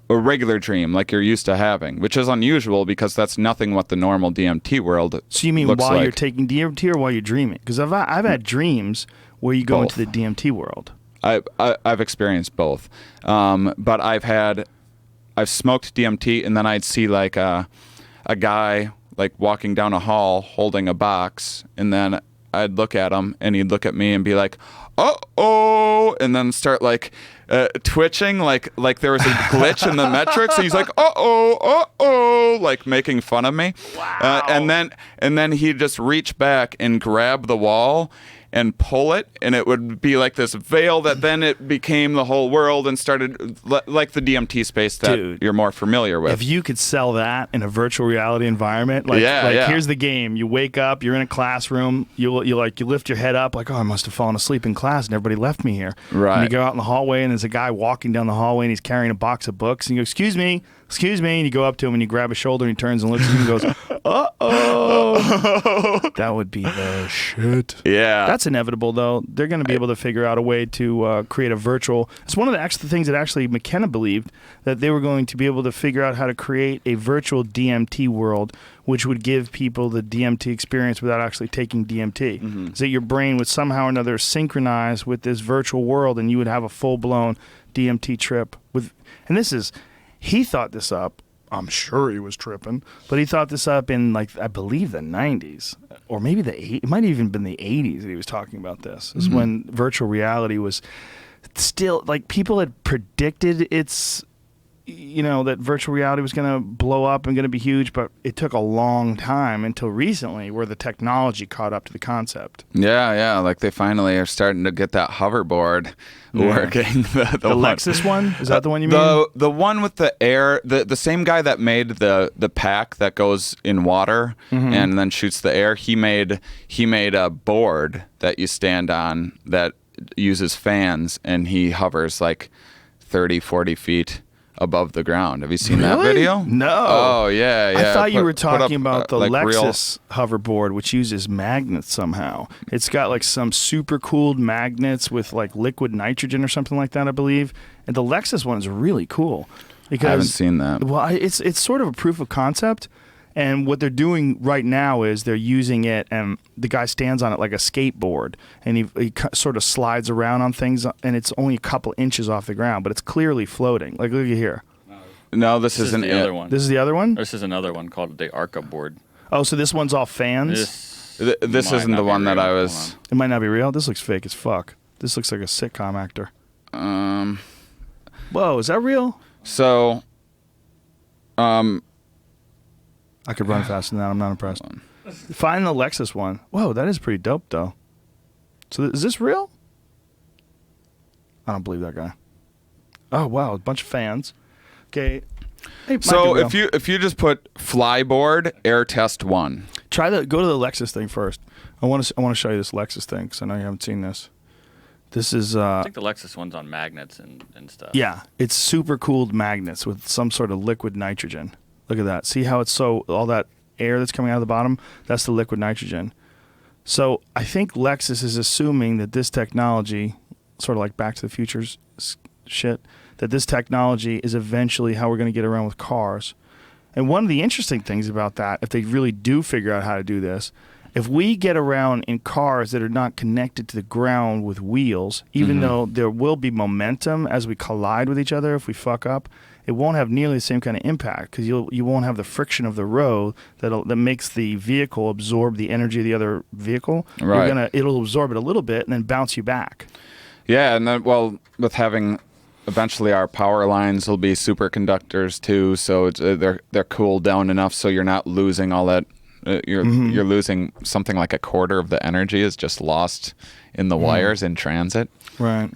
a regular dream like you're used to having, which is unusual because that's nothing what the normal DMT world looks like. So you mean while you're taking DMT or while you're dreaming? Because I've had dreams where you go into the DMT world. I've experienced both. But I've smoked DMT and then I'd see like a guy like walking down a hall holding a box, and then I'd look at him and he'd look at me and be like, uh-oh, and then start like twitching like there was a glitch in the metrics, and he's like, uh-oh, like making fun of me. Wow. And then he'd just reach back and grab the wall and pull it, and it would be like this veil that then it became the whole world and started like the DMT space that you're more familiar with. If you could sell that in a virtual reality environment, here's the game. You wake up, you're in a classroom, you lift your head up like, oh, I must have fallen asleep in class and everybody left me here. Right. And you go out in the hallway and there's a guy walking down the hallway and he's carrying a box of books and you go, excuse me, and you go up to him and you grab his shoulder and he turns and looks at you and goes, That would be the shit. Yeah. That's inevitable, though. They're going to be able to figure out a way to create a virtual. It's one of the things that actually McKenna believed, that they were going to be able to figure out how to create a virtual DMT world, which would give people the DMT experience without actually taking DMT. Mm-hmm. So that your brain would somehow or another synchronize with this virtual world, and you would have a full-blown DMT trip. And this is, he thought this up. I'm sure he was tripping, but he thought this up in, like, I believe the 90s, or maybe it might have even been the 80s that he was talking about this. This is when virtual reality was still, like, people had predicted that virtual reality was going to blow up and going to be huge, but it took a long time until recently where the technology caught up to the concept. Yeah, like they finally are starting to get that hoverboard working. The Lexus one? Is that the one you mean? The one with the air, the same guy that made the pack that goes in water and then shoots the air, he made a board that you stand on that uses fans, and he hovers like 30, 40 feet above the ground. Have you seen that video? No. Oh, yeah. I thought you were talking about the like Lexus hoverboard, which uses magnets somehow. It's got like some super cooled magnets with like liquid nitrogen or something like that, I believe. And the Lexus one is really cool. Because, I haven't seen that. Well, it's sort of a proof of concept. And what they're doing right now is they're using it, and the guy stands on it like a skateboard, and he sort of slides around on things, and it's only a couple inches off the ground, but it's clearly floating. Like, look at here. No, this isn't the other one. This is the other one? This is another one called the Arca board. Oh, so this one's all fans? This isn't the one that I was... It might not be real. This looks fake as fuck. This looks like a sitcom actor. Whoa, is that real? So... I could run faster than that. I'm not impressed. Find the Lexus one. Whoa, that is pretty dope, though. So is this real? I don't believe that guy. Oh, wow, a bunch of fans. Okay. Hey, so if you just put flyboard air test 1. Go to the Lexus thing first. I want to show you this Lexus thing because I know you haven't seen this. This is I think the Lexus one's on magnets and stuff. Yeah, it's super cooled magnets with some sort of liquid nitrogen. Look at that. See how it's all that air that's coming out of the bottom? That's the liquid nitrogen. So I think Lexus is assuming that this technology, sort of like Back to the Future's shit, that this technology is eventually how we're going to get around with cars. And one of the interesting things about that, if they really do figure out how to do this, if we get around in cars that are not connected to the ground with wheels, even though there will be momentum as we collide with each other if we fuck up, it won't have nearly the same kind of impact because you won't have the friction of the road that makes the vehicle absorb the energy of the other vehicle. Right. It'll absorb it a little bit and then bounce you back. Yeah, and then, well, with having eventually our power lines will be superconductors too, so it's, they're cooled down enough so you're not losing all that. You're losing something like a quarter of the energy is just lost in the wires in transit. Right.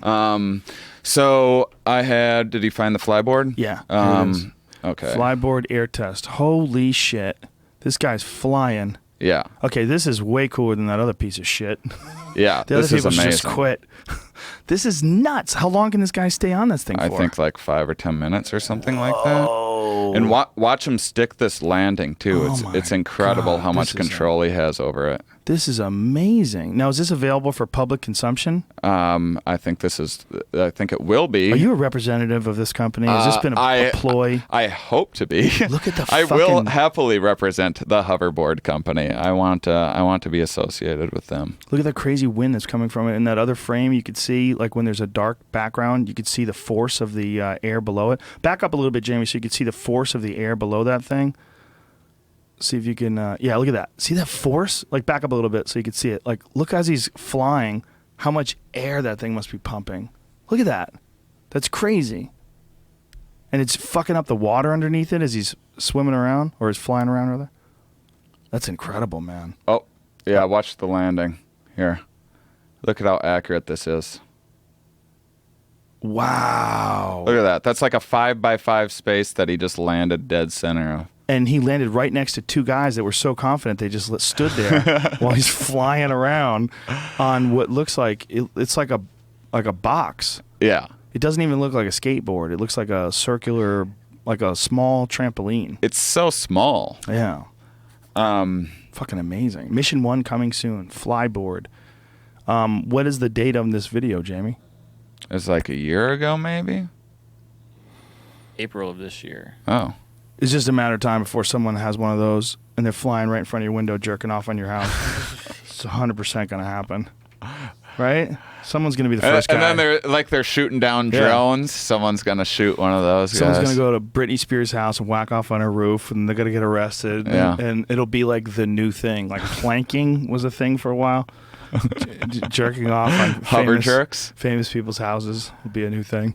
So I had. Did he find the flyboard? Yeah. Here it is. Okay. Flyboard air test. Holy shit! This guy's flying. Yeah. Okay, this is way cooler than that other piece of shit. Yeah. The other this is people should amazing. just quit. This is nuts. How long can this guy stay on this thing for? I think like 5 or 10 minutes or something like that. And watch him stick this landing too. It's incredible how much control he has over it. This is amazing. Now, is this available for public consumption? I think it will be. Are you a representative of this company? Has this been a ploy? I hope to be. Look at the I will happily represent the hoverboard company. I want to be associated with them. Look at that crazy wind that's coming from it. In that other frame, you could see, like when there's a dark background, you could see the force of the air below it. Back up a little bit, Jamie, so you could see the force of the air below that thing. See if you can, yeah, look at that. See that force? Like back up a little bit so you can see it. Like look as he's flying, how much air that thing must be pumping. Look at that. That's crazy. And it's fucking up the water underneath it as he's swimming around, or is flying around rather. That's incredible, man. Oh, yeah, watch the landing. Here. Look at how accurate this is. Wow. Look at that. That's like a 5x5 space that he just landed dead center of. And he landed right next to two guys that were so confident they just stood there while he's flying around on what looks like it's like a box. Yeah. It doesn't even look like a skateboard. It looks like a circular, like a small trampoline. It's so small. Yeah. Fucking amazing. Mission 1 coming soon. Flyboard. What is the date of this video, Jamie? It's like a year ago, maybe. April of this year. Oh. It's just a matter of time before someone has one of those and they're flying right in front of your window, jerking off on your house. It's 100% going to happen. Right? Someone's going to be the first guy. And then they're shooting down drones. Someone's going to shoot one of those Someone's guys. going to go to Britney Spears' house and whack off on her roof, and they're going to get arrested. Yeah. And it'll be like the new thing. Like planking was a thing for a while. Jerking off on Hover jerks. Famous people's houses will be a new thing.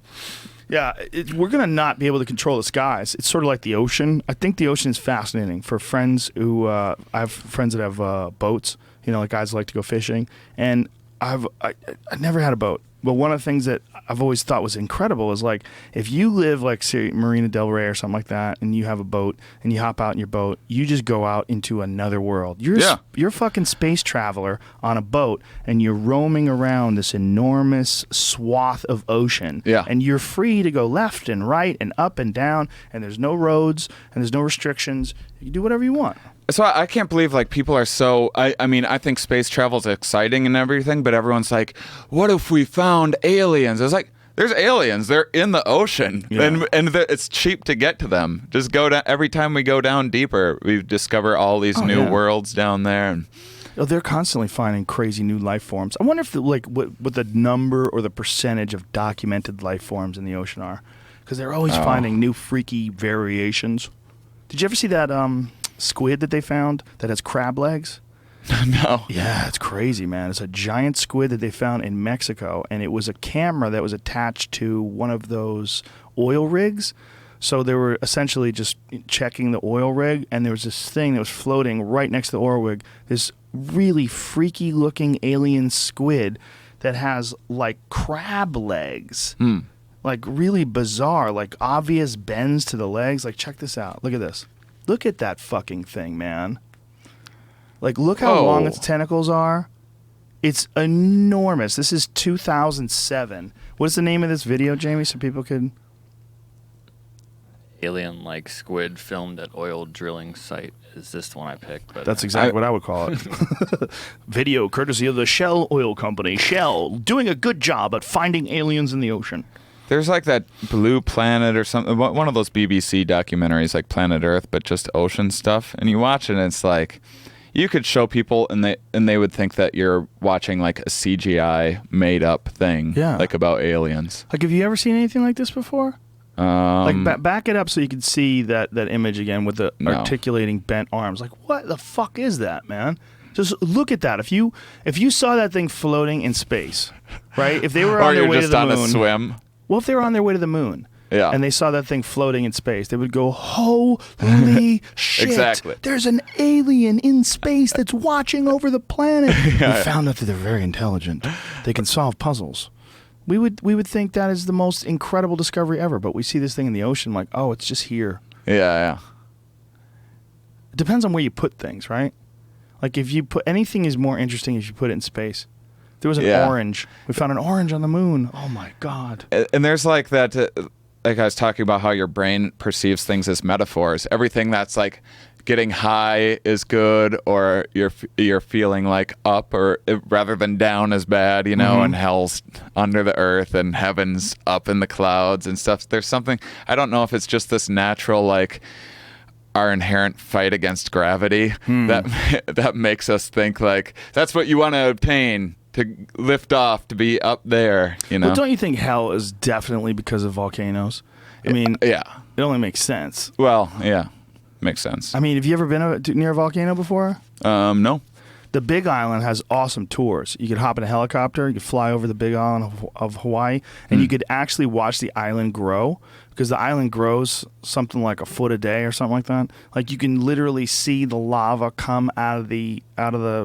Yeah, we're going to not be able to control the skies. It's sort of like the ocean. I think the ocean is fascinating for friends who I have friends that have boats, like guys who like to go fishing. And I never had a boat. But one of the things that I've always thought was incredible is like if you live like say Marina Del Rey or something like that, and you have a boat and you hop out in your boat, you just go out into another world. You're a fucking space traveler on a boat, and you're roaming around this enormous swath of ocean. Yeah. And you're free to go left and right and up and down, and there's no roads and there's no restrictions. You can do whatever you want. So I can't believe like people are so. I mean, I think space travel is exciting and everything, but everyone's like, "What if we found aliens?" It's like there's aliens. They're in the ocean, and it's cheap to get to them. Just go down. Every time we go down deeper, we discover all these new worlds down there. And they're constantly finding crazy new life forms. I wonder if what the number or the percentage of documented life forms in the ocean are, because they're always finding new freaky variations. Did you ever see that squid that they found that has crab legs? No. Yeah, it's crazy, man. It's a giant squid that they found in Mexico, and it was a camera that was attached to one of those oil rigs. So they were essentially just checking the oil rig, and there was this thing that was floating right next to the oil rig, this really freaky looking alien squid that has like crab legs. Like really bizarre, like obvious bends to the legs. Like check this out. Look at this. Look at that fucking thing, man. Like, look how long its tentacles are. It's enormous. This is 2007. What's the name of this video, Jamie, so people could... Alien-like squid filmed at oil drilling site is this the one I picked. But that's exactly what I would call it. Video courtesy of the Shell Oil Company. Shell, doing a good job at finding aliens in the ocean. There's like that Blue Planet or something, one of those BBC documentaries like Planet Earth, but just ocean stuff. And you watch it and it's like, you could show people and they would think that you're watching like a CGI made up thing, like about aliens. Like, have you ever seen anything like this before? Like back it up so you can see that image again with the articulating bent arms. Like, what the fuck is that, man? Just look at that. If you saw that thing floating in space, right? If they were on their way to the moon, or you're just on a swim. Well, if they were on their way to the moon, and they saw that thing floating in space, they would go, "Holy shit! Exactly. There's an alien in space that's watching over the planet." We found out that they're very intelligent. They can solve puzzles. We would think that is the most incredible discovery ever, but we see this thing in the ocean, like, oh, it's just here. Yeah. It depends on where you put things, right? Like if you put anything is more interesting if you put it in space. There was an orange. We found an orange on the moon. Oh my God. And there's like that, like I was talking about how your brain perceives things as metaphors. Everything that's like getting high is good, or you're feeling like up, or rather than down is bad, and hell's under the earth and heaven's up in the clouds and stuff. There's something, I don't know if it's just this natural, like, our inherent fight against gravity that makes us think like that's what you want to obtain, to lift off, to be up there, Well, don't you think hell is definitely because of volcanoes? I mean, it only makes sense. Well, yeah, makes sense. I mean, have you ever been near a volcano before? No. The Big Island has awesome tours. You could hop in a helicopter, you could fly over the Big Island of Hawaii, and you could actually watch the island grow, because the island grows something like a foot a day or something like that. Like you can literally see the lava come out of the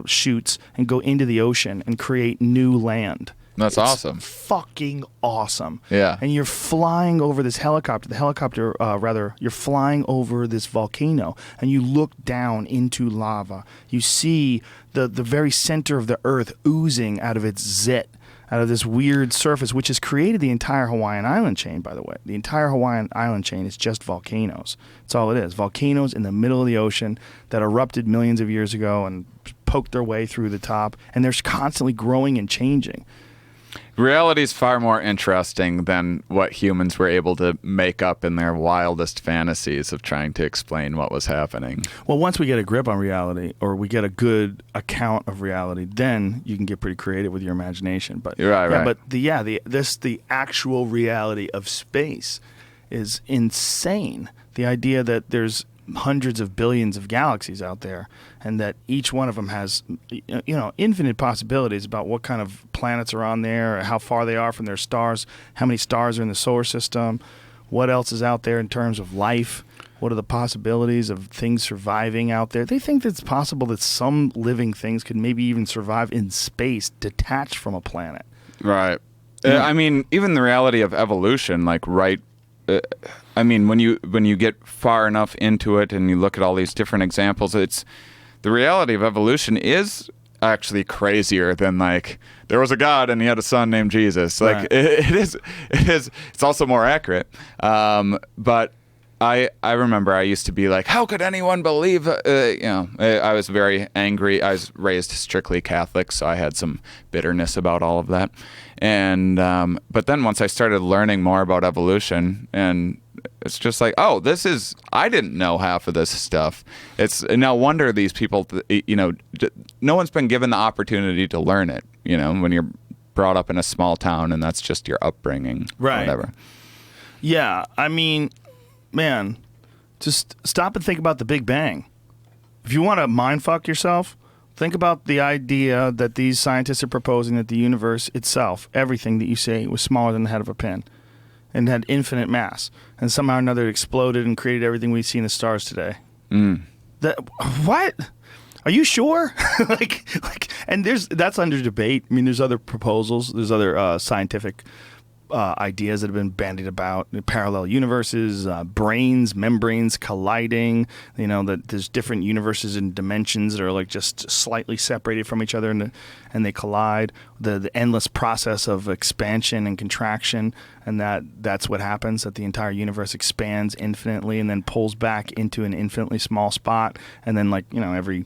chutes and go into the ocean and create new land. That's awesome. Fucking awesome. Yeah. And you're flying over this helicopter. You're flying over this volcano, and you look down into lava. You see the very center of the earth oozing out of its zit. out of this weird surface, which has created the entire Hawaiian island chain, by the way. The entire Hawaiian island chain is just volcanoes. That's all it is. Volcanoes in the middle of the ocean that erupted millions of years ago and poked their way through the top, and they're constantly growing and changing. Reality is far more interesting than what humans were able to make up in their wildest fantasies of trying to explain what was happening. Well, once we get a grip on reality, or we get a good account of reality, then you can get pretty creative with your imagination. But You're right, yeah, right. but the actual reality of space is insane. The idea that there's hundreds of billions of galaxies out there, and that each one of them has, infinite possibilities about what kind of planets are on there, or how far they are from their stars, how many stars are in the solar system, what else is out there in terms of life, what are the possibilities of things surviving out there. They think that it's possible that some living things could maybe even survive in space, detached from a planet. Right. I mean, even the reality of evolution, when you get far enough into it and you look at all these different examples, the reality of evolution is actually crazier than there was a God and he had a son named Jesus. Right. It's also more accurate. But I remember I used to be like, how could anyone believe? I was very angry. I was raised strictly Catholic, so I had some bitterness about all of that. And but then once I started learning more about evolution, and it's just like, oh, I didn't know half of this stuff. It's no wonder these people, no one's been given the opportunity to learn it. When you're brought up in a small town and that's just your upbringing, Right. Whatever. Yeah, I mean, man, just stop and think about the Big Bang. If you want to mindfuck yourself, think about the idea that these scientists are proposing that the universe itself, everything that you see, was smaller than the head of a pin and had infinite mass. And somehow or another it exploded and created everything we see in the stars today. What? Are you sure? And that's under debate. I mean, there's other proposals. There's other scientific ideas that have been bandied about, parallel universes, brains, membranes colliding, that there's different universes and dimensions that are just slightly separated from each other and they collide, the endless process of expansion and contraction, and that's what happens, that the entire universe expands infinitely and then pulls back into an infinitely small spot, and then every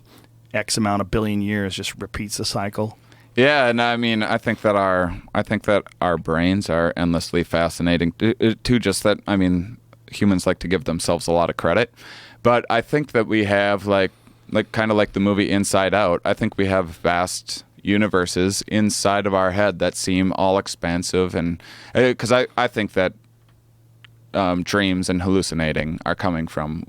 X amount of billion years just repeats the cycle. Yeah, and I mean, I think that our brains are endlessly fascinating too. Just that, I mean, humans like to give themselves a lot of credit, but I think that we have kind of like the movie Inside Out. I think we have vast universes inside of our head that seem all expansive, and because I think that dreams and hallucinating are coming from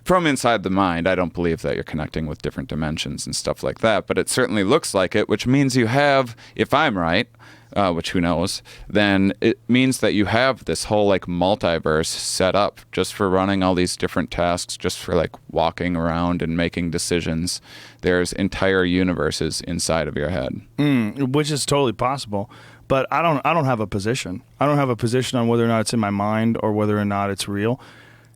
from inside the mind. I don't believe that you're connecting with different dimensions and stuff like that, but it certainly looks like it, which means you have, if I'm right, which who knows, then it means that you have this whole multiverse set up just for running all these different tasks, just for walking around and making decisions. There's entire universes inside of your head. Which is totally possible. But I don't have a position. I don't have a position on whether or not it's in my mind or whether or not it's real.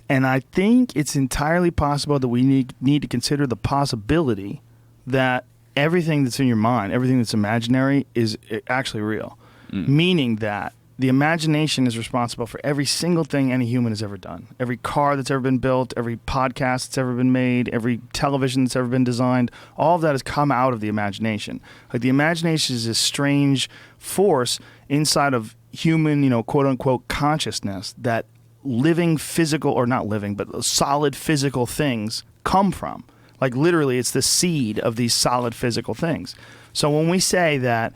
And I think it's entirely possible that we need to consider the possibility that everything that's in your mind, everything that's imaginary, is actually real. Meaning that the imagination is responsible for every single thing any human has ever done. Every car that's ever been built, every podcast that's ever been made, every television that's ever been designed, all of that has come out of the imagination. The imagination is this strange force inside of human, quote-unquote consciousness that living physical, or not living, but solid physical things come from. Literally, it's the seed of these solid physical things. So when we say that,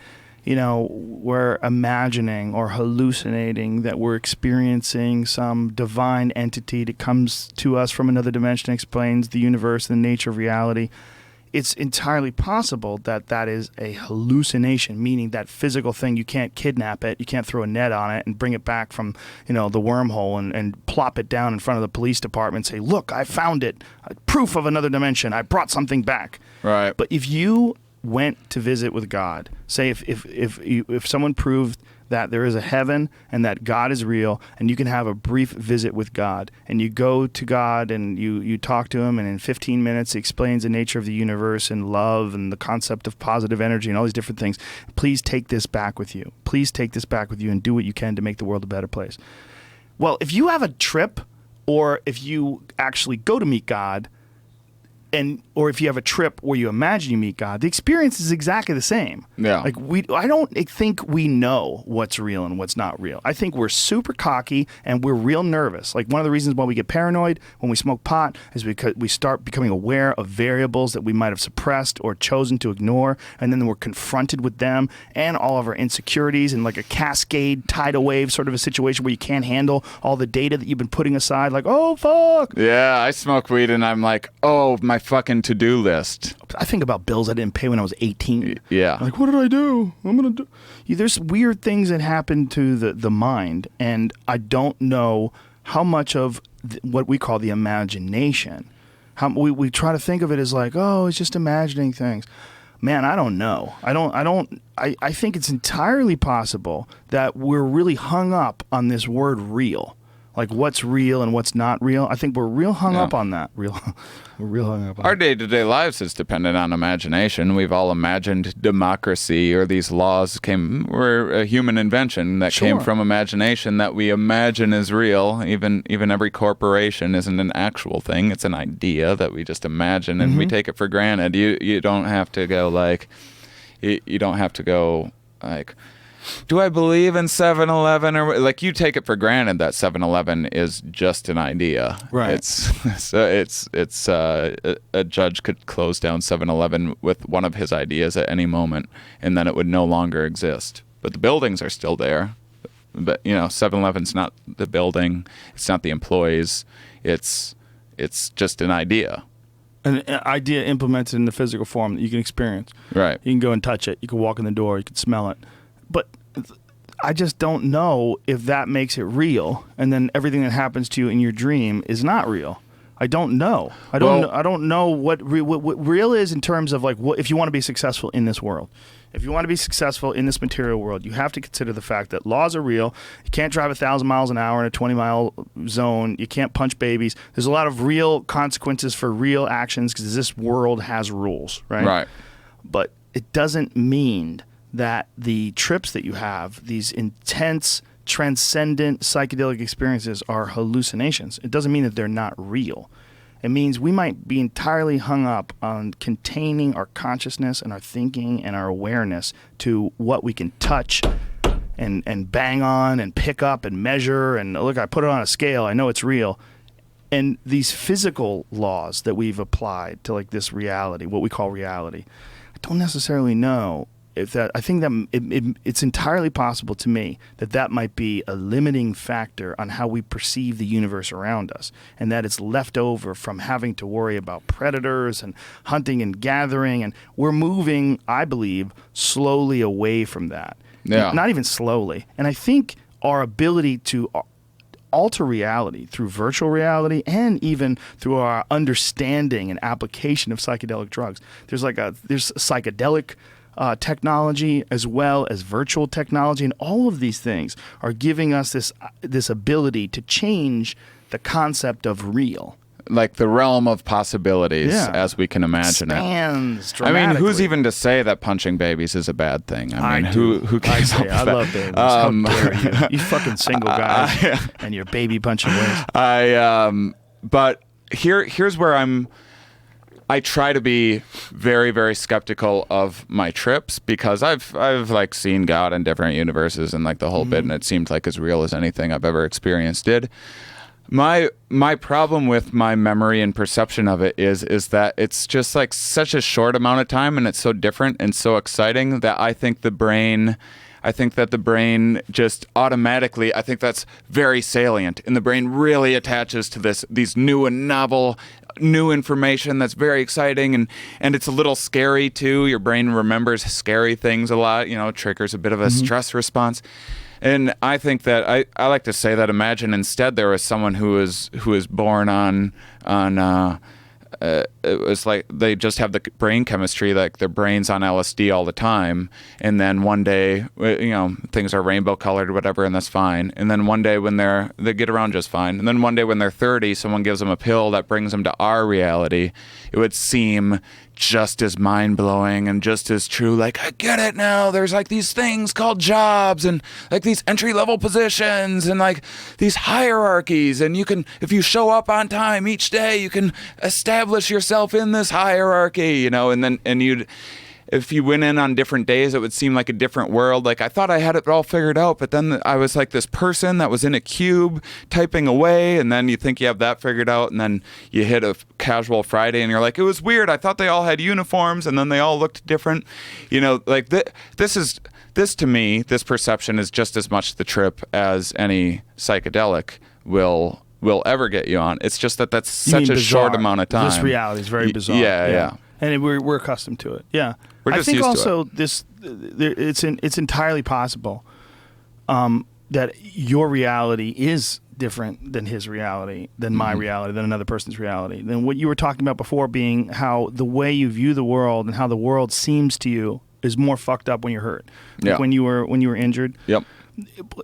we're imagining or hallucinating that we're experiencing some divine entity that comes to us from another dimension, explains the universe and the nature of reality, it's entirely possible that that is a hallucination, meaning that physical thing, you can't kidnap it, you can't throw a net on it and bring it back from, the wormhole and plop it down in front of the police department and say, look, I found it, proof of another dimension, I brought something back. Right. But if you went to visit with God, say if someone proved that there is a heaven and that God is real, and you can have a brief visit with God. And you go to God and you talk to him, and in 15 minutes he explains the nature of the universe and love and the concept of positive energy and all these different things. Please take this back with you. Please take this back with you and do what you can to make the world a better place. Well, if you have a trip, or if you actually go to meet God, or if you have a trip where you imagine you meet God, the experience is exactly the same. Yeah. Like I don't think we know what's real and what's not real. I think we're super cocky and we're real nervous. Like one of the reasons why we get paranoid when we smoke pot is because we start becoming aware of variables that we might have suppressed or chosen to ignore, and then we're confronted with them and all of our insecurities and like a cascade tidal wave sort of a situation where you can't handle all the data that you've been putting aside. Like, oh fuck. Yeah, I smoke weed and I'm like, oh, my fucking to-do list. I think about bills I didn't pay when I was 18. Yeah. Like, what did I do? I'm going to do... There's weird things that happen to the mind, and I don't know how much of what we call the imagination, how we try to think of it as like, oh, it's just imagining things. Man, I don't know. I think it's entirely possible that we're really hung up on this word real. Like what's real and what's not real. I think we're real hung up on that. We're real hung up on Our that. day-to-day lives is dependent on imagination. We've all imagined democracy, or these laws were a human invention that came from imagination that we imagine is real. Even every corporation isn't an actual thing. It's an idea that we just imagine, and we take it for granted. You don't have to go like, you don't have to go like, do I believe in 7-Eleven? Or like, you take it for granted that 7-Eleven is just an idea. Right. A judge could close down 7-Eleven with one of his ideas at any moment, and then it would no longer exist. But the buildings are still there. But 7-Eleven's not the building. It's not the employees. It's just an idea. An idea implemented in the physical form that you can experience. Right. You can go and touch it. You can walk in the door. You can smell it. But I just don't know if that makes it real, and then everything that happens to you in your dream is not real. I don't know. I don't know what real is in terms of like if you want to be successful in this world. If you want to be successful in this material world, you have to consider the fact that laws are real. You can't drive 1,000 miles an hour in a 20-mile zone. You can't punch babies. There's a lot of real consequences for real actions because this world has rules, right? Right. But it doesn't mean that the trips that you have, these intense, transcendent psychedelic experiences, are hallucinations. It doesn't mean that they're not real. It means we might be entirely hung up on containing our consciousness and our thinking and our awareness to what we can touch and bang on and pick up and measure. And look, I put it on a scale. I know it's real. And these physical laws that we've applied to like this reality, what we call reality, I don't necessarily know. I think that it's entirely possible to me that might be a limiting factor on how we perceive the universe around us, and that it's left over from having to worry about predators and hunting and gathering, and we're moving, I believe, slowly away from that. Yeah. Not even slowly. And I think our ability to alter reality through virtual reality and even through our understanding and application of psychedelic drugs. There's psychedelic technology as well as virtual technology, and all of these things are giving us this ability to change the concept of real. Like the realm of possibilities as we can imagine Expands it. dramatically. I mean, who's even to say that punching babies is a bad thing? I mean, who cares? I love babies. How dare you? You fucking single guys and your baby punching ways. But here's where I try to be very, very skeptical of my trips, because I've like seen God in different universes and like the whole bit, and it seemed like as real as anything I've ever experienced did. My problem with my memory and perception of it is that it's just like such a short amount of time, and it's so different and so exciting that I think that the brain just automatically, I think that's very salient, and the brain really attaches to these new and novel, new information that's very exciting, and it's a little scary too. Your brain remembers scary things a lot, triggers a bit of a stress response. And I think that I like to say that imagine instead there was someone who was born on it was like they just have the brain chemistry, like their brain's on LSD all the time, and then one day, things are rainbow colored or whatever, and that's fine. And then one day when they get around just fine. And then one day when they're 30, someone gives them a pill that brings them to our reality. It would seem just as mind-blowing and just as true. Like, I get it now. There's like these things called jobs and like these entry-level positions and like these hierarchies, and you can, if you show up on time each day, you can establish yourself in this hierarchy, and you'd, if you went in on different days, it would seem like a different world. Like, I thought I had it all figured out, but then I was like this person that was in a cube typing away, and then you think you have that figured out, and then you hit a casual Friday, and you're like, it was weird. I thought they all had uniforms, and then they all looked different. Like this to me, this perception is just as much the trip as any psychedelic will ever get you on. It's just that's such a short amount of time. This reality is very bizarre. Yeah. And we're accustomed to it. Yeah. We're just I think used also to it. it's entirely possible that your reality is different than his reality, than my reality, than another person's reality. Than what you were talking about before, being how the way you view the world and how the world seems to you is more fucked up when you're hurt. Like when you were injured. Yep.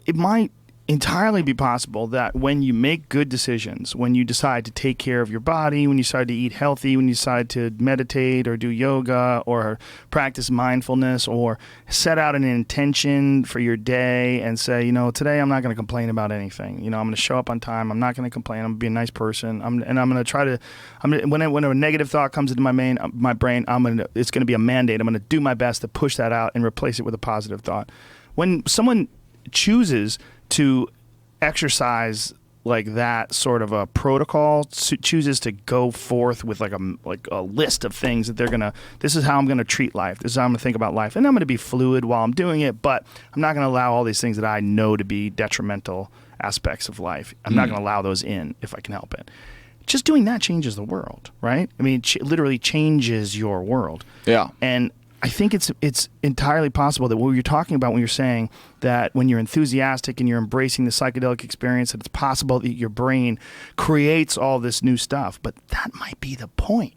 It might entirely be possible that when you make good decisions, when you decide to take care of your body, when you decide to eat healthy, when you decide to meditate or do yoga or practice mindfulness or set out an intention for your day and say, today I'm not going to complain about anything. I'm going to show up on time. I'm not going to complain. I'm going to be a nice person. I'm going to try to. When a negative thought comes into my brain, it's going to be a mandate. I'm going to do my best to push that out and replace it with a positive thought. When someone chooses to exercise like that sort of a protocol, chooses to go forth with like a list of things that this is how I'm gonna treat life, this is how I'm gonna think about life, and I'm gonna be fluid while I'm doing it, but I'm not gonna allow all these things that I know to be detrimental aspects of life. I'm not gonna allow those in if I can help it. Just doing that changes the world, right? I mean, it literally changes your world. Yeah. And I think it's entirely possible that what you're talking about when you're saying that when you're enthusiastic and you're embracing the psychedelic experience, that it's possible that your brain creates all this new stuff. But that might be the point.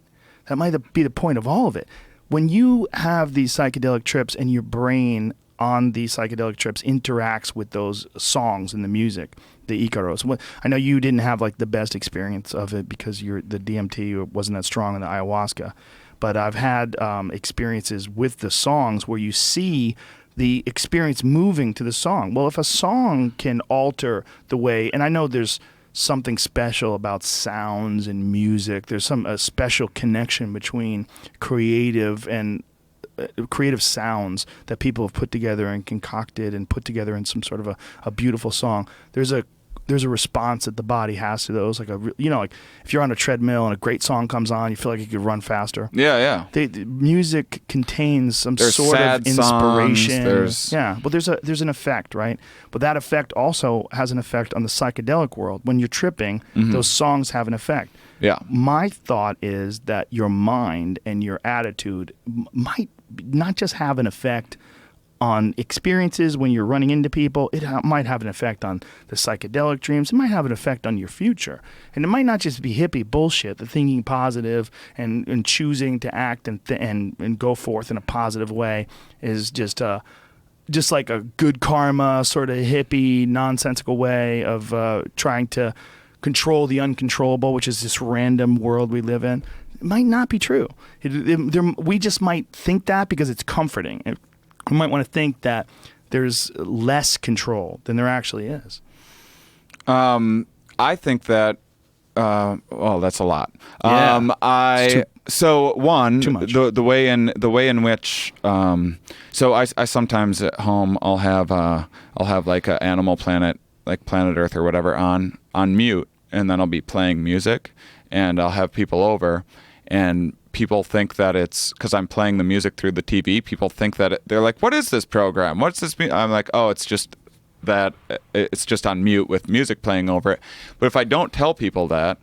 That might be the point of all of it. When you have these psychedelic trips and your brain on these psychedelic trips interacts with those songs and the music, the Icaros. I know you didn't have like the best experience of it because the DMT wasn't that strong in the ayahuasca. But I've had experiences with the songs where you see the experience moving to the song. Well, if a song can alter the way, and I know there's something special about sounds and music. There's a special connection between creative sounds that people have put together and concocted and put together in some sort of a beautiful song. There's a response that the body has to those, like like if you're on a treadmill and a great song comes on, you feel like you could run faster. Yeah. The music contains some there's sort of inspiration. Songs, well, there's an effect, right? But that effect also has an effect on the psychedelic world. When you're tripping, those songs have an effect. Yeah. My thought is that your mind and your attitude might not just have an effect on experiences when you're running into people. It might have an effect on the psychedelic dreams. It might have an effect on your future. And it might not just be hippie bullshit, the thinking positive and choosing to act and go forth in a positive way is just like a good karma, sort of hippie, nonsensical way of trying to control the uncontrollable, which is this random world we live in. It might not be true. We just might think that because it's comforting. We might want to think that there's less control than there actually is. I think that. That's a lot. Yeah. Too much. The way in which. So I sometimes at home I'll have like a Animal Planet, like Planet Earth or whatever on mute, and then I'll be playing music, and I'll have people over, and people think that it's because I'm playing the music through the TV. People think that they're like, "What is this program? What's this?" I'm like, "Oh, it's just that it's just on mute with music playing over it." But if I don't tell people that,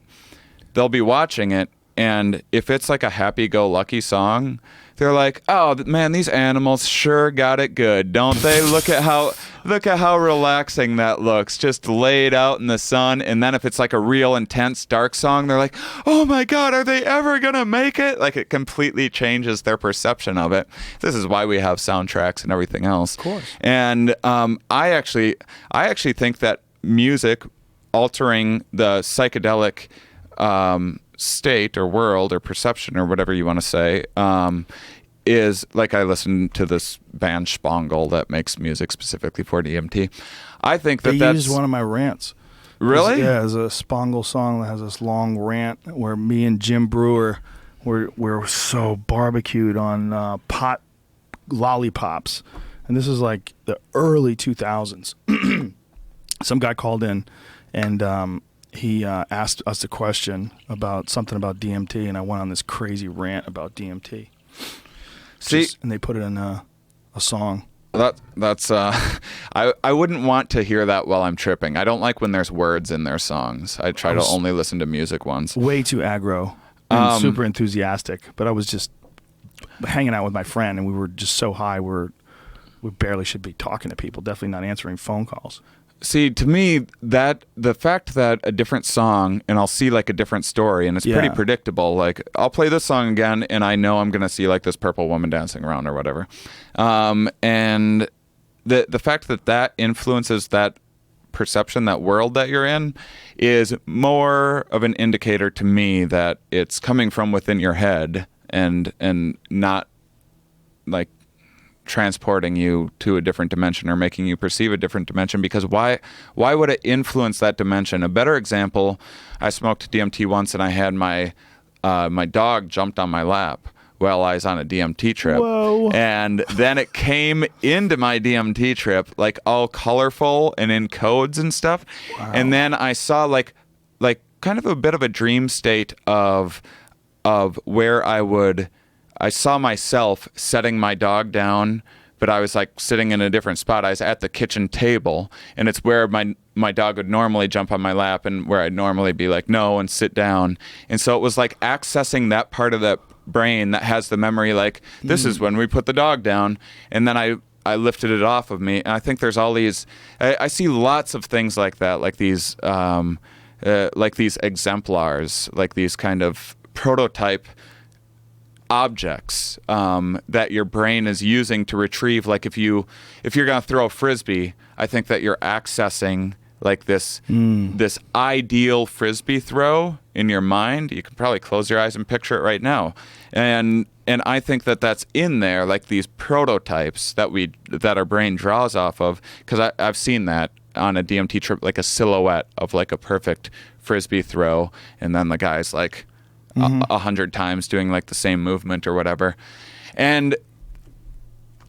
they'll be watching it, and if it's like a happy-go-lucky song, they're like, oh man, these animals sure got it good, don't they? Look at how relaxing that looks, just laid out in the sun. And then if it's like a real intense dark song, they're like, oh my God, are they ever gonna make it? Like, it completely changes their perception of it. This is why we have soundtracks and everything else. Of course. And I actually think that music altering the psychedelic state or world or perception or whatever you want to say is, like, I listen to this band Spangle that makes music specifically for DMT. I think that's used one of my rants. Really? There's a Spangle song that has this long rant where me and Jim Brewer were so barbecued on pot lollipops, and this is like the early 2000s. Some guy called in and he asked us a question about something about DMT, and I went on this crazy rant about DMT. And they put it in a song. That's I wouldn't want to hear that while I'm tripping. I don't like when there's words in their songs. I try to only listen to music ones. Way too aggro and super enthusiastic, but I was just hanging out with my friend, and we were just so high we barely should be talking to people. Definitely not answering phone calls. See, to me, that the fact that a different song, and I'll see like a different story, and it's pretty predictable. Like, I'll play this song again, and I know I'm going to see like this purple woman dancing around or whatever. And the fact that influences that perception, that world that you're in, is more of an indicator to me that it's coming from within your head and not like transporting you to a different dimension or making you perceive a different dimension. Because why would it influence that dimension? A better example, I smoked DMT once, and I had my dog jumped on my lap while I was on a DMT trip. Whoa. And then it came into my DMT trip like all colorful and in codes and stuff. Wow. And then I saw like kind of a bit of a dream state of where I saw myself setting my dog down, but I was like sitting in a different spot. I was at the kitchen table, and it's where my dog would normally jump on my lap and where I'd normally be like, no, and sit down. And so it was like accessing that part of that brain that has the memory, like, this is when we put the dog down. And then I lifted it off of me. And I think there's all these, I see lots of things like that, like these exemplars, like these kind of prototype objects that your brain is using to retrieve. Like if you're going to throw a frisbee, I think that you're accessing like this ideal frisbee throw in your mind. You can probably close your eyes and picture it right now. And I think that that's in there, like these prototypes that our brain draws off of, because I've seen that on a DMT trip, like a silhouette of like a perfect frisbee throw, and then the guy's like 100 times doing like the same movement or whatever. And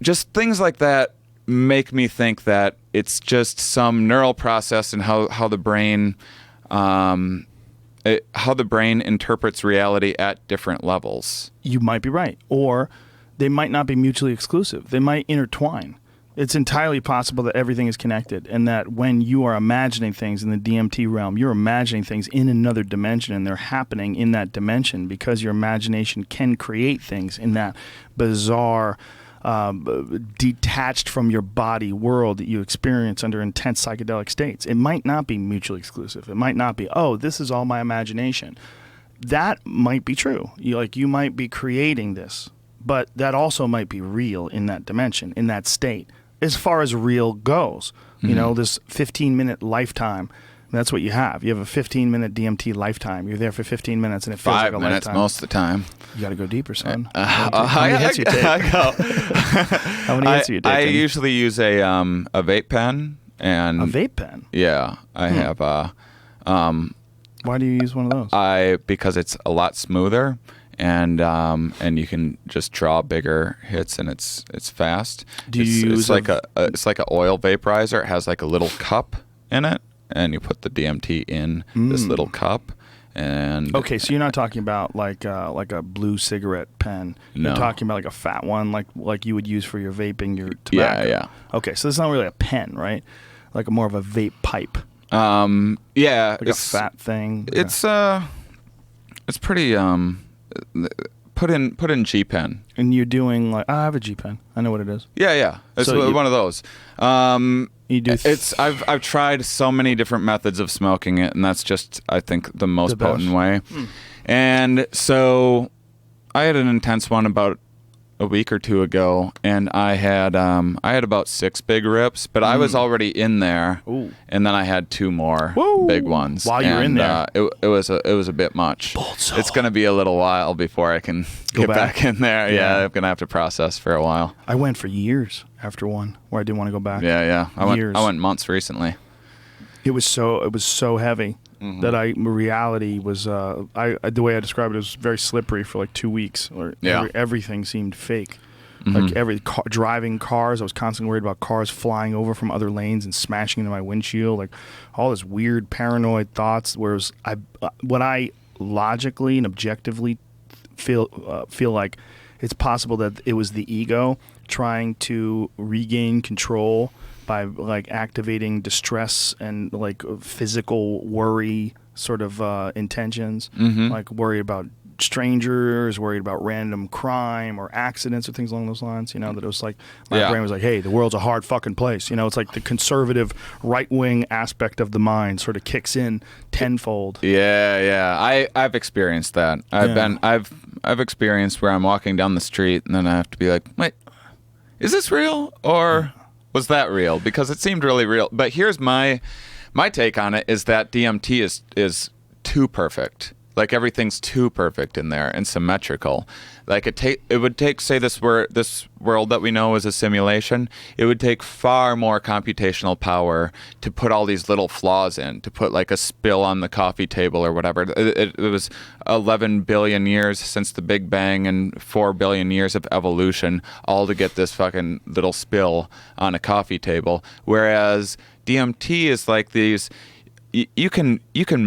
just things like that make me think that it's just some neural process and how the brain interprets reality at different levels. You might be right, or they might not be mutually exclusive. They might intertwine. It's entirely possible that everything is connected, and that when you are imagining things in the DMT realm, you're imagining things in another dimension, and they're happening in that dimension because your imagination can create things in that bizarre, detached from your body world that you experience under intense psychedelic states. It might not be mutually exclusive. It might not be, oh, this is all my imagination. That might be true. You might be creating this, but that also might be real in that dimension, in that state. As far as real goes, this 15-minute lifetime, that's what you have. You have a 15-minute DMT lifetime. You're there for 15 minutes, and it feels like a lifetime. 5 minutes most of the time. You got to go deeper, son. How many hits you take? How many hits are you taking? I usually use a vape pen. And a vape pen? Yeah, I have. Why do you use one of those? Because it's a lot smoother. And you can just draw bigger hits, and it's fast. It's like a oil vaporizer. It has like a little cup in it, and you put the DMT in this little cup. And okay, so you're not talking about like a blue cigarette pen. No. You're talking about like a fat one, like you would use for your vaping your tobacco. Yeah. Okay, so it's not really a pen, right? Like more of a vape pipe. Yeah, like a fat thing. It's pretty. put in G pen. And you're doing like I have a G pen. I know what it is. Yeah. It's So one of those. You do. I've tried so many different methods of smoking it, and that's just I think the most The best. potent way. And so I had an intense one about a week or two ago, and I had about 6 big rips, but I was already in there, Ooh. and then I had 2 more Woo. big ones. While you were in there. It was a bit much. It's going to be a little while before I can get back in there. Yeah. Yeah, I'm going to have to process for a while. I went for years after one where I didn't want to go back. Yeah. I Years. went months recently. It was so heavy that reality was the way I described it was very slippery for like 2 weeks. Or Yeah. everything seemed fake. Like driving cars, I was constantly worried about cars flying over from other lanes and smashing into my windshield. Like all this weird paranoid thoughts. Whereas what I logically and objectively feel like it's possible that it was the ego trying to regain control by like activating distress and like physical worry sort of intentions, like worry about strangers, worried about random crime or accidents or things along those lines. That it was like my brain was like, hey, the world's a hard fucking place. It's like the conservative right wing aspect of the mind sort of kicks in tenfold. Yeah. I've experienced that. I've experienced where I'm walking down the street and then I have to be like, wait, is this real or was that real? Because it seemed really real. But here's my take on it is that DMT is too perfect. Like everything's too perfect in there and symmetrical. Like it would take, say this world that we know is a simulation. It would take far more computational power to put all these little flaws in, to put like a spill on the coffee table or whatever. It was 11 billion years since the Big Bang and 4 billion years of evolution, all to get this fucking little spill on a coffee table. Whereas DMT is like these. You can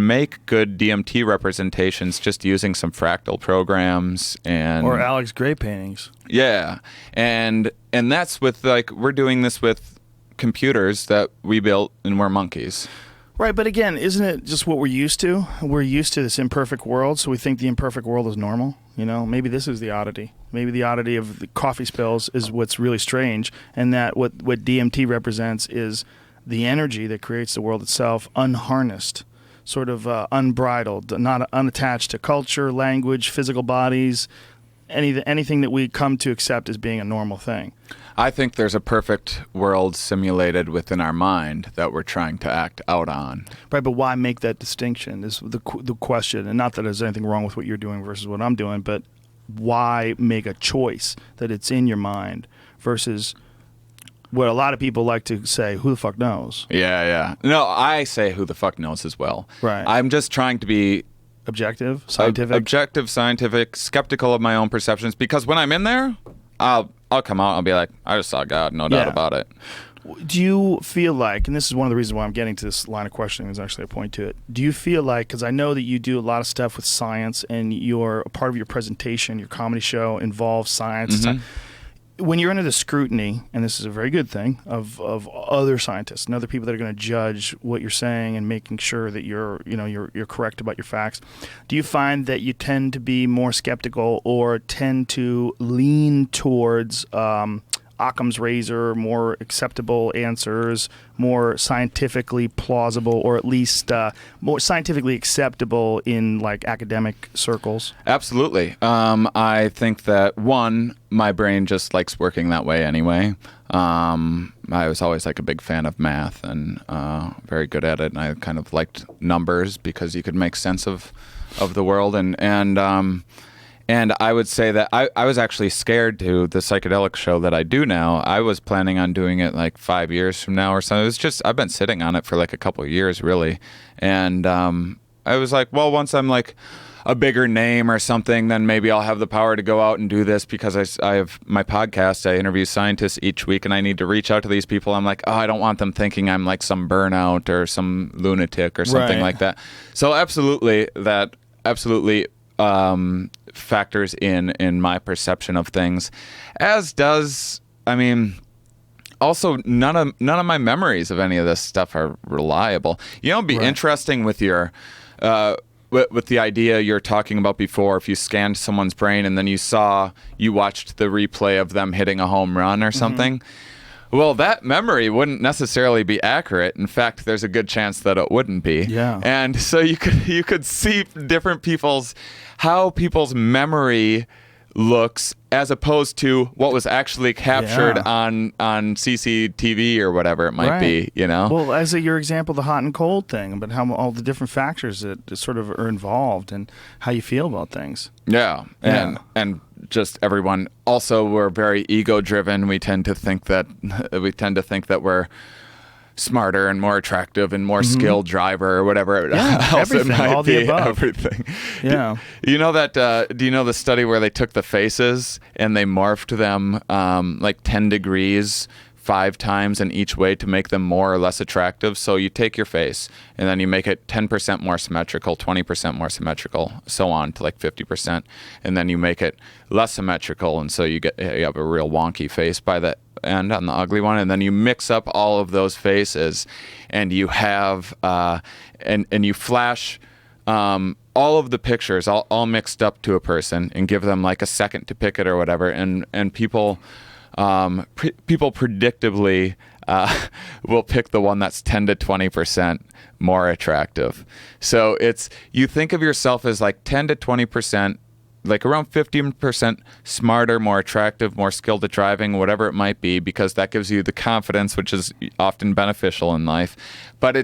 make good DMT representations just using some fractal programs Or Alex Gray paintings. Yeah, and that's with like we're doing this with computers that we built and we're monkeys. Right, but again, isn't it just what we're used to? We're used to this imperfect world, so we think the imperfect world is normal. Maybe this is the oddity. Maybe the oddity of the coffee spills is what's really strange, and that what DMT represents is the energy that creates the world itself, unharnessed, sort of unbridled, not unattached to culture, language, physical bodies, anything that we come to accept as being a normal thing. I think there's a perfect world simulated within our mind that we're trying to act out on. Right, but why make that distinction is the question. And not that there's anything wrong with what you're doing versus what I'm doing, but why make a choice that it's in your mind versus what a lot of people like to say, who the fuck knows? Yeah. No, I say who the fuck knows as well. Right. I'm just trying to be objective, scientific, skeptical of my own perceptions, because when I'm in there, I'll come out and I'll be like, I just saw God, no doubt about it. Do you feel like, and this is one of the reasons why I'm getting to this line of questioning, there's actually a point to it. Do you feel like, because I know that you do a lot of stuff with science and a part of your presentation, your comedy show involves science. When you're under the scrutiny, and this is a very good thing, of other scientists and other people that are going to judge what you're saying and making sure that you're correct about your facts, do you find that you tend to be more skeptical or tend to lean towards Occam's razor, more acceptable answers, more scientifically plausible, or at least more scientifically acceptable in like academic circles? Absolutely. I think that my brain just likes working that way anyway. I was always like a big fan of math and very good at it, and I kind of liked numbers because you could make sense of the world and I would say that I was actually scared to the psychedelic show that I do now. I was planning on doing it like 5 years from now or something. It was just, I've been sitting on it for like a couple of years really. And I was like, well, once I'm like a bigger name or something, then maybe I'll have the power to go out and do this, because I have my podcast. I interview scientists each week and I need to reach out to these people. I'm like, oh, I don't want them thinking I'm like some burnout or some lunatic or something like that. So absolutely factors in my perception of things, as does, also none of my memories of any of this stuff are reliable. It'd be interesting with your with the idea you're talking about before, if you scanned someone's brain and then you watched the replay of them hitting a home run or something, well, that memory wouldn't necessarily be accurate. In fact, there's a good chance that it wouldn't be. Yeah. And so you could see how people's memory looks as opposed to what was actually captured on CCTV or whatever it might be, you know? Well, as your example, the hot and cold thing, but how all the different factors that sort of are involved and how you feel about things. Yeah. And just everyone also, we're very ego driven. We tend to think that we're smarter and more attractive and more skilled driver or whatever else it might all be. the above. Everything. Yeah. Do you know the study where they took the faces and they morphed them like 10 degrees 5 times in each way to make them more or less attractive? So you take your face and then you make it 10% more symmetrical, 20% more symmetrical, so on to like 50%, and then you make it less symmetrical, and so you have a real wonky face by the end on the ugly one, and then you mix up all of those faces, and you have and you flash all of the pictures all mixed up to a person and give them like a second to pick it or whatever, and people people predictably will pick the one that's 10 to 20% more attractive. So you think of yourself as like 10 to 20%, like around 15% smarter, more attractive, more skilled at driving, whatever it might be, because that gives you the confidence, which is often beneficial in life. But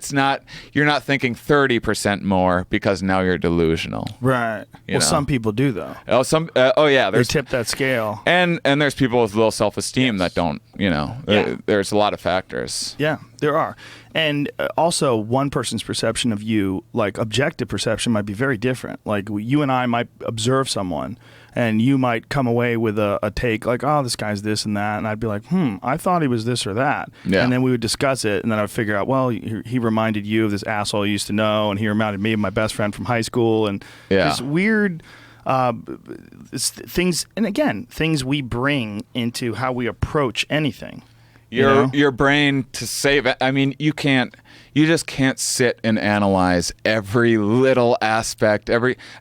you're not thinking 30% more because now you're delusional. Right. You know? Some people do, though. They tip that scale. And there's people with low self-esteem that don't, Yeah. There's a lot of factors. Yeah, there are. And also, one person's perception of you, like objective perception, might be very different. Like you and I might observe someone, and you might come away with a take like, oh, this guy's this and that. And I'd be like, I thought he was this or that. Yeah. And then we would discuss it, and then I would figure out, well, he reminded you of this asshole you used to know, and he reminded me of my best friend from high school. And this weird things, and again, things we bring into how we approach anything. Your brain, to save it, I mean, you just can't sit and analyze every little aspect.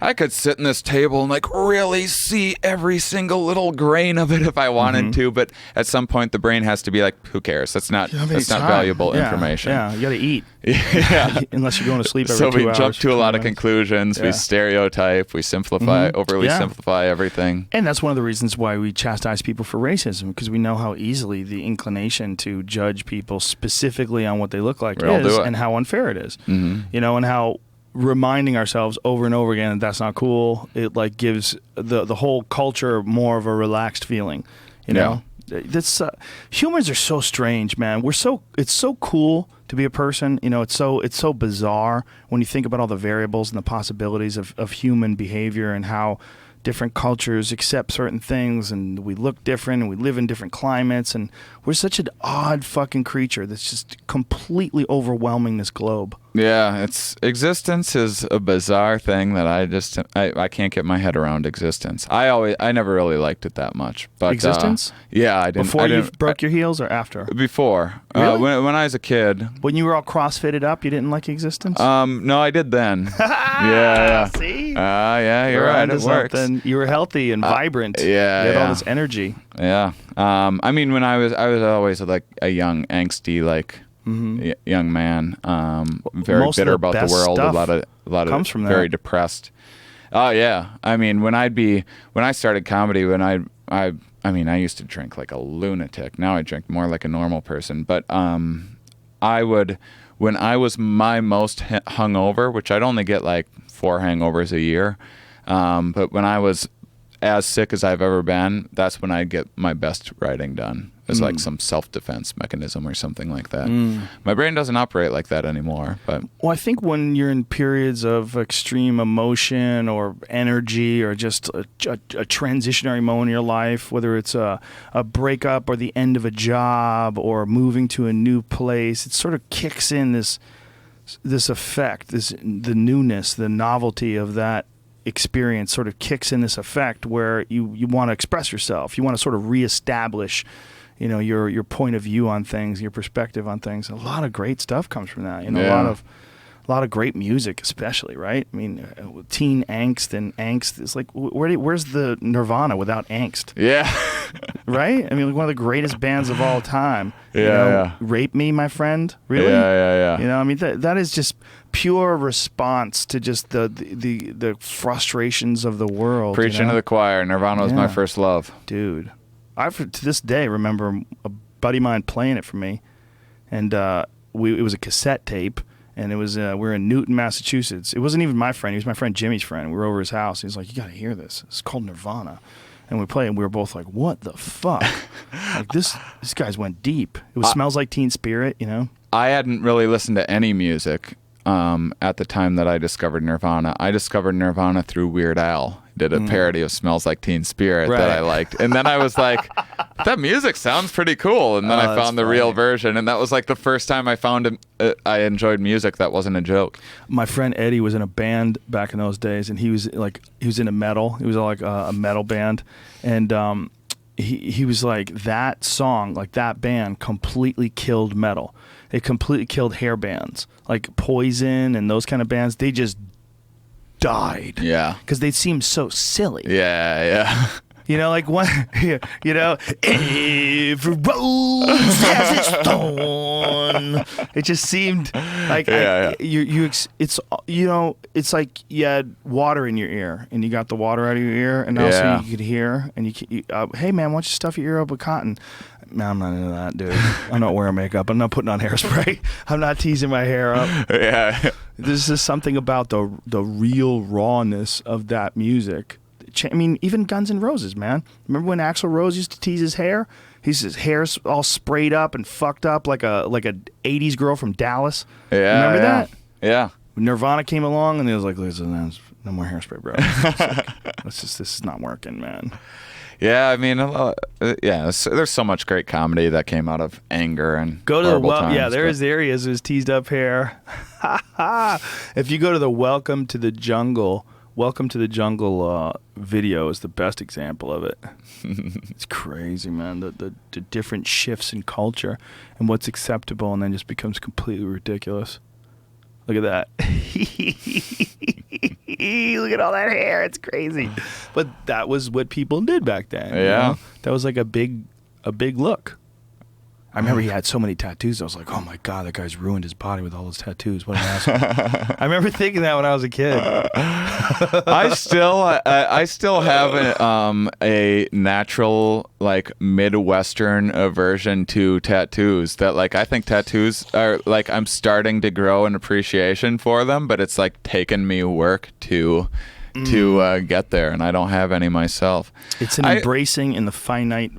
I could sit in this table and like really see every single little grain of it if I wanted to, but at some point the brain has to be like, who cares? That's not valuable information. Yeah, you got to eat. Yeah. Unless you're going to sleep every 2 hours. So we jump to a lot of conclusions. Yeah. We stereotype. We simplify, overly simplify everything. And that's one of the reasons why we chastise people for racism, because we know how easily the inclination to judge people specifically on what they look like is, and how unfair it is. And how reminding ourselves over and over again that that's not cool, it like gives the whole culture more of a relaxed feeling. You know, this humans are so strange, man. It's so cool to be a person. It's so bizarre when you think about all the variables and the possibilities of human behavior and how different cultures accept certain things, and we look different, and we live in different climates, and we're such an odd fucking creature that's just completely overwhelming this globe. Yeah, existence is a bizarre thing that I can't get my head around existence. I never really liked it that much. But existence? Yeah, I didn't. Before you broke your heels or after? Before. Really? When I was a kid. When you were all cross-fitted up, you didn't like existence? No, I did then. Yeah. See? Yeah, you're right. It works. You were healthy and vibrant. Yeah, you had all this energy. Yeah. I mean, when I was always like a young, angsty, like young man, very bitter about the world. A lot of comes from very that. Depressed. Oh yeah. I mean, when I started comedy, I used to drink like a lunatic. Now I drink more like a normal person. But when I was my most hungover, which I'd only get like 4 hangovers a year, but when I was as sick as I've ever been, that's when I get my best writing done. It's like some self-defense mechanism or something like that. My brain doesn't operate like that anymore. But I think when you're in periods of extreme emotion or energy or just a transitionary moment in your life, whether it's a breakup or the end of a job or moving to a new place, it sort of kicks in this effect, the newness, the novelty of that experience sort of kicks in this effect where you want to express yourself. You want to sort of reestablish, your point of view on things, your perspective on things. A lot of great stuff comes from that. A A lot of great music, especially, right? I mean, teen angst and angst is like, where's the Nirvana without angst? Yeah. Right? I mean, like one of the greatest bands of all time. Yeah. Rape Me, my friend. Really? Yeah. You know, I mean, that is just pure response to just the frustrations of the world. Preaching to the choir. Nirvana was my first love. Dude. I, to this day, remember a buddy of mine playing it for me. And it was a cassette tape. And it was we were in Newton, Massachusetts. It wasn't even my friend. He was my friend Jimmy's friend. We were over his house. He was like, "You got to hear this. It's called Nirvana." And we played, and we were both like, "What the fuck?" Like this guy's went deep. It smells like Teen Spirit, you know. I hadn't really listened to any music at the time that I discovered Nirvana. I discovered Nirvana through Weird Al. Did a parody of Smells Like Teen Spirit that I liked. And then I was like, that music sounds pretty cool. And then I found the real version. And that was like the first time I found I enjoyed music that wasn't a joke. My friend Eddie was in a band back in those days, and he was in a metal. He was like a metal band. And he was like, that song, like that band completely killed metal. It completely killed hair bands. Like Poison and those kind of bands, they just died. Yeah. Because they seemed so silly. Yeah. You know, like one, you know, every rose has its thorn. It just seemed like it's you know, it's like you had water in your ear, and you got the water out of your ear, and also you could hear, and hey man, why don't you stuff your ear up with cotton? Man, I'm not into that, dude. I'm not wearing makeup. I'm not putting on hairspray. I'm not teasing my hair up. Yeah. There's just something about the real rawness of that music. I mean, even Guns N' Roses, man. Remember when Axl Rose used to tease his hair? His hair's all sprayed up and fucked up like a 80s girl from Dallas. Yeah. Remember that? Yeah. Nirvana came along and he was like, listen, no more hairspray, bro. This is not working, man. Yeah, I mean, there's so much great comedy that came out of anger and go to horrible the times, there he is, his teased up hair. If you go to the Welcome to the Jungle video is the best example of it. It's crazy, man. The different shifts in culture and what's acceptable, and then just becomes completely ridiculous. Look at that. Look at all that hair. It's crazy. But that was what people did back then. Yeah. You know? That was like a big look. I remember he had so many tattoos. I was like, oh my God, that guy's ruined his body with all those tattoos. What an asshole. I remember thinking that when I was a kid. I still have a natural, like, Midwestern aversion to tattoos. That, like, I think tattoos are, like, I'm starting to grow an appreciation for them, but it's, like, taken me work to get there, and I don't have any myself. It's an embracing in the finite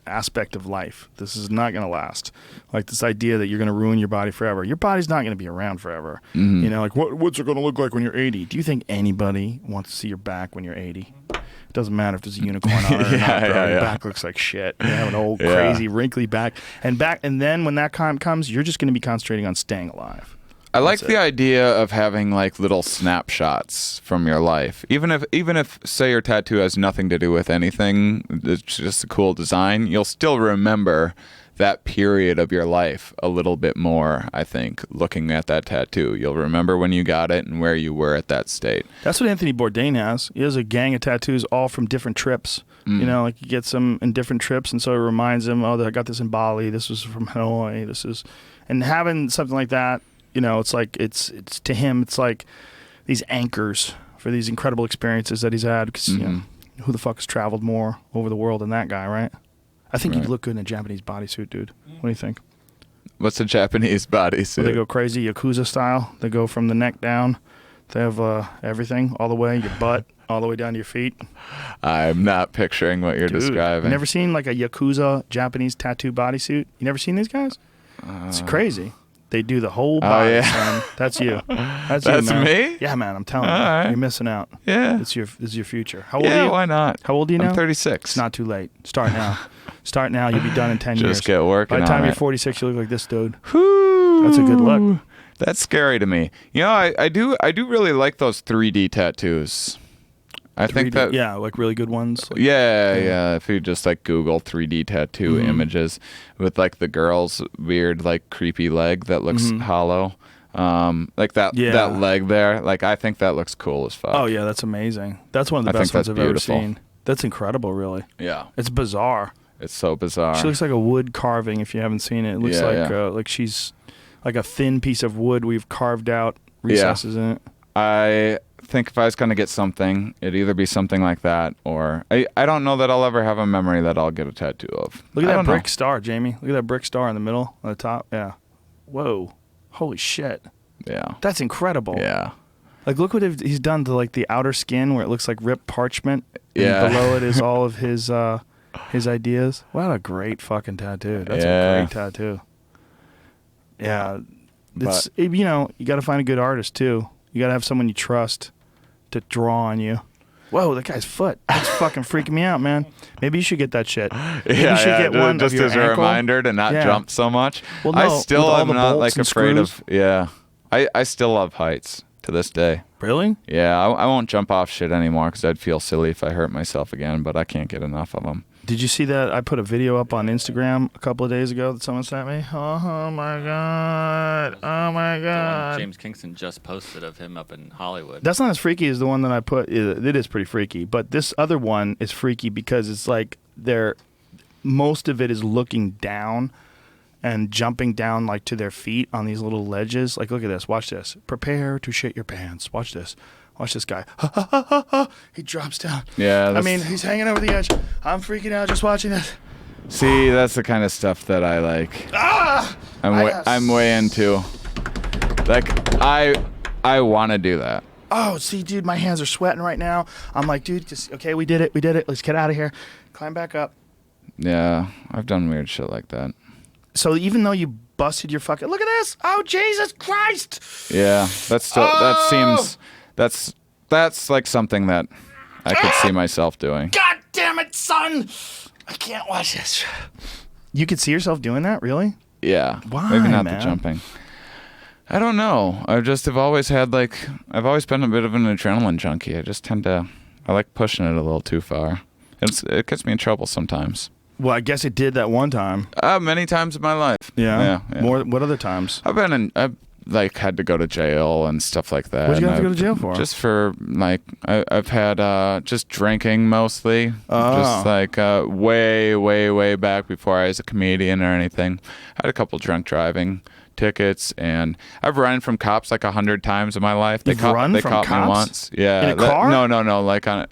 aspect of life. This is not going to last. Like this idea that you're going to ruin your body forever. Your body's not going to be around forever. You know, like what's it going to look like when you're 80? Do you think anybody wants to see your back when you're 80? It doesn't matter if there's a unicorn on it or not, bro. Your back looks like shit. You have an old, crazy, wrinkly back. And then when that time comes, you're just going to be concentrating on staying alive. I like the idea of having like little snapshots from your life. Even if say your tattoo has nothing to do with anything, it's just a cool design, you'll still remember that period of your life a little bit more, I think, looking at that tattoo. You'll remember when you got it and where you were at that state. That's what Anthony Bourdain has. He has a gang of tattoos all from different trips. You know, like he gets them in different trips, and so it reminds him, oh, I got this in Bali, this was from Hanoi, and having something like that, you know, it's like it's to him, it's like these anchors for these incredible experiences that he's had. Because you know, who the fuck has traveled more over the world than that guy, right? I think you'd look good in a Japanese bodysuit, dude. What do you think? What's a Japanese bodysuit? Well, they go crazy Yakuza style. They go from the neck down. They have everything all the way, your butt all the way down to your feet. I'm not picturing what you're describing. You never seen like a Yakuza Japanese tattoo bodysuit? You never seen these guys? It's crazy. They do the whole body, son. That's you. That's you, man. Me? Yeah, man. I'm telling you. Right. You're missing out. Yeah. This is your future. How old are you? Yeah, why not? How old are you now? I'm 36. It's not too late. Start now. Start now. You'll be done in 10 years. Just get working on it. By the time you're 46, you look like this dude. Whew. That's a good look. That's scary to me. You know, I do really like those 3D tattoos. I think that like really good ones. Like, yeah. If you just like Google 3D tattoo images with like the girl's weird like creepy leg that looks hollow, Like that leg there. Like I think that looks cool as fuck. Oh yeah, that's amazing. That's one of the I best think ones that's I've beautiful. ever seen. That's incredible, really. Yeah. It's bizarre. It's so bizarre. She looks like a wood carving. If you haven't seen it, it looks like she's like a thin piece of wood we've carved out recesses in it. I think if I was going to get something, it'd either be something like that, or I don't know that I'll ever have a memory that I'll get a tattoo of. Look at that brick star, Jamie. Look at that brick star in the middle, on the top. Yeah. Whoa. Holy shit. Yeah. That's incredible. Yeah. Like, look what he's done to like the outer skin where it looks like ripped parchment. Yeah. And below it is all of his ideas. What a great fucking tattoo. That's a great tattoo. Yeah. It's you know, you got to find a good artist too. You got to have someone you trust to draw on you. Whoa, that guy's foot. That's fucking freaking me out, man. Maybe you should get that shit. Maybe you should get one just of your as ankle. a reminder to not jump so much. Well, no, I still with all am the not bolts like and afraid screws. of. Yeah, I still love heights to this day. Really? Yeah, I won't jump off shit anymore because I'd feel silly if I hurt myself again. But I can't get enough of them. Did you see that? I put a video up on Instagram a couple of days ago that someone sent me. Oh my god! Oh my The one god! James Kingston just posted of him up in Hollywood. That's not as freaky as the one that I put. It is pretty freaky, but this other one is freaky because it's like most of it is looking down and jumping down like to their feet on these little ledges. Like, look at this. Watch this. Prepare to shit your pants. Watch this. Watch this guy. He drops down. Yeah. I mean, he's hanging over the edge. I'm freaking out just watching this. See, that's the kind of stuff that I like. I'm way into. Like, I want to do that. Oh, see, dude, my hands are sweating right now. I'm like, dude, okay, we did it. Let's get out of here. Climb back up. Yeah, I've done weird shit like that. So even though you busted your fucking, look at this. Oh, Jesus Christ. Yeah, that's still that seems that's like something that I could see myself doing. God damn it, son. I can't watch this. You could see yourself doing that, really? Yeah. Why, Maybe not man? the jumping. I don't know. I've always been a bit of an adrenaline junkie. I like pushing it a little too far. It gets me in trouble sometimes. Well, I guess it did that one time. Many times in my life. Yeah. Yeah. More. What other times? I've like had to go to jail and stuff like that. What'd you And have to go to jail for? Just for like I've had just drinking mostly. Oh. Just like way back before I was a comedian or anything. I had a couple drunk driving tickets, and I've run from cops like 100 times in my life. They You've caught run me from cops? once. Yeah. In a car? No. Like on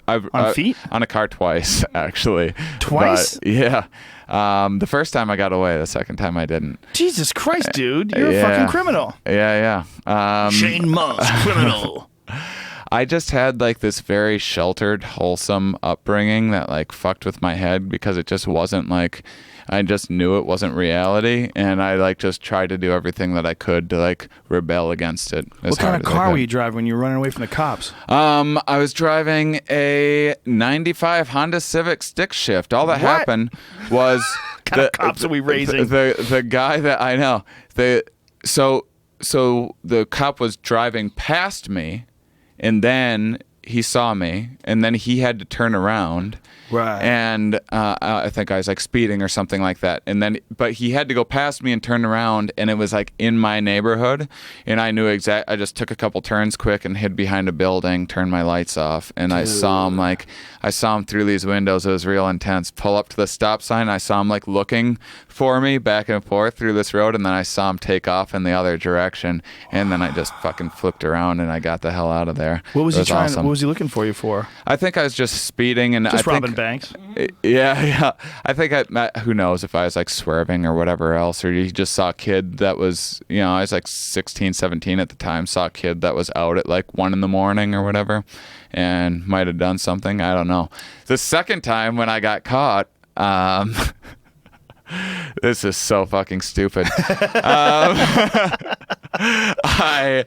feet? On a car twice actually. Twice? But, yeah. The first time I got away. The second time I didn't. Jesus Christ, dude. You're a fucking criminal. Yeah. Shane Mauss, criminal. I just had like this very sheltered, wholesome upbringing that like fucked with my head because it just wasn't like, I just knew it wasn't reality, and I like just tried to do everything that I could to like rebel against it. What kind of car were you driving when you were running away from the cops? I was driving a '95 Honda Civic stick shift. All that happened was kind of cops are we raising? The guy that I know. So the cop was driving past me, and then he saw me, and then he had to turn around. Right. And I think I was like speeding or something like that. But he had to go past me and turn around, and it was like in my neighborhood. And I knew I just took a couple turns quick and hid behind a building, turned my lights off. And I saw him through these windows. It was real intense. Pull up to the stop sign. I saw him like looking for me back and forth through this road. And then I saw him take off in the other direction. And then I just fucking flipped around and I got the hell out of there. What was he trying? Awesome. What was he looking for you for? I think I was just speeding and Just I robbing think, banks. Yeah. I think who knows if I was like swerving or whatever else, or he just saw a kid that was, I was like 16, 17 at the time, saw a kid that was out at like 1 a.m. or whatever, and might have done something. I don't know. The second time when I got caught, this is so fucking stupid. I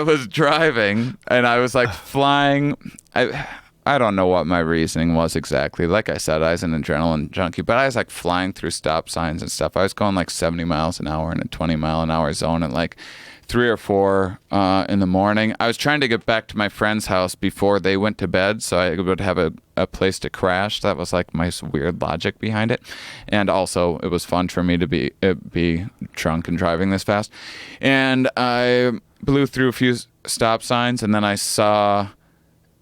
was driving and I was like flying. I don't know what my reasoning was exactly. Like I said, I was an adrenaline junkie, but I was like flying through stop signs and stuff. I was going like 70 miles an hour in a 20-mile-an-hour zone at like 3 or 4 in the morning. I was trying to get back to my friend's house before they went to bed, so I would have a place to crash. That was like my weird logic behind it. And also, it was fun for me to be drunk and driving this fast. And I blew through a few stop signs, and then I saw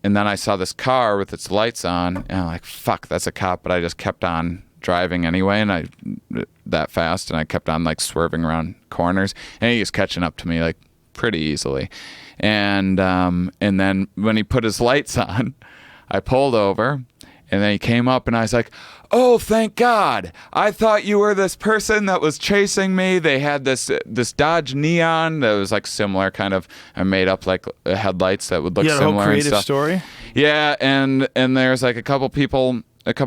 this car with its lights on, and I'm like, fuck, that's a cop. But I just kept on driving anyway, and that fast, and I kept on like swerving around corners, and he was catching up to me like pretty easily. And then when he put his lights on, I pulled over, and then he came up, and I was like, oh, thank God. I thought you were this person that was chasing me. They had this Dodge Neon that was like similar kind of, I made up like headlights that would look similar. A whole creative and stuff. story? Yeah, and there's like a couple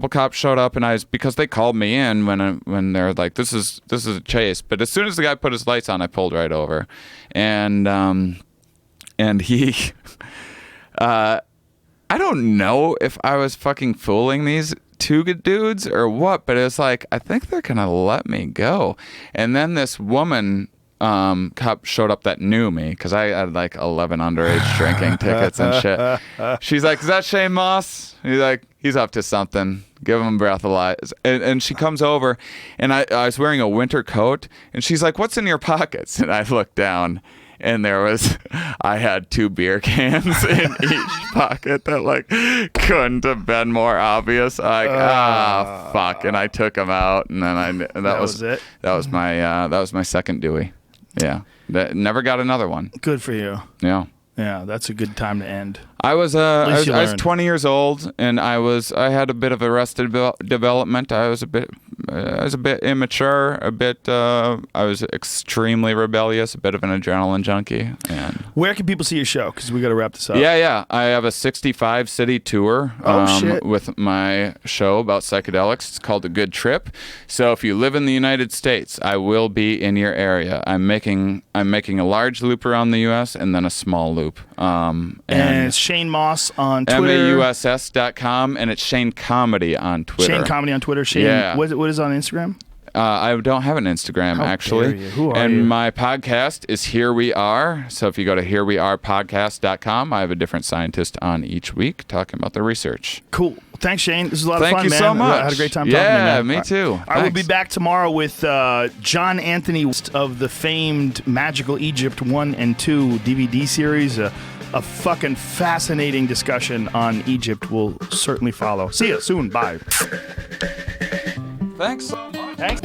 cops showed up, and because they called me in when they're like, this is a chase. But as soon as the guy put his lights on, I pulled right over. And he I don't know if I was fucking fooling these two good dudes or what, but it's like, I think they're gonna let me go. And then this woman cop showed up that knew me, because I had like 11 underage drinking tickets and shit. She's like, is that Shane Mauss? He's like, he's up to something. Give him a breathalyzer. And she comes over, and I was wearing a winter coat, and she's like, what's in your pockets? And I looked down, and I had 2 beer cans in each pocket that like couldn't have been more obvious. Like, fuck. And I took them out, and then that was it. That was my second Dewey. Yeah. Never got another one. Good for you. Yeah. Yeah, that's a good time to end. I was least you I was learned. 20 years old, and I had a bit of arrested development. I was a bit immature, I was extremely rebellious, a bit of an adrenaline junkie. And Where can people see your show? Because we got to wrap this up. yeah, I have a 65 city tour Shit. with my show about psychedelics. It's called A Good Trip. So if you live in the United States, I will be in your area. I'm making a large loop around the U.S. and then a small loop. And it's Shane Mauss on Twitter. MAUSS.com, and it's Shane Comedy on Twitter. Shane Comedy on Twitter. Shane, Yeah. what is on Instagram? I don't have an Instagram, How actually. dare you? Who are and you? my podcast is Here We Are. So if you go to herewearepodcast.com, I have a different scientist on each week talking about the research. Cool. Thanks, Shane. This is a lot Thank of fun, you man. so much. I had a great time talking to you, Yeah, man. me too. I will be Thanks. back tomorrow with John Anthony of the famed Magical Egypt 1 and 2 DVD series. A fucking fascinating discussion on Egypt will certainly follow. See you soon. Bye. Thanks so much. Thanks.